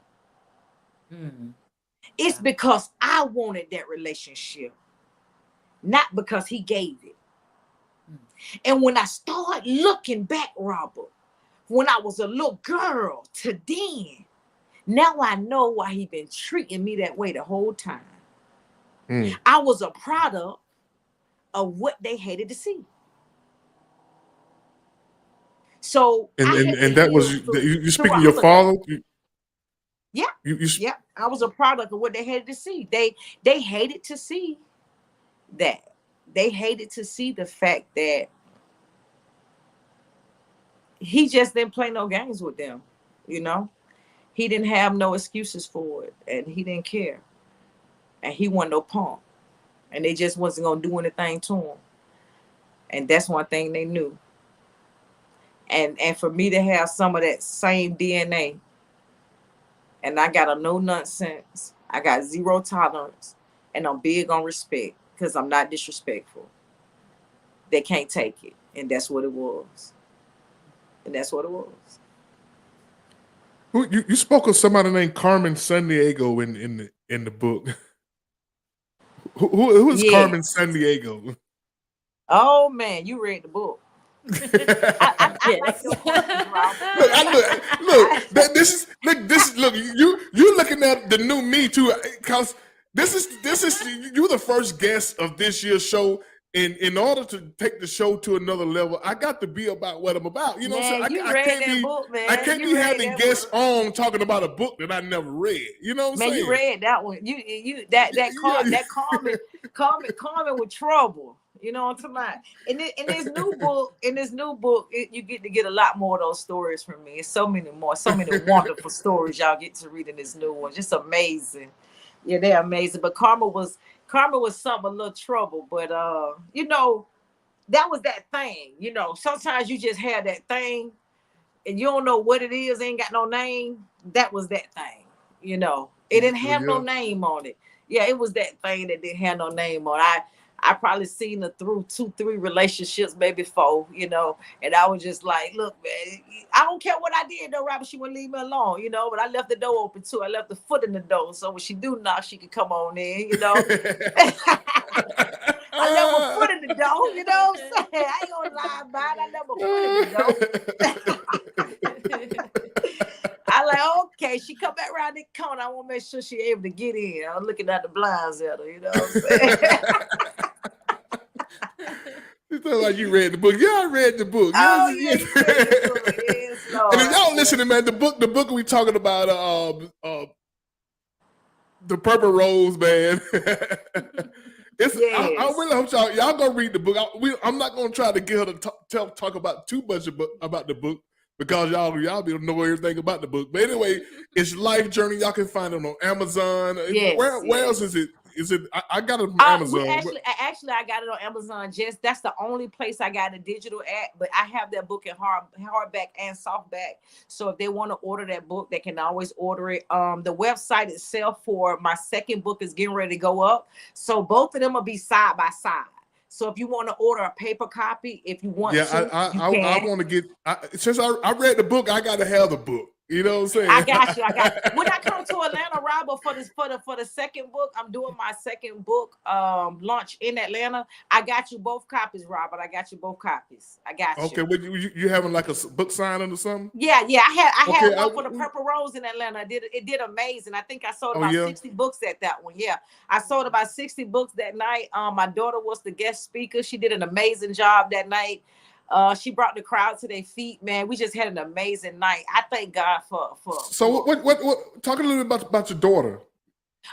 It's because I wanted that relationship, not because he gave it. And when I started looking back, Robert, when I was a little girl to then, now I know why he been treating me that way the whole time. I was a product of what they hated to see. So and that was you speaking of your father? Yeah. I was a product of what they hated to see. They hated to see that. They hated to see the fact that he just didn't play no games with them. You know, he didn't have no excuses for it, and he didn't care. And he wasn't no punk, and they just wasn't gonna do anything to him. And that's one thing they knew. And for me to have some of that same DNA, and I got a no nonsense, I got zero tolerance, and I'm big on respect because I'm not disrespectful. They can't take it, and that's what it was. And that's what it was. You spoke of somebody named Carmen Sandiego in the book. Who is Carmen Sandiego? Oh man, you read the book. I like your questions, Robert. Look. You looking at the new me too, because this is you're the first guest of this year's show. In order to take the show to another level, I got to be about what I'm about. You know what I'm saying? I can't be having guests on talking about a book that I never read. You know what I'm saying? Man, you read that one. You that Carmen with trouble. You know what I'm talking about? In this new book, you get a lot more of those stories from me. It's so many wonderful stories y'all get to read in this new one. Just amazing. Yeah, they're amazing. But Karma was something a little trouble. But you know, that was that thing. You know, sometimes you just have that thing and you don't know what it is, ain't got no name, that was that thing. You know, it didn't have no name on it. Yeah, it was that thing that didn't have no name on it. I probably seen her through 2-3 relationships, maybe 4, you know, and I was just like, look, man, I don't care what I did though, Robert, she wouldn't leave me alone, you know, but I left the door open too. I left the foot in the door. So when she do knock, she could come on in, you know. I left my foot in the door, you know what I'm saying? I ain't gonna lie about it. I left my foot in the door. I like, okay, she come back around the corner. I want to make sure she able to get in. I'm looking at the blinds at her, you know what I'm saying? You sound like you read the book. Yeah, I read the book. Oh, Yes, yeah, you read the book. Yes, Lord. And if y'all listening, man, the book we talking about, The Purple Rose, man. It's Yes. I really hope y'all go read the book. I'm not gonna try to get her to talk about too much about the book because y'all don't know everything about the book. But anyway, it's Lyfe Journee. Y'all can find it on Amazon. Yes, Where else is it? Is it? I got it from Amazon. I got it on Amazon. Just that's the only place I got it digital at. But I have that book in hardback and softback. So if they want to order that book, they can always order it. The website itself for my second book is getting ready to go up. So both of them will be side by side. So if you want to order a paper copy, if you want I want to get. Since I read the book, I got to have the book. You know what I'm saying? I got you. When I come to Atlanta, Robert, for the second book, I'm doing my second book launch in Atlanta. I got you both copies, Robert. I got you both copies. I got you. Okay, but you having like a book signing or something? Yeah. I had one for the Purple Rose in Atlanta. It did amazing. I think I sold about 60 books at that one. Yeah, I sold about 60 books that night. My daughter was the guest speaker. She did an amazing job that night. She brought the crowd to their feet, man. We just had an amazing night. I thank God for. So what? Talk a little bit about your daughter.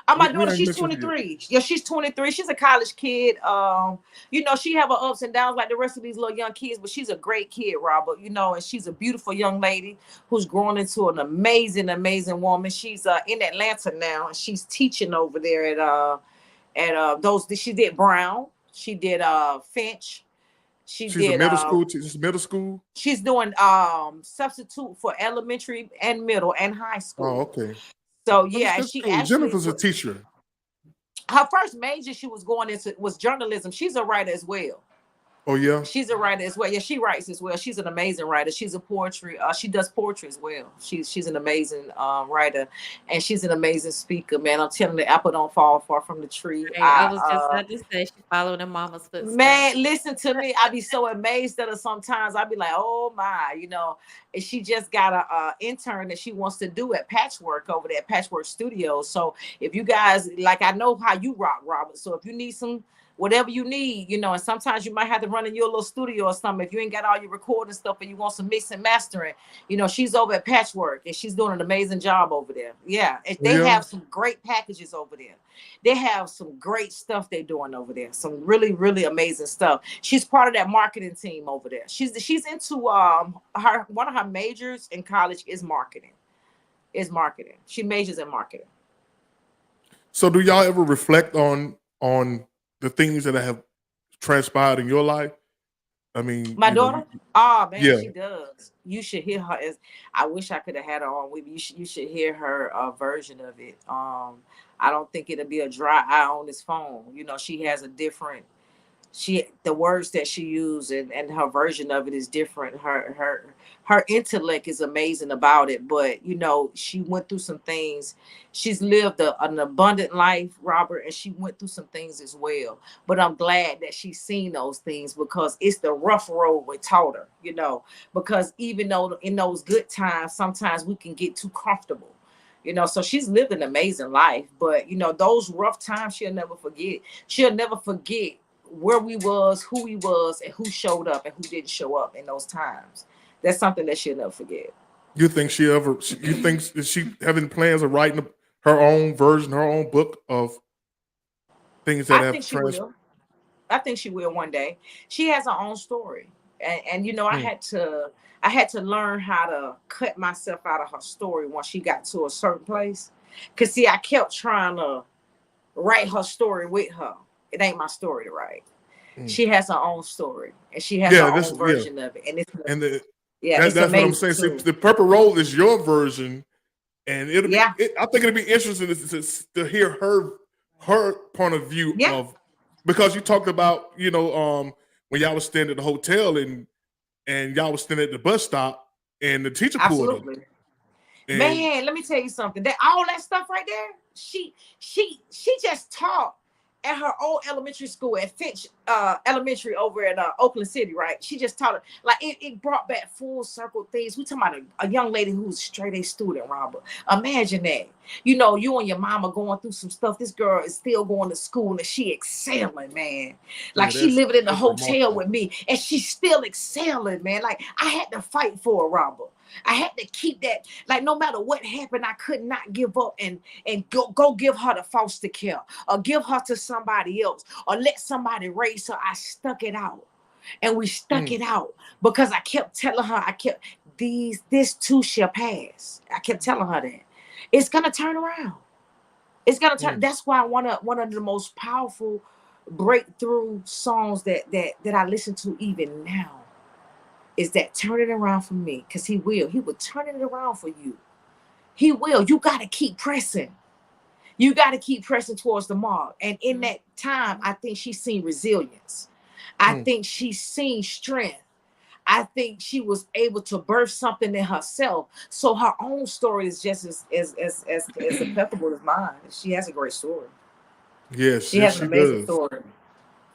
My daughter, she's 23. Yeah, she's 23. She's a college kid. You know, she have her ups and downs like the rest of these little young kids, but she's a great kid, Robert. You know, and she's a beautiful young lady who's grown into an amazing, amazing woman. She's in Atlanta now, and she's teaching over there at those. She did Brown. She did Finch. She's a middle school. She's doing substitute for elementary and middle and high school. Oh, okay. So yeah, and she actually, Jennifer's a teacher. Her first major she was going into was journalism. She's a writer as well. Oh yeah, she's a writer as well. Yeah, she writes as well. She's an amazing writer. She's a poetry. She does poetry as well. She's an amazing writer, and she's an amazing speaker. Man, I'm telling you, the apple don't fall far from the tree. Hey, I was just about to say she followed in mama's footsteps. Man, listen to me. I be so amazed at her sometimes. I be like, oh my, you know. And she just got a intern that she wants to do at Patchwork over there at Patchwork Studios. So if you guys like, I know how you rock, Robert. So if you need some. Whatever you need, you know, and sometimes you might have to run in your little studio or something. If you ain't got all your recording stuff and you want some mix and mastering, you know, she's over at Patchwork and she's doing an amazing job over there. Yeah. And they have some great packages over there. They have some great stuff they're doing over there. Some really, really amazing stuff. She's part of that marketing team over there. She's into one of her majors in college is marketing. She majors in marketing. So do y'all ever reflect on the things that have transpired in your life? I mean, my daughter. She does. You should hear her. I wish I could have had her on with you. You should hear her version of it. I don't think it'll be a dry eye on this phone. You know, she has a different. The words that she used and her version of it is different. Her intellect is amazing about it, but you know, she went through some things. She's lived an abundant life, Robert, and she went through some things as well. But I'm glad that she's seen those things because it's the rough road we taught her, you know, because even though in those good times, sometimes we can get too comfortable. You know, so she's lived an amazing life, but you know, those rough times she'll never forget. She'll never forget where we was, who we was, and who showed up and who didn't show up in those times. That's something that she'll never forget. You think is she having plans of writing her own version, her own book of things that have transpired? I think she will one day. She has her own story. And you know, I had to learn how to cut myself out of her story once she got to a certain place. Cause see, I kept trying to write her story with her. It ain't my story to write. She has her own story, and she has her own version of it. Yeah, it's That's what I'm amazing saying. See, too. the Purple Road is your version, and it'll be. Yeah, I think it'll be interesting to hear her point of view yeah, of, because you talked about, when y'all was standing at the hotel and y'all was standing at the bus stop and the teacher pulled up, absolutely. and Man, let me tell you something. That all that stuff right there, she just taught at her old elementary school at Finch Elementary over in Oakland City, right? She just taught it. Like it brought back full circle things. We talking about a young lady who's straight A student, Robert. Imagine that. You and your mama going through some stuff. This girl is still going to school and she excelling, man. yeah, Like she living in the that's hotel remarkable. with me and she's still excelling, man. Like I had to fight for her, Robert. I had to keep that, like no matter what happened, I could not give up and go give her to foster care or give her to somebody else or let somebody raise her. I stuck it out. And we stuck it out because I kept telling her, this too shall pass. I kept telling her that. It's gonna turn around. It's gonna turn. That's why one of the most powerful breakthrough songs that I listen to even now is that turn it around for me, because he will turn it around for you. He will. You got to keep pressing. You got to keep pressing towards the mark. And in that time, I think she's seen resilience. I think she's seen strength. I think she was able to birth something in herself. So her own story is just as impeccable as mine. She has a great story. Yes, She yes, has an she amazing does. story.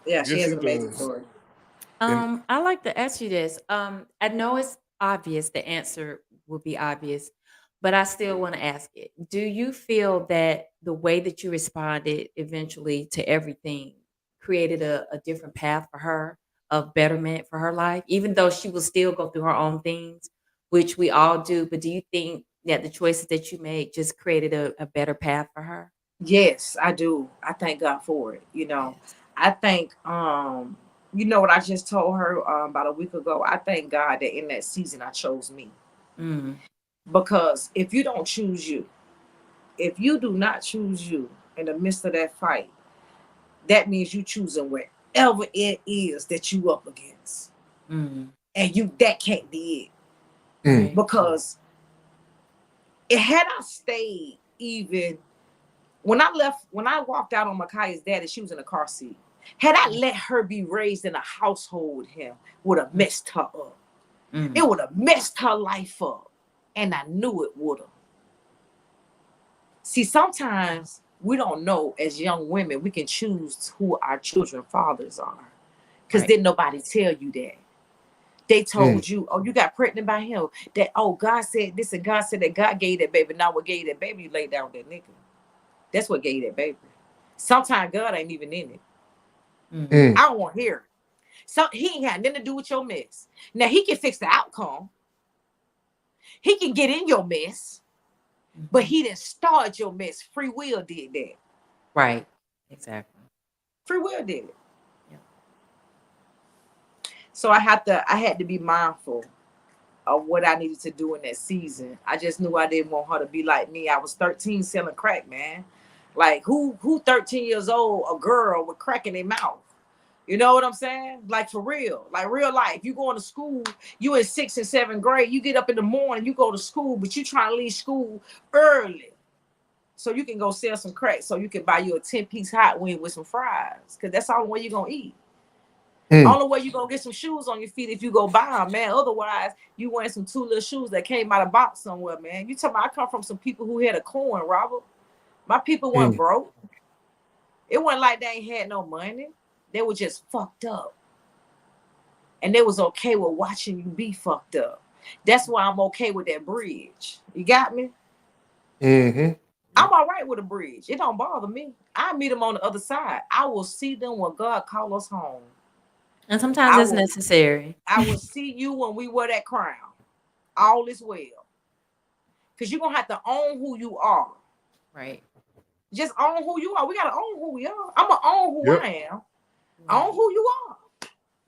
Yeah, she Yes, has she an amazing does. story. And I like to ask you this. I know it's obvious, the answer will be obvious, but I still want to ask it. Do you feel that the way that you responded eventually to everything created a different path for her of betterment for her life, even though she will still go through her own things, which we all do? But do you think that the choices that you made just created a better path for her? Yes, I do. I thank God for it. Yes. I think what I just told her about a week ago. I thank God that in that season I chose me. Mm, Because if you don't choose you, if you do not choose you in the midst of that fight, that means you choosing whatever it is that you up against. mm, And that can't be it. right. Because it had I stayed even when I walked out on Makaya's daddy, she was in a car seat. Had I let her be raised in a household with him, would have messed her up. Mm, It would have messed her life up. And I knew it would have. See, sometimes we don't know as young women, we can choose who our children's fathers are. Because right. didn't nobody tell you that. They told you, oh, you got pregnant by him. That, oh, God said this and God said that God gave you that baby. Now what gave you that baby, you lay down with that nigga. That's what gave you that baby. Sometimes God ain't even in it. Mm, I don't want to hear it. So he ain't had nothing to do with your mess. Now he can fix the outcome. He can get in your mess, but mhm. he didn't start your mess. Free will did that. Right. Exactly. Free will did it. Yeah. So I had to be mindful of what I needed to do in that season. I just knew I didn't want her to be like me. I was 13 selling crack, man. Like who 13 years old, a girl with crack in their mouth? You know what I'm saying? Like for real, like real life. You going to school, you in 6th and 7th grade, you get up in the morning, you go to school, but you trying to leave school early so you can go sell some crack so you can buy you a 10-piece hot wing with some fries. Cause that's all the way you're gonna eat. Only way you gonna get some shoes on your feet if you go buy them, man. Otherwise, you wearing some 2 little shoes that came out of box somewhere, man. You talking about I come from some people who had a coin, Robert. My people weren't broke. It wasn't like they ain't had no money. They were just fucked up. And they was okay with watching you be fucked up. That's why I'm okay with that bridge. You got me? I'm all right with a bridge. It don't bother me. I meet them on the other side. I will see them when God call us home. And sometimes I that's will necessary. I will see you when we wear that crown. All is well. Because you're gonna have to own who you are. Right. Just own who you are. We gotta own who we are. I'm gonna own who yep, I am. Own Right. who you are.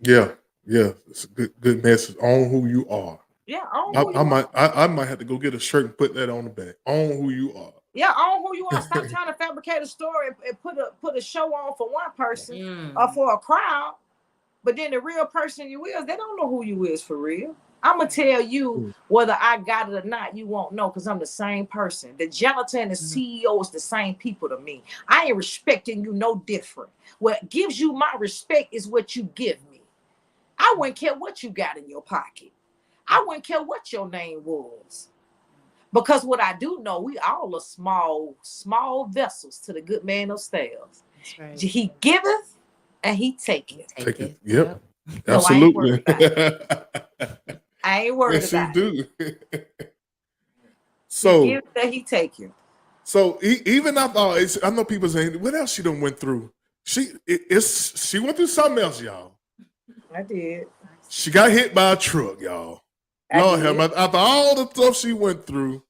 yeah, yeah. It's a good message. Own who you are. Yeah, own I, who I you might are. I might have to go get a shirt and put that on the back. Own who you are. Yeah, own who you are. Stop trying to fabricate a story and put a show on for one person or Mm, for a crowd. But then the real person you is, they don't know who you is for real. I'm gonna tell you Mm. whether I got it or not. You won't know because I'm the same person. The janitor and the CEO is the same people to me. I ain't respecting you no different. What gives you my respect is what you give me. I wouldn't care what you got in your pocket. I wouldn't care what your name was. Because what I do know, we all are small vessels to the good man upstairs. That's right. He giveth and he taketh. Take it. Yep. So I ain't worried Absolutely. about it. I ain't worried Yes, you about it. do. He So, give that he take you. so even I thought, I know people saying, what else she done went through? She went through something else, y'all. I did. She got hit by a truck, y'all. I Lord did. have mercy. After all the stuff she went through,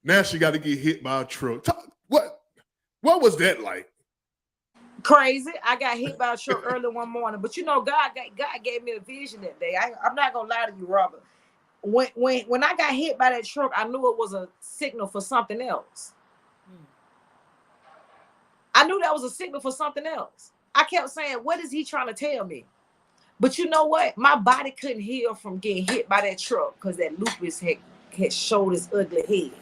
now she got to get hit by a truck. What was that like? Crazy. I got hit by a truck early one morning, but you know, God gave me a vision that day. I'm not gonna lie to you, Robert. When I got hit by that truck, I knew it was a signal for something else. I knew that was a signal for something else. I kept saying, what is he trying to tell me? But you know what? My body couldn't heal from getting hit by that truck because that lupus had showed his ugly head.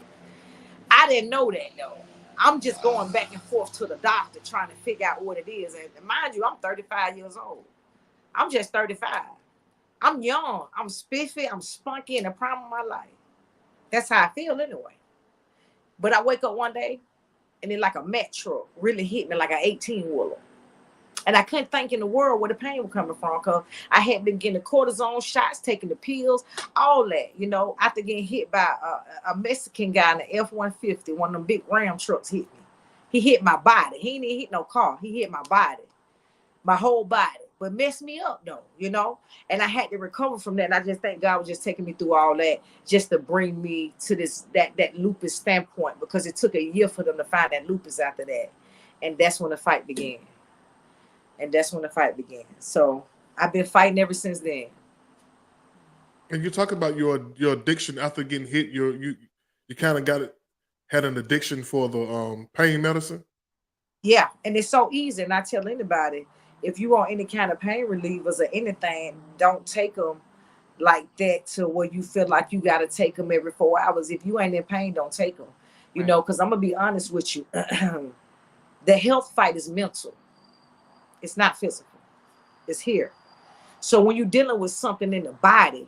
I didn't know that though. I'm just going back and forth to the doctor trying to figure out what it is. And mind you, I'm 35 years old. I'm just 35. I'm young. I'm spiffy. I'm spunky in the prime of my life. That's how I feel anyway. But I wake up one day and then like a Mack truck really hit me like an 18-wheeler. And I couldn't think in the world where the pain was coming from because I had been getting the cortisone shots, taking the pills, all that, you know, after getting hit by a Mexican guy in the F-150, one of them big Ram trucks hit me. He hit my body. He didn't hit no car. He hit my body, my whole body, but messed me up though, you know, and I had to recover from that. And I just think God was just taking me through all that just to bring me to that lupus standpoint, because it took a year for them to find that lupus after that. And that's when the fight began. So I've been fighting ever since then. And you talk about your addiction after getting hit. You kind of had an addiction for the pain medicine. Yeah, and it's so easy. And I tell anybody, if you want any kind of pain relievers or anything, don't take them like that to where you feel like you got to take them every 4 hours. If you ain't in pain, don't take them. You know, because I'm gonna be honest with you, the health fight is mental. It's not physical. It's here. So when you're dealing with something in the body,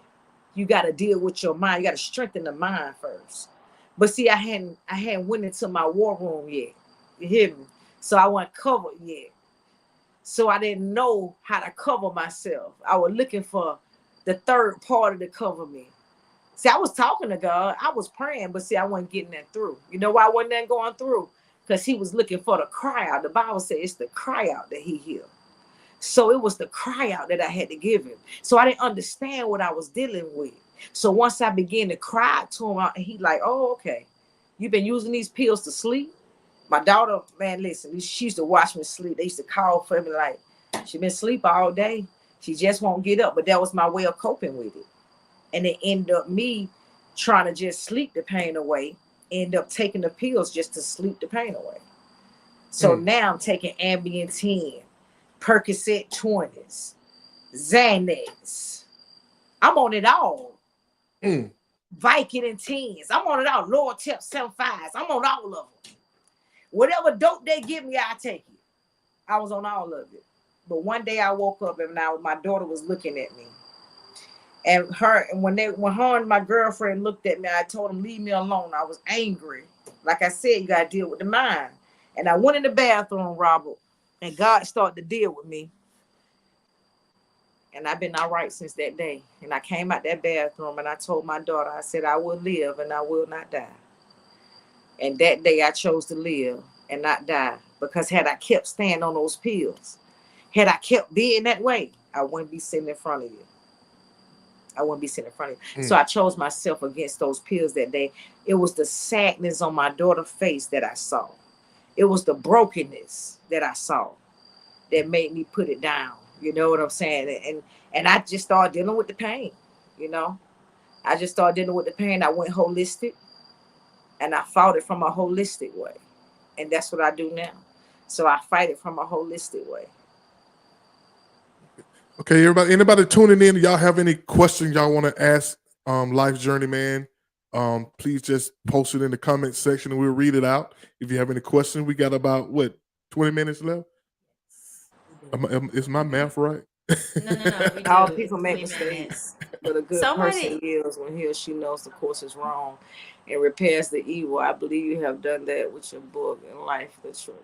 you got to deal with your mind. You got to strengthen the mind first. But see, I hadn't went into my war room yet. You hear me? So I wasn't covered yet. So I didn't know how to cover myself. I was looking for the third party to cover me. See, I was talking to God. I was praying, but see, I wasn't getting that through. You know why I wasn't that going through? Because he was looking for the cry out. The Bible says it's the cry out that he healed. So it was the cry out that I had to give him. So I didn't understand what I was dealing with. So once I began to cry to him, he like, oh, okay. You've been using these pills to sleep? My daughter, man, listen, she used to watch me sleep. They used to call for me like, she been asleep all day. She just won't get up. But that was my way of coping with it. And it ended up me trying to just sleep the pain away, end up taking the pills just to sleep the pain away. So now I'm taking Ambien 10. Percocet 20s, Xanax. I'm on it all. Vicodin and 10s. I'm on it all. Lower Tep 75s. I'm on all of them. Whatever dope they give me, I take it. I was on all of it. But one day I woke up and my daughter was looking at me. And when her and my girlfriend looked at me, I told them, leave me alone. I was angry. Like I said, you got to deal with the mind. And I went in the bathroom, Robert, and God started to deal with me. And I've been all right since that day. And I came out that bathroom and I told my daughter, I said, I will live and I will not die. And that day I chose to live and not die. Because had I kept staying on those pills, had I kept being that way, I wouldn't be sitting in front of you. So I chose myself against those pills that day. It was the sadness on my daughter's face that I saw. It was the brokenness that I saw that made me put it down. You know what I'm saying? And I just started dealing with the pain, you know. I just started dealing with the pain. I went holistic and I fought it from a holistic way. And that's what I do now. So I fight it from a holistic way. Okay, everybody, anybody tuning in, y'all have any questions y'all want to ask life journey, man, please just post it in the comment section and we'll read it out. If you have any questions, we got about 20 minutes left. We do. Is my math right? No, we All do. It's people make 20 mistakes, minutes. but a good person Somebody, lives when he or she knows the course is wrong and repairs the evil. I believe you have done that with your book and Life. The truth.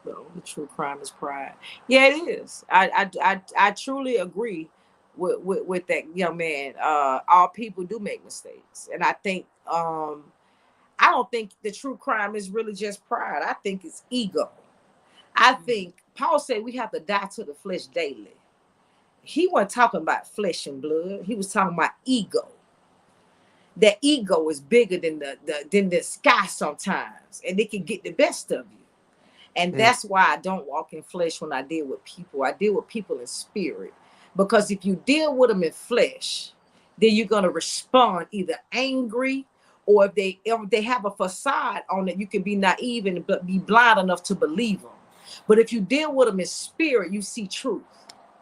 The only true crime is pride. Yeah, it is. I truly agree with that young man. All people do make mistakes, and I think I don't think the true crime is really just pride. I think it's ego. I think Paul said we have to die to the flesh daily. He wasn't talking about flesh and blood. He was talking about ego. That ego is bigger than the sky sometimes, and it can get the best of you. And that's why I don't walk in flesh when I deal with people. I deal with people in spirit. Because if you deal with them in flesh, then you're going to respond either angry, or if they have a facade on it, you can be naive and be blind enough to believe them. But if you deal with them in spirit, you see truth.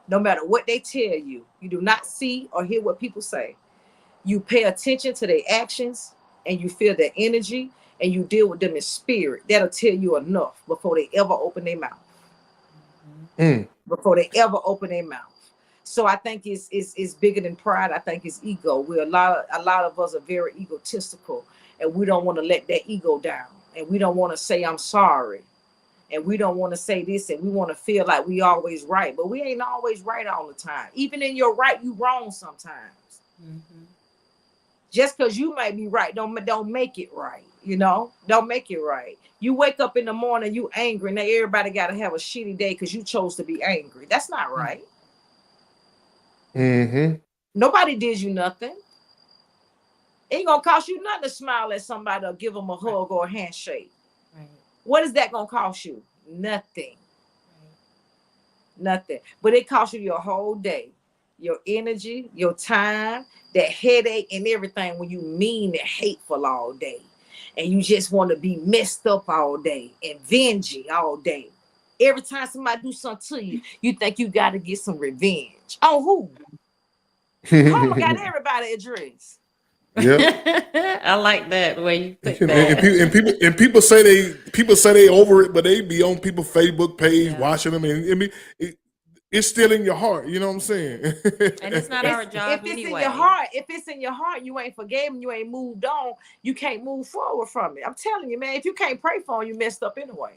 No matter what they tell you, you do not see or hear what people say. You pay attention to their actions and you feel their energy and you deal with them in spirit. That'll tell you enough before they ever open their mouth. Before they ever open their mouth. So I think it's bigger than pride. I think it's ego. A lot of us are very egotistical, and we don't want to let that ego down. And we don't want to say I'm sorry. And we don't want to say this, and we want to feel like we always right. But we ain't always right all the time. Even in your right, you wrong sometimes. Just because you might be right, don't make it right. Don't make it right. You wake up in the morning, you angry, and everybody got to have a shitty day because you chose to be angry. That's not right. Nobody did you nothing. It ain't gonna cost you nothing to smile at somebody or give them a hug or a handshake. Right. What is that gonna cost you? Nothing. Nothing. But it costs you your whole day, your energy, your time, that headache and everything when you mean and hateful all day. And you just want to be messed up all day and vengey all day. Every time somebody do something to you, you think you got to get some revenge. On who? Karma got everybody address. Yeah. I like that way you put that. And people say they over it, but they be on people's Facebook page watching them, and it's still in your heart. You know what I'm saying? And it's not our job if it's anyway. if it's in your heart, you ain't forgave them, you ain't moved on, you can't move forward from it. I'm telling you, man, if you can't pray for them, you messed up anyway.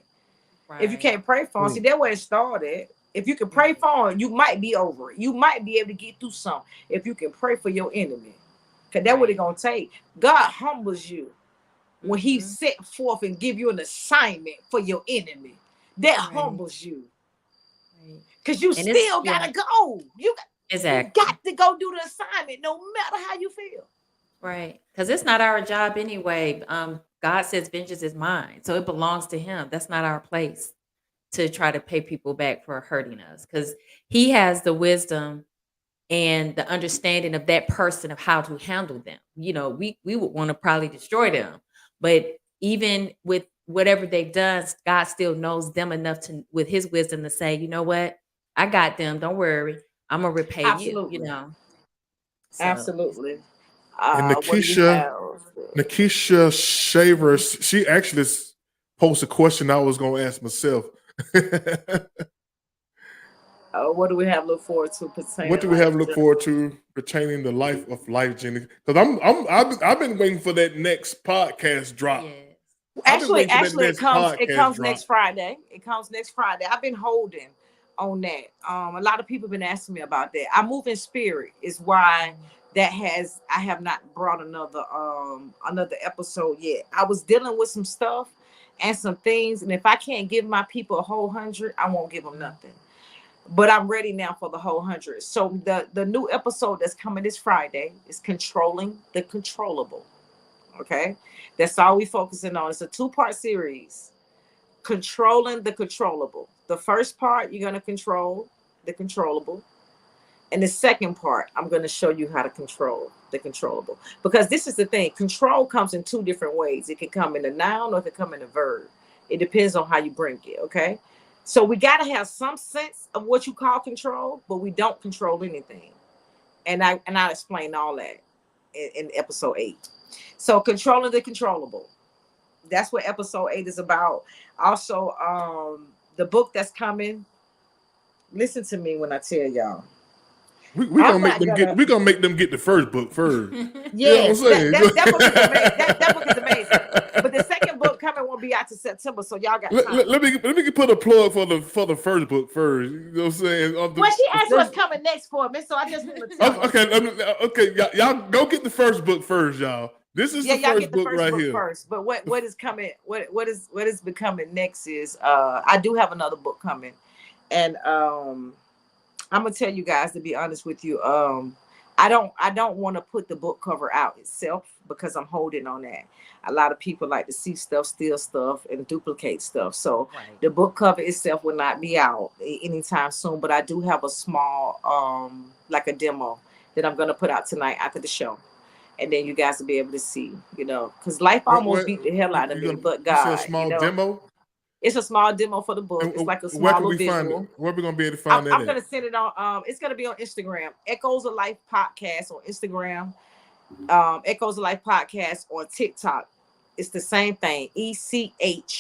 Right. If you can't pray for them, see, that's where it started. If you can pray for them, you might be over it. You might be able to get through something if you can pray for your enemy. Because that's what it's going to take. God humbles you when he set forth and give you an assignment for your enemy. That humbles you. Because you still got to go. You got to go do the assignment no matter how you feel. Right. Because it's not our job anyway. God says vengeance is mine. So it belongs to him. That's not our place to try to pay people back for hurting us. Because he has the wisdom and the understanding of that person of how to handle them. We would want to probably destroy them. But even with whatever they've done, God still knows them enough to, with his wisdom, to say, you know what? I got them. Don't worry. I'm going to repay you, So. Absolutely. And Nikisha Shavers, she actually posed a question I was going to ask myself. What do we have to look forward to pertaining? What do we have to look forward to pertaining the life of Lyfe Journee? Because I've been waiting for that next podcast drop. Yes. Actually, it comes next Friday. It comes next Friday. I've been holding on that. A lot of people have been asking me about that. I move in spirit is why I have not brought another episode yet. I was dealing with some stuff and some things, and if I can't give my people a whole 100, I won't give them nothing. But I'm ready now for the whole 100. So the new episode that's coming this Friday is Controlling the Controllable. Okay, that's all we focusing on. It's a 2-part series. Controlling the controllable. The first part, you're going to control the controllable. And the second part, I'm going to show you how to control the controllable. Because this is the thing. Control comes in 2 different ways. It can come in a noun or it can come in a verb. It depends on how you bring it, okay? So we got to have some sense of what you call control, but we don't control anything. And I'll explain all that. in episode 8. So controlling the controllable. That's what episode 8 is about. Also, the book that's coming. Listen to me when I tell y'all. We I'm gonna make not them gonna. get. We gonna make them get the first book first. You know what I'm Yes, saying? that book is amazing. That book is amazing. But the second book coming won't be out to September, so y'all got time. let me put a plug for the first book first. You know what I'm saying? Well, she asked what's coming next for me, so I just want to tell her. Okay. Y'all go get the first book first, y'all. This is the y'all first get the book first right book here. first. But what is coming? What is becoming next is I do have another book coming, and I'm gonna tell you guys, to be honest with you, I don't want to put the book cover out itself because I'm holding on that. A lot of people like to see stuff, steal stuff, and duplicate stuff. So the book cover itself will not be out anytime soon. But I do have a small like a demo that I'm gonna put out tonight after the show. And then you guys will be able to see, because Lyfe almost beat the hell out of me, but God, you said a small demo? It's a small demo for the book. It's like a Where can smaller we find visual. it? Where we gonna be able to find that? I'm gonna send it on. It's gonna be on Instagram. Echoes of Lyfe podcast on Instagram. Echoes of Lyfe podcast on TikTok. It's the same thing. ECHOESOFLYFE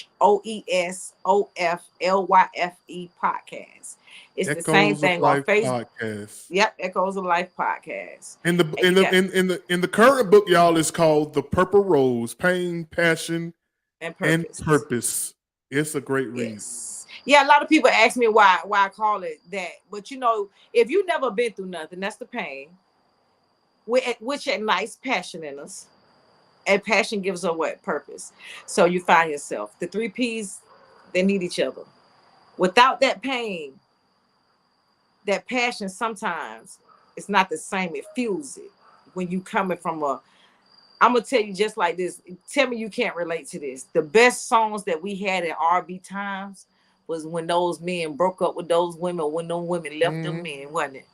podcast. It's the same thing on Facebook. Podcast. Yep, Echoes of Lyfe podcast. In the current book, y'all, is called The Purple Rose: Pain, Passion, and Purpose. It's a great read. Yes. Yeah, a lot of people ask me why I call it that. But if you've never been through nothing, that's the pain. Which ignites passion in us. And passion gives us what? Purpose. So you find yourself. The 3 P's, they need each other. Without that pain, that passion, sometimes it's not the same. It fuels it. When you coming from I'm going to tell you just like this. Tell me you can't relate to this. The best songs that we had in R&B times was when those men broke up with those women, when those women left them men, wasn't it?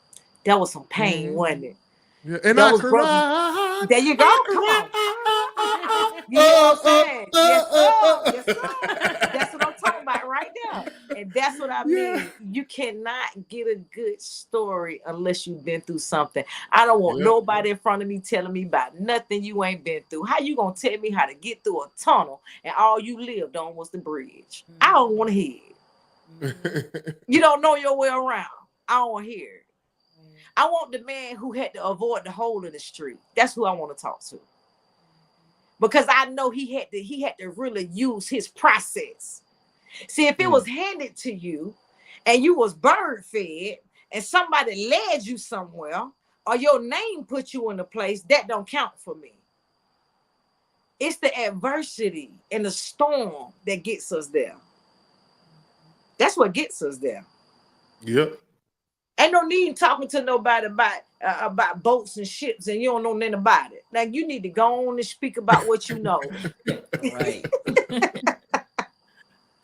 That was some pain, wasn't it? Yeah, and that I cried. There you go. Come on. You know what I'm saying? Yes, sir. Yes, sir. That's what I'm talking about right there. And that's what I mean. You cannot get a good story unless you've been through something. I don't want nobody in front of me telling me about nothing you ain't been through. How you gonna tell me how to get through a tunnel and all you lived on was the bridge? I don't want to hear it. You don't know your way around. I don't want to hear it. I want the man who had to avoid the hole in the street. That's who I want to talk to. Because I know he had to really use his process. See, if it was handed to you and you was bird fed and somebody led you somewhere or your name put you in a place, that don't count for me. It's the adversity and the storm that gets us there. That's what gets us there. Yep. Ain't no need talking to nobody about boats and ships and you don't know nothing about it. Like, you need to go on and speak about what you know. Right.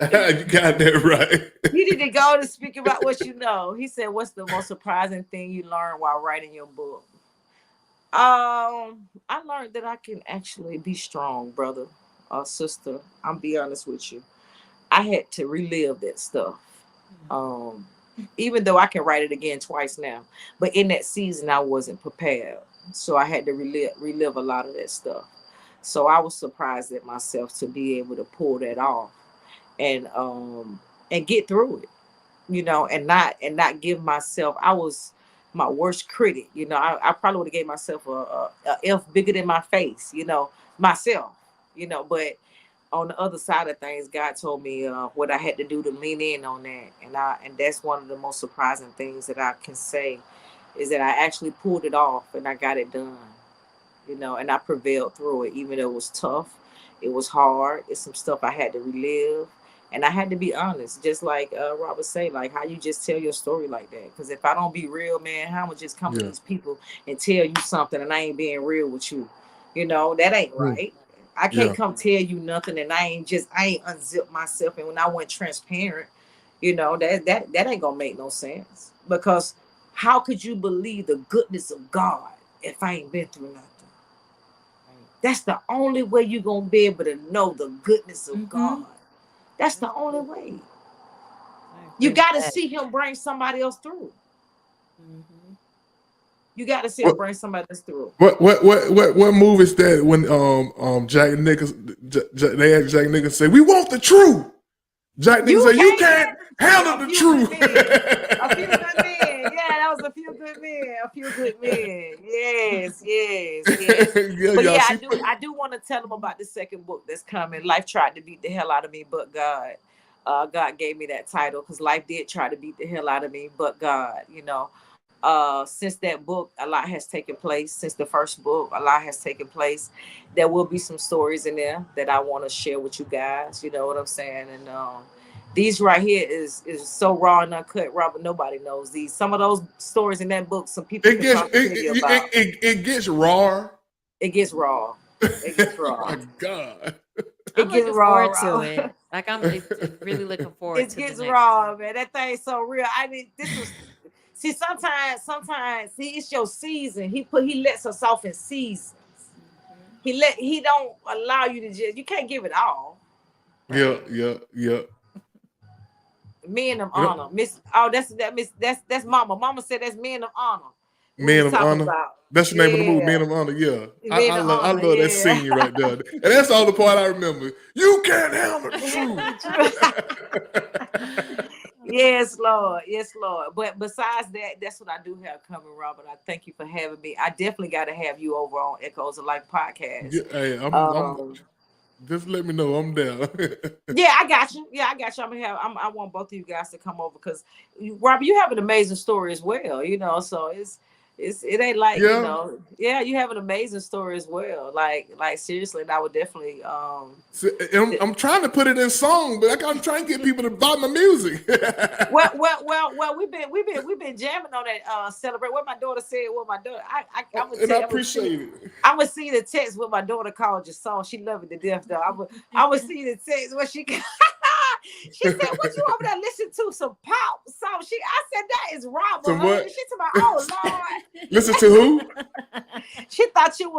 You got that right. You need to go to speak about what you know. He said, what's the most surprising thing you learned while writing your book? I learned that I can actually be strong, brother or sister. I'll be honest with you. I had to relive that stuff. Even though I can write it again twice now. But in that season, I wasn't prepared. So I had to relive a lot of that stuff. So I was surprised at myself to be able to pull that off and get through it, and not give myself. I was my worst critic. I probably would have gave myself a F bigger than my face, myself, but on the other side of things, God told me what I had to do to lean in on that. And that's one of the most surprising things that I can say is that I actually pulled it off and I got it done, and I prevailed through it. Even though it was tough, it was hard. It's some stuff I had to relive. And I had to be honest, just like Robert say, like how you just tell your story like that. Because if I don't be real, man, how am I just come to these people and tell you something and I ain't being real with you? That ain't right. I can't come tell you nothing and I ain't unzipped myself. And when I went transparent, that ain't gonna make no sense. Because how could you believe the goodness of God if I ain't been through nothing? That's the only way you're gonna be able to know the goodness of God. That's the only way. You got to see him bring somebody else through. You got to still bring somebody else through. What movie is that when Jack Nicholson they asked Jack Nicholson say we want the truth. Jack Nicholson say you can't handle the truth. A few good men. Yeah, that was a few good men. A few good men. Yes. But yeah, I do want to tell them about the second book that's coming. Life tried to beat the hell out of me, but God. God gave me that title because life did try to beat the hell out of me, but God, you know. Since that book, a lot has taken place. Since the first book, a lot has taken place. There will be some stories in there that I want to share with you guys. You know what I'm saying? And these right here is so raw and uncut, Robert. Nobody knows these. Some of those stories in that book, some people it gets raw. It gets raw. It gets raw. Oh my God. I'm looking forward to it. Like I'm really looking forward to it. It gets raw, man. That thing's so real. I mean, this was. See, sometimes, it's your season. He lets us off in seasons. He don't allow you to just. You can't give it all. Yeah. Men of honor, Miss. Oh, that's Mama. Mama said that's men of honor. Men of honor. That's the name of the movie, Men of Honor. Yeah, I love that scene right there, and that's all the part I remember. You can't handle the truth. Yes, Lord. But besides that, that's what I do have coming, Robert. I thank you for having me. I definitely got to have you over on Echoes of Life podcast. Yeah, hey, I'm just let me know. I'm down. Yeah, I got you. I want both of you guys to come over because, Robert, you have an amazing story as well. You know, so it ain't like, you know, you have an amazing story as well. Like seriously, and I would definitely I'm trying to put it in song, but I'm trying to get people to buy my music. well, we've been jamming on that celebrate. What my daughter said, I appreciate it. I would see the text what my daughter called your song. She loved it to death though. I would see the text what she she said, what you over there listen to? Some pop song. I said, that is Robert. She told me, oh Lord. Listen to who? She thought you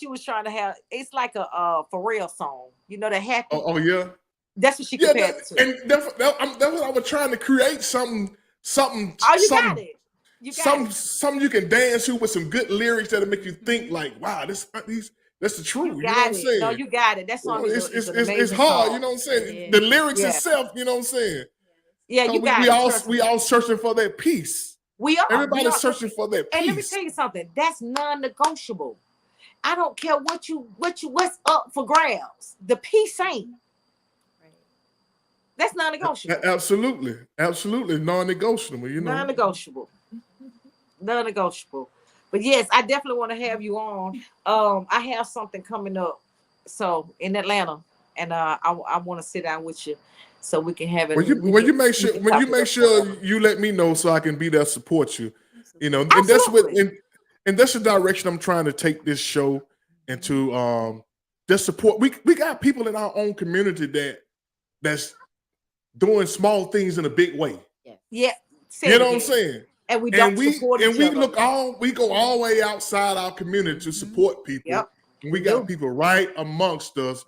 was trying to have, it's like a Pharrell song. You know, the happy. Oh yeah. That's what she compared it to. And that's what I was trying to create something. Oh, you got it. Something you can dance to with some good lyrics that'll make you think like, wow, that's the truth. You know what I'm saying? No, you got it. That song it's hard, you know what I'm saying? The lyrics itself, you know what I'm saying? Yeah, you got it. We all searching for that peace. We are. Everybody's searching for that peace. And let me tell you something. That's non-negotiable. I don't care what's up for grabs. The peace ain't. That's non-negotiable. Absolutely non-negotiable. You know, non-negotiable. But yes, I definitely want to have you on. I have something coming up, so in Atlanta, and I want to sit down with you so we can have it. When you make sure you let me know so I can be there to support you. You know, and that's that's the direction I'm trying to take this show into. Just support. We got people in our own community that's doing small things in a big way. Yeah. You know what I'm saying? And we support each other. We go all the way outside our community to support people. Yep. And we got people right amongst us,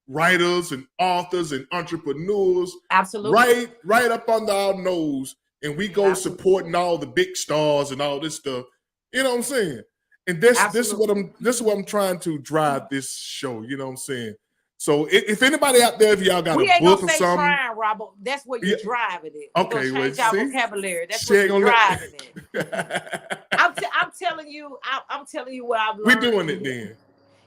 writers and authors and entrepreneurs. Absolutely. Right up under our nose. And we go supporting all the big stars and all this stuff. You know what I'm saying? And this is what I'm trying to drive this show. You know what I'm saying? So if anybody out there, if y'all got a book or something, trying, Robert, that's where you're driving it. Okay, change our vocabulary. That's where you're driving it. I'm telling you what I've learned. We're doing it then.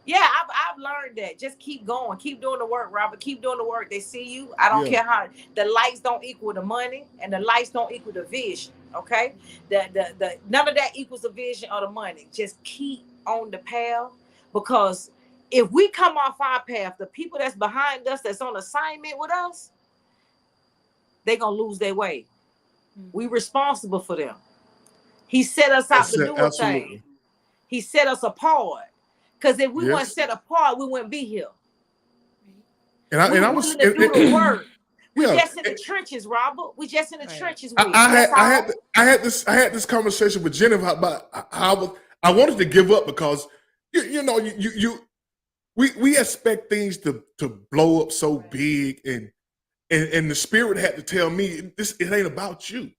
Yeah, I've learned that. Just keep going. Keep doing the work, Robert. Keep doing the work. They see you. I don't care how the lights don't equal the money, and the lights don't equal the vision. Okay, the none of that equals the vision or the money. Just keep on the path, because if we come off our path, the people that's behind us, that's on assignment with us, they're gonna lose their way. We responsible for them. He set us out to do a thing. He set us apart. Because if we weren't set apart, we wouldn't be here. And I was to do the work. We just in the trenches, Robert. We just in the trenches. I had this conversation with Jennifer about how I wanted to give up because we expect things to blow up so big, and the spirit had to tell me it ain't about you.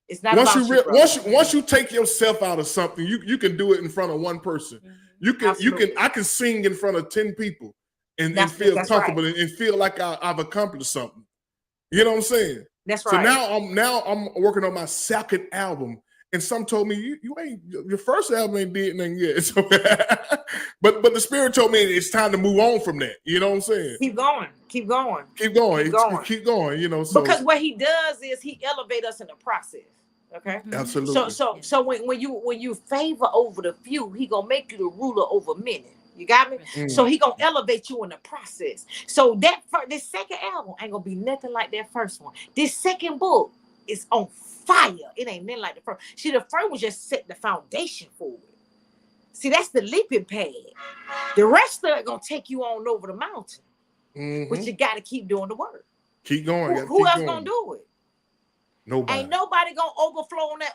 It's not about you, brother. Once you take yourself out of something, you can do it in front of one person. Absolutely. I can sing in front of 10 people and feel comfortable and feel like I've accomplished something. You know what I'm saying? That's So right. now I'm working on my second album, and some told me you ain't, your first album ain't did nothing yet. So, but the Spirit told me it's time to move on from that. You know what I'm saying? Keep going. Keep going. You know, so because what he does is he elevates us in the process. Okay. Absolutely. So when you favor over the few, he gonna make you the ruler over many. You got me? So he gonna elevate you in the process. So this second album ain't gonna be nothing like that first one. This second book is on fire. It ain't nothing like the first. See, the first one just set the foundation for it. See, that's the leaping pad. The rest of it gonna take you on over the mountain. But you gotta keep doing the work. Keep going. Who else gonna do it? Nobody. Ain't nobody gonna overflow on that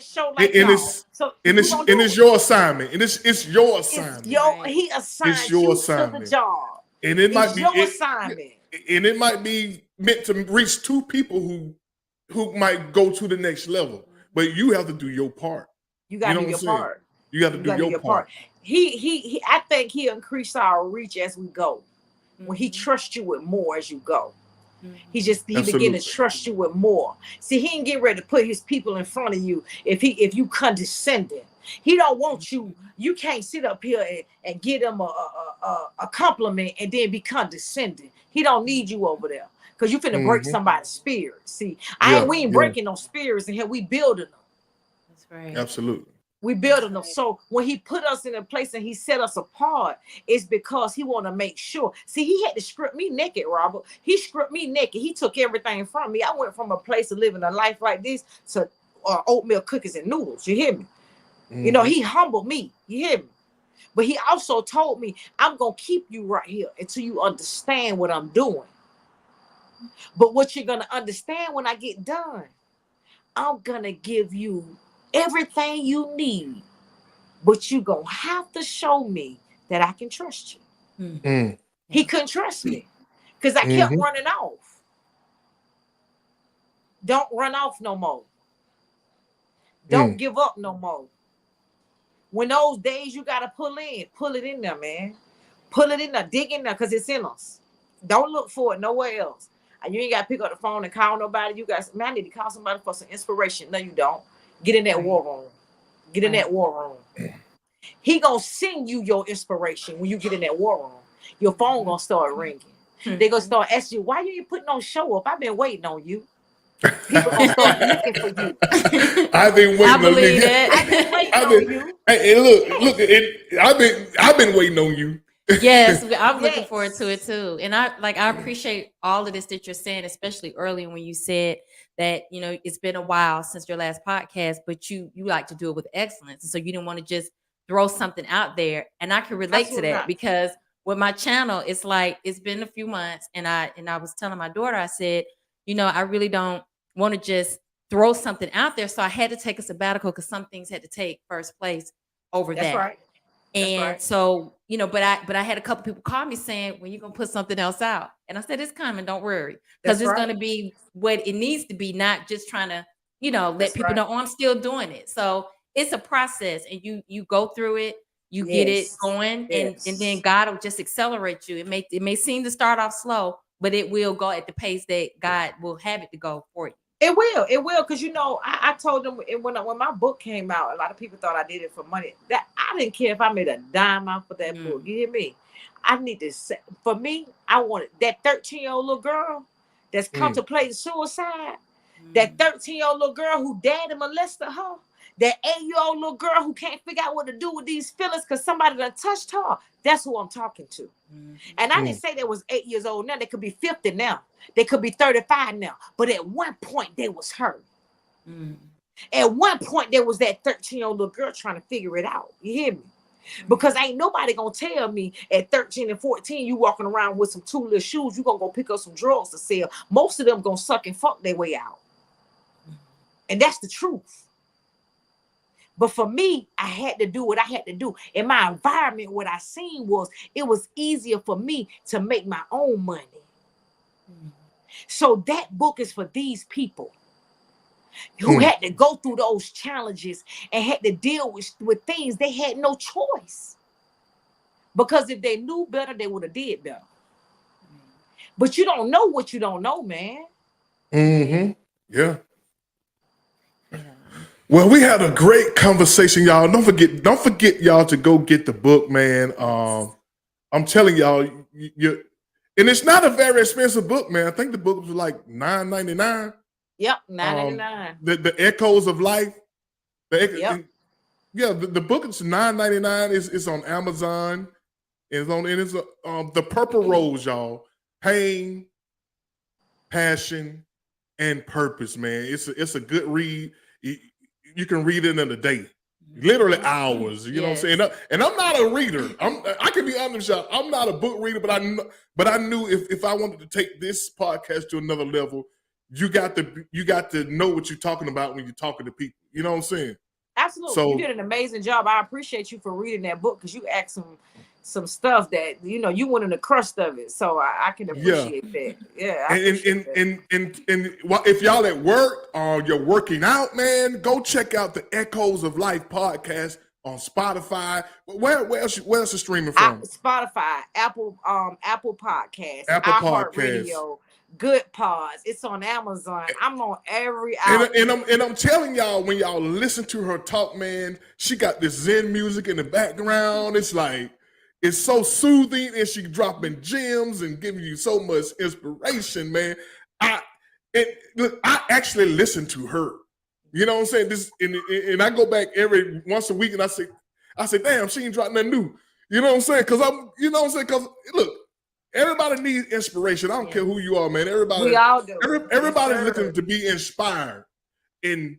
show like and y'all. It's your assignment. And it's your assignment. He assigned you to the job. And it might be your assignment. And it might be meant to reach two people who might go to the next level. But you have to do your part. You gotta do your part. You got to do your part. He I think he increased our reach as we go. When he trusts you with more as you go. He begin to trust you with more. See, he ain't get ready to put his people in front of you if you condescending. He don't want you. You can't sit up here and give him a compliment and then be condescending. He don't need you over there because you finna break somebody's spirit. See, we ain't breaking no spirits in here. We building them. That's right. Absolutely. We building them. So when he put us in a place and he set us apart, it's because he want to make sure. See, he had to strip me naked, Robert. He stripped me naked. He took everything from me. I went from a place of living a life like this to oatmeal cookies and noodles. You hear me? You know, he humbled me. You hear me? But he also told me, I'm going to keep you right here until you understand what I'm doing. But what you're going to understand when I get done, I'm going to give you everything you need, but you gonna have to show me that I can trust you. He couldn't trust me because I kept running off. Don't run off no more. Don't give up no more. When those days you gotta pull it in there, man. Pull it in there, dig in there, because it's in us. Don't look for it nowhere else. And you ain't gotta pick up the phone and call nobody. You guys, man, I need to call somebody for some inspiration. No, you don't. Get in that war room. Get in that war room. He gonna send you your inspiration when you get in that war room. Your phone gonna start ringing. They gonna start asking you, why you ain't putting no show up? I've been waiting on you. People gonna start looking for you. I've been waiting on you. I've been waiting on you. Hey, look, I've been waiting on you. Yes, I'm looking forward to it too. And I appreciate all of this that you're saying, especially early when you said that, you know, it's been a while since your last podcast, but you like to do it with excellence. And so you didn't want to just throw something out there. And I can relate to that because with my channel, it's like, it's been a few months. And I was telling my daughter, I said, you know, I really don't want to just throw something out there. So I had to take a sabbatical because some things had to take first place over that. Right. And so, you know, but I had a couple people call me saying, when you gonna put something else out? And I said, it's coming, don't worry. Because it's gonna be what it needs to be, not just trying to, you know, let people know, oh, I'm still doing it. So it's a process and you go through it, you get it going, and then God will just accelerate you. It may seem to start off slow, but it will go at the pace that God will have it to go for you. It will, because you know, I told them when my book came out, a lot of people thought I did it for money. That I didn't care if I made a dime off of that book. You hear me? I need to say, for me, I wanted that 13-year-old little girl that's contemplating suicide, that 13-year-old little girl who daddy molested her, that 8-year-old little girl who can't figure out what to do with these feelings because somebody done touched her. That's who I'm talking to. And I didn't say they was 8 years old now. They could be 50 now. They could be 35 now. But at one point, they was her. At one point, there was that 13-year-old little girl trying to figure it out. You hear me? Because ain't nobody going to tell me at 13 and 14, you walking around with some 2 little shoes, you going to go pick up some drugs to sell. Most of them going to suck and fuck their way out. And that's the truth. But for me, I had to do what I had to do. In my environment, what I seen was it was easier for me to make my own money. So that book is for these people. who had to go through those challenges and had to deal with things they had no choice. Because if they knew better, they would have did better. But you don't know what you don't know, man. Yeah. Well, we had a great conversation, y'all. Don't forget, y'all, to go get the book, man. I'm telling y'all, and it's not a very expensive book, man. I think the book was like $9.99. Yep, $9.99. The Echoes of Life. Yep. The book is $9.99. It's on Amazon. It's The Purple Rose, y'all. Pain, passion, and purpose, man. It's a good read. You can read it in a day, literally hours. You know what I'm saying? And I'm not a reader. I can be honest, y'all. I'm not a book reader, but I knew if I wanted to take this podcast to another level, you got to know what you're talking about when you're talking to people. You know what I'm saying? Absolutely. So, you did an amazing job. I appreciate you for reading that book, because you asked some stuff that, you went in the crust of it. So I can appreciate that. Yeah. And if y'all at work or you're working out, man, go check out the Echoes of Life podcast on Spotify. Where else is it streaming from? Spotify, Apple Podcasts, Apple iHeartRadio, Good Pods. It's on Amazon. I'm on every outlet. And I'm telling y'all, when y'all listen to her talk, man, she got this Zen music in the background. It's like, it's so soothing, and she dropping gems and giving you so much inspiration, man. I actually listen to her. You know what I'm saying? This and I go back every once a week, and I say, damn, she ain't dropping nothing new. You know what I'm saying? Because look, everybody needs inspiration. I don't care who you are, man. We all do. Everybody's looking to be inspired, and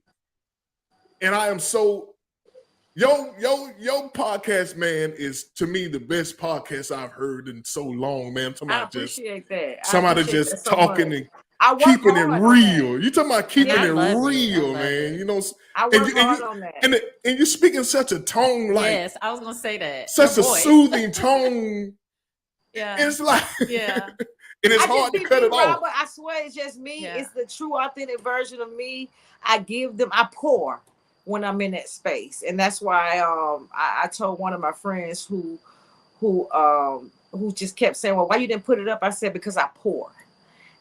I am so. Your podcast, man, is to me the best podcast I've heard in so long, man. I appreciate that. Somebody just talking and keeping it real. You talking about keeping it real, man. You know, I work hard on that. And you're speaking such a tone, like, yes, I was gonna say that. Such a soothing tone. Yeah, it's like, yeah. And it's hard to cut it off. But I swear it's just me. Yeah. It's the true, authentic version of me. I pour when I'm in that space. And that's why I told one of my friends who just kept saying, well, why you didn't put it up? I said, because I pour.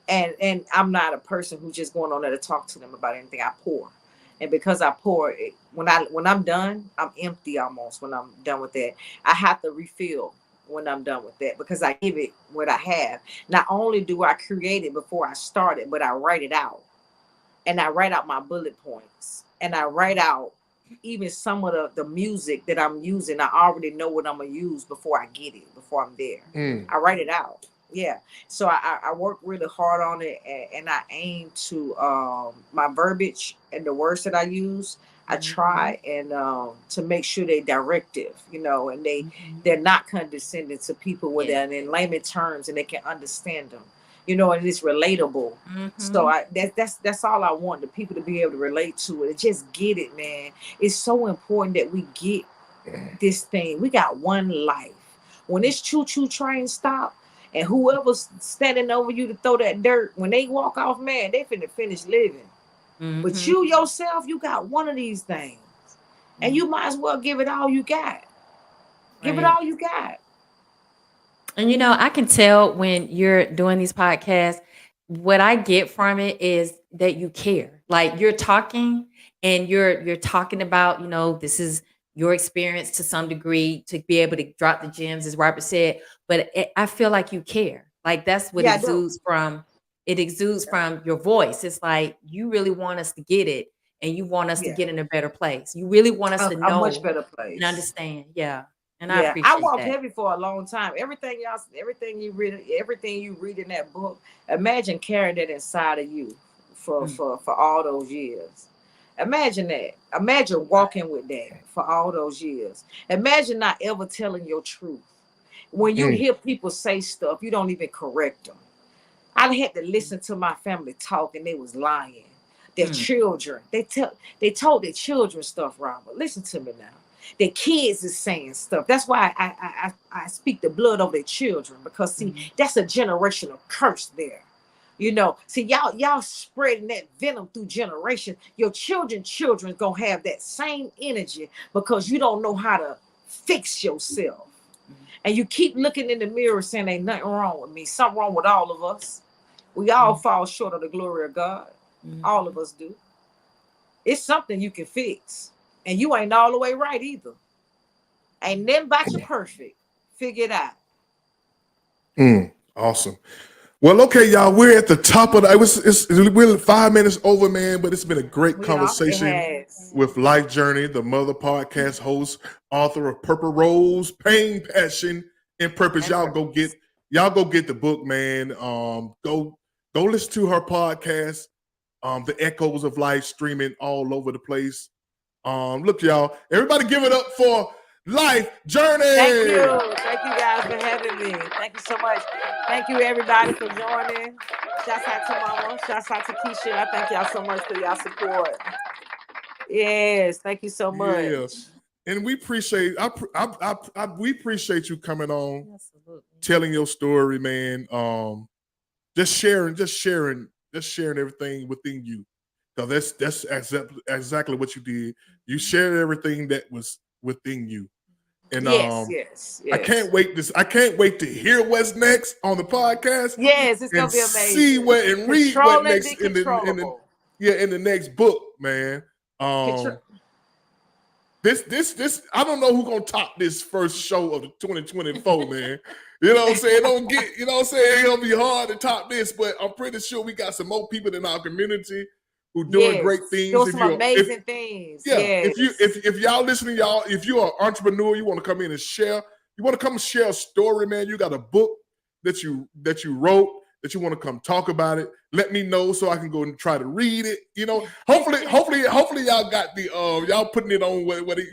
And I'm not a person who's just going on there to talk to them about anything. I pour. And because I pour, when I'm done, I'm empty almost when I'm done with that. I have to refill when I'm done with that, because I give it what I have. Not only do I create it before I start it, but I write it out. And I write out my bullet points. And I write out even some of the music that I'm using. I already know what I'm going to use before I get it, before I'm there. I write it out. Yeah. So I work really hard on it, and I aim to my verbiage and the words that I use. I try and to make sure they're directive, and they're not condescending to people with it in layman terms, and they can understand them. And it's relatable. So that's all I want, the people to be able to relate to it and just get it, man. It's so important that we get this thing. We got one life. When this choo-choo train stop, and whoever's standing over you to throw that dirt, when they walk off, man, they finna finish living. But you yourself, you got one of these things. And you might as well give it all you got. Give it all you got. And I can tell when you're doing these podcasts, what I get from it is that you care. Like, you're talking and you're talking about, this is your experience to some degree, to be able to drop the gems, as Robert said. But I feel like you care. Like, that's what exudes from. It exudes from your voice. It's like you really want us to get it, and you want us to get in a better place. You really want us to know a much better place and understand. Yeah. And I appreciate that. I walked heavy for a long time. Everything you read in that book, imagine carrying that inside of you for all those years. Imagine that. Imagine walking with that for all those years. Imagine not ever telling your truth. When you hear people say stuff, you don't even correct them. I had to listen to my family talk, and they was lying. Their children, they told their children stuff, Robert. Listen to me now. Their kids is saying stuff. That's why I speak the blood over their children, because see, that's a generational curse there. You know, see, y'all spreading that venom through generations. Your children gonna have that same energy because you don't know how to fix yourself. And you keep looking in the mirror saying ain't nothing wrong with me. Something wrong with all of us. We all fall short of the glory of God. All of us do. It's something you can fix. And you ain't all the way right either. Ain't nothing about you perfect. Figure it out. Awesome. Well, okay, y'all, we're at the top of we're 5 minutes over, man, but it's been a great conversation with Lyfe Journee, the mother podcast host, author of Purple Rose, Pain, Passion, and Purpose. Y'all go get the book, man. Go listen to her podcast, The Echoes of Life, streaming all over the place. Look, y'all, everybody give it up for Lyfe Journee. Thank you guys for having me. Thank you so much. Thank you everybody for joining. Shouts out to Mama. Shouts out to Keisha. I thank y'all so much for y'all support. Yes, thank you so much. Yeah. And we appreciate we appreciate you coming on, telling your story, man. Just sharing everything within you. Because that's exactly what you did. You shared everything that was within you. And yes. I can't wait to hear what's next on the podcast. Yes, it's gonna be amazing. See what and read what next in the next book, man. This I don't know who's gonna top this first show of the 2024, man. You know what I'm saying? It's gonna be hard to top this, but I'm pretty sure we got some more people in our community who doing great things. Doing some amazing things. Yeah. Yes. If y'all listening, if you're an entrepreneur, you want to come in and share, share a story, man. You got a book that you wrote that you want to come talk about it. Let me know so I can go and try to read it. You know, hopefully y'all got the y'all putting it on what they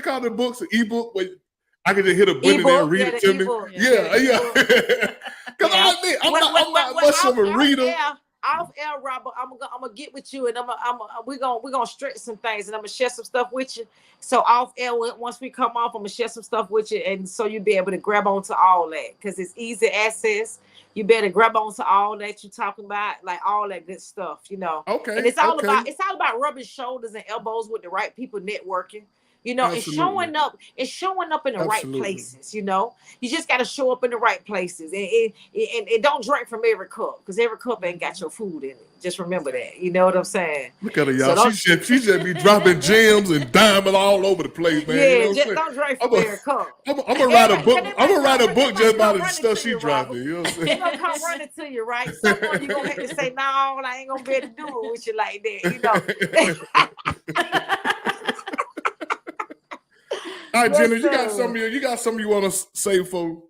call the books, an ebook where I can just hit a button there and read it to me. Yeah. Because I admit, I'm not much of a reader. Off air, Robert, I'm gonna get with you, and we're gonna stretch some things, and I'm gonna share some stuff with you. So off air, once we come off, I'm gonna share some stuff with you, and so you'll be able to grab onto all that because it's easy access. You better grab onto all that you're talking about, like all that good stuff, you know. Okay. And it's all about rubbing shoulders and elbows with the right people, networking. You know, it's showing up in the right places, you know. You just got to show up in the right places and don't drink from every cup because every cup ain't got your food in it. Just remember that. You know what I'm saying? Look at her, y'all. So she just be dropping gems and diamond all over the place, man. Yeah, you know just don't drink from every cup. I'm gonna write a book. I'm gonna write a book just about the stuff she dropping. You know what I'm saying? They're gonna come running to you, right? Someone you're gonna have to say, no, I ain't gonna be able to do it with you like that, you know. All right, Jenna, you got something you want to say for?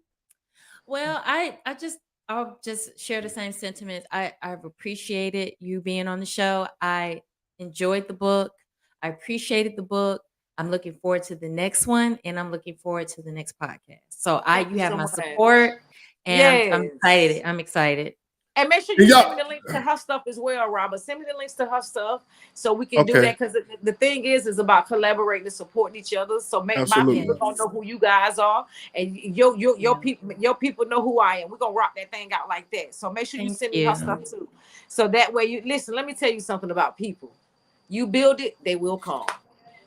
Well, I'll just share the same sentiments. I've appreciated you being on the show. I enjoyed the book. I appreciated the book. I'm looking forward to the next one, and I'm looking forward to the next podcast. So you have my support, and I'm excited. And make sure you send me the link to her stuff as well, Robert. Send me the links to her stuff so we can do that because the thing is about collaborating and supporting each other. So my people gonna know who you guys are, and your people know who I am. We're gonna rock that thing out like that. So make sure you send me her stuff too. So that way you listen. Let me tell you something about people. You build it, they will come.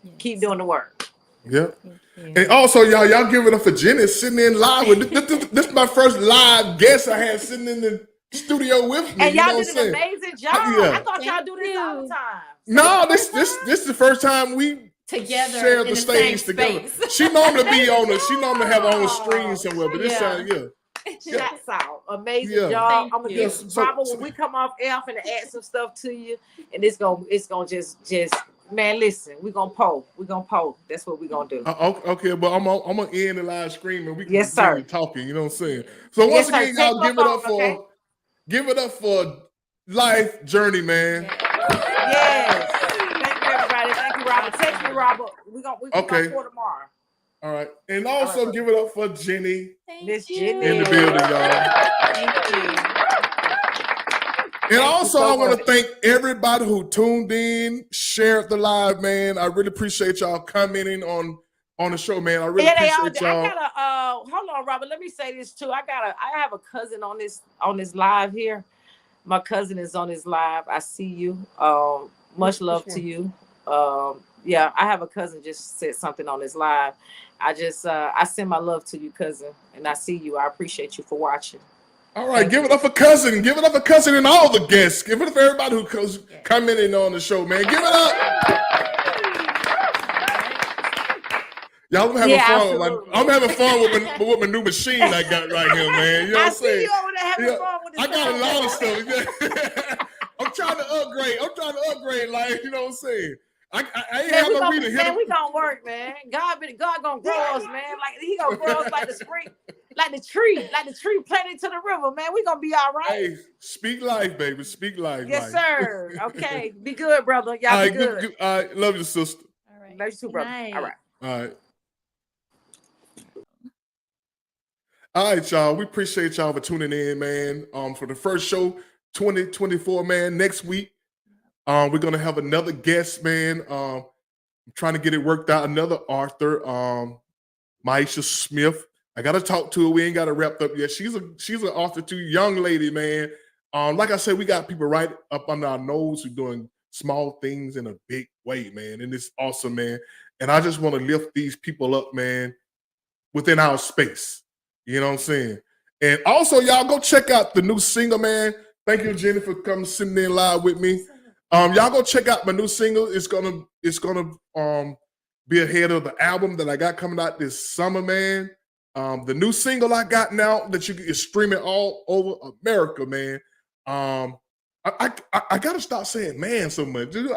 Yes. Keep doing the work. Yep. And also, y'all give it up for Jenny sitting in live with this is my first live guest I had sitting in the studio with me. And y'all did an amazing job. I thought y'all do this all the time. No, this is the first time we together share the stage together. She normally be on it. She normally have on the screen somewhere, but this time, Shouts out. Amazing job. I'm gonna get Robert when we come off air, I'm gonna add some stuff to you, and it's gonna just man, listen, we're gonna poll. That's what we're gonna do. Okay, but I'm gonna end the live stream and we can continue talking. You know what I'm saying? So once again, y'all give it up for Lyfe Journee, man. Yes. Thank you, everybody. Thank you, Robert. Text me, Robert. We gonna for tomorrow. All right. And also give it up for Jenny. Miss Jenny in the building, y'all. Thank you. And also, I want to thank everybody who tuned in, shared the live, man. I really appreciate y'all commenting on on the show, man. I really Yeah, they all appreciate do. y'all. I gotta hold on, Robert. Let me say this too. I have a cousin on this live here. My cousin is on this live. I see you. Much love to you. Yeah, I have a cousin just said something on this live. I send my love to you, cousin, and I see you. I appreciate you for watching. All right, give it up for cousin. Give it up for cousin and all the guests. Give it up for everybody who's commenting on the show, man. Give it up. Y'all, I'm having fun with my new machine I got right here, man. You know what I'm saying? You over there having fun with this. I got a lot of stuff. I'm trying to upgrade. Like, you know what I'm saying? I ain't have no reason to hit him. We gonna work, man. God gonna grow us, man. Like he gonna grow us like the spring, like the tree planted to the river, man. We gonna be all right. Hey, speak life, baby. Speak life. Yes, sir. Okay, be good, brother. Y'all be good. All right, love you, sister. All right. Love you too, brother. Night. All right. All right. All right, y'all. We appreciate y'all for tuning in, man. For the first show, 2024, man. Next week, we're gonna have another guest, man. I'm trying to get it worked out. Another author, Maisha Smith. I gotta talk to her. We ain't got it wrapped up yet. She's an author too, young lady, man. Like I said, we got people right up under our nose who doing small things in a big way, man. And it's awesome, man. And I just want to lift these people up, man, within our space. You know what I'm saying? And also, y'all go check out the new single, man. Thank you, Jenny, for coming sitting in live with me. Y'all go check out my new single. It's gonna be ahead of the album that I got coming out this summer, man. The new single I got now that is streaming all over America, man. I gotta stop saying man so much. Dude.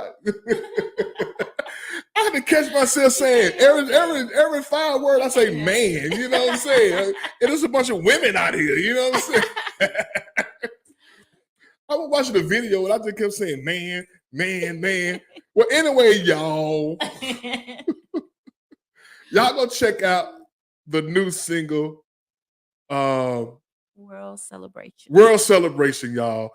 I had to catch myself saying every 5 word I say man, you know what I'm saying? And there's a bunch of women out here, you know what I'm saying? I was watching the video and I just kept saying man. Well, anyway, y'all go check out the new single, World Celebration, y'all.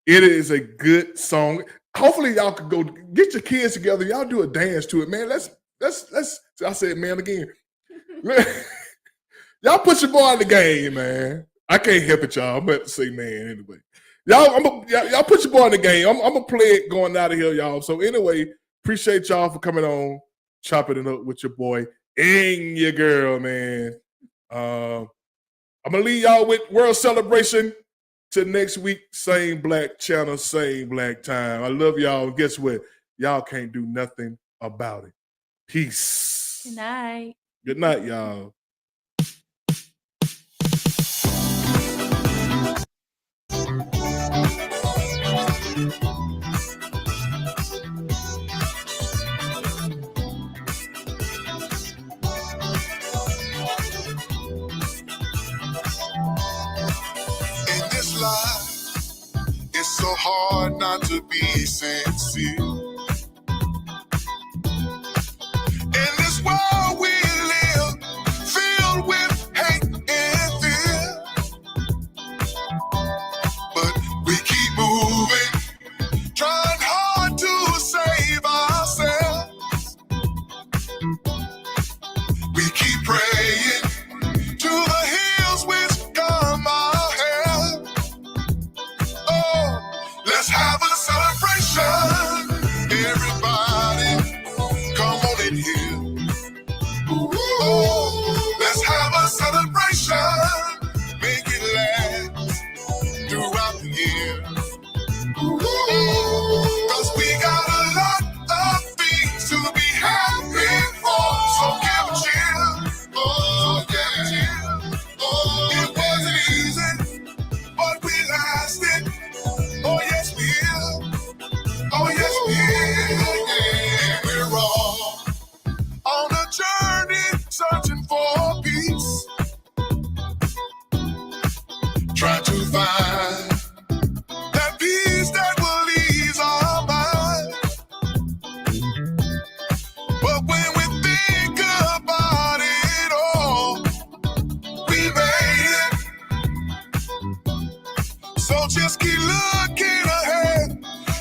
It is a good song. Hopefully y'all can go get your kids together. Y'all do a dance to it, man. Let's I said man again. Y'all put your boy in the game, man. I can't help it, y'all. I'm about to say man anyway. Y'all put your boy in the game. I'm gonna play it going out of here, y'all. So anyway, appreciate y'all for coming on, chopping it up with your boy and your girl, man. I'm gonna leave y'all with World Celebration. Till next week, same black channel, same black time. I love y'all. Guess what? Y'all can't do nothing about it. Peace. Good night. Good night, y'all. It's so hard not to be sincere. In this world we live, filled with hate and fear. But we keep moving, trying hard to save ourselves. We keep praying to the hills which come our help. Let's have a celebration. Everybody, come on in here. Oh, let's have a celebration. Make it last throughout the year. 'Cause we got a lot of things to be happy for. So give a cheer. Oh, yeah. Oh, it wasn't easy, but we lasted. Oh, yes, we will. Oh, yes, we will. Yeah, we're all on a journey searching for peace. Try to find that peace that will ease our mind. But when we think about it all, we made it. So just keep looking ahead,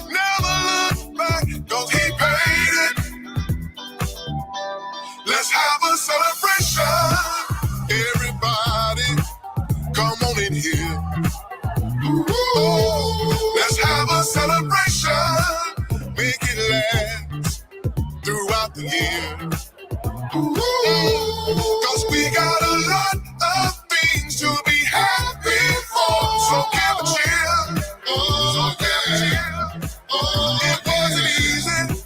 never look back, 'cause he paid it. Let's have Oh, let's have a celebration. Make it last throughout the year. Cause we got a lot of things to be happy for. So give a cheer. So give a cheer. It wasn't easy,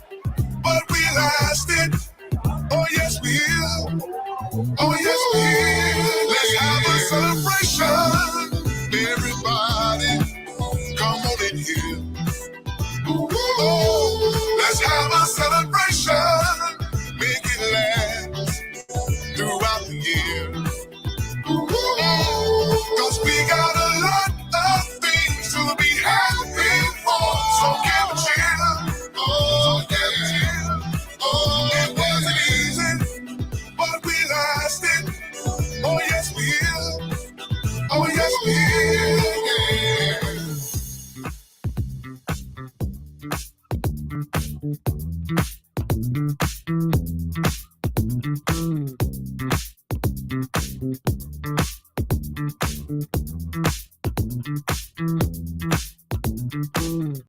but we lasted. Oh yes we will. Oh yes we will. Let's have a celebration. Everybody, come on in here. Let's have a celebration. Make it last throughout the year. Cause we got a lot of things to be happy for. So give a cheer. Oh, give a cheer. Oh, it wasn't easy, but we lasted. Oh, yes, we will. Oh, yes, we will.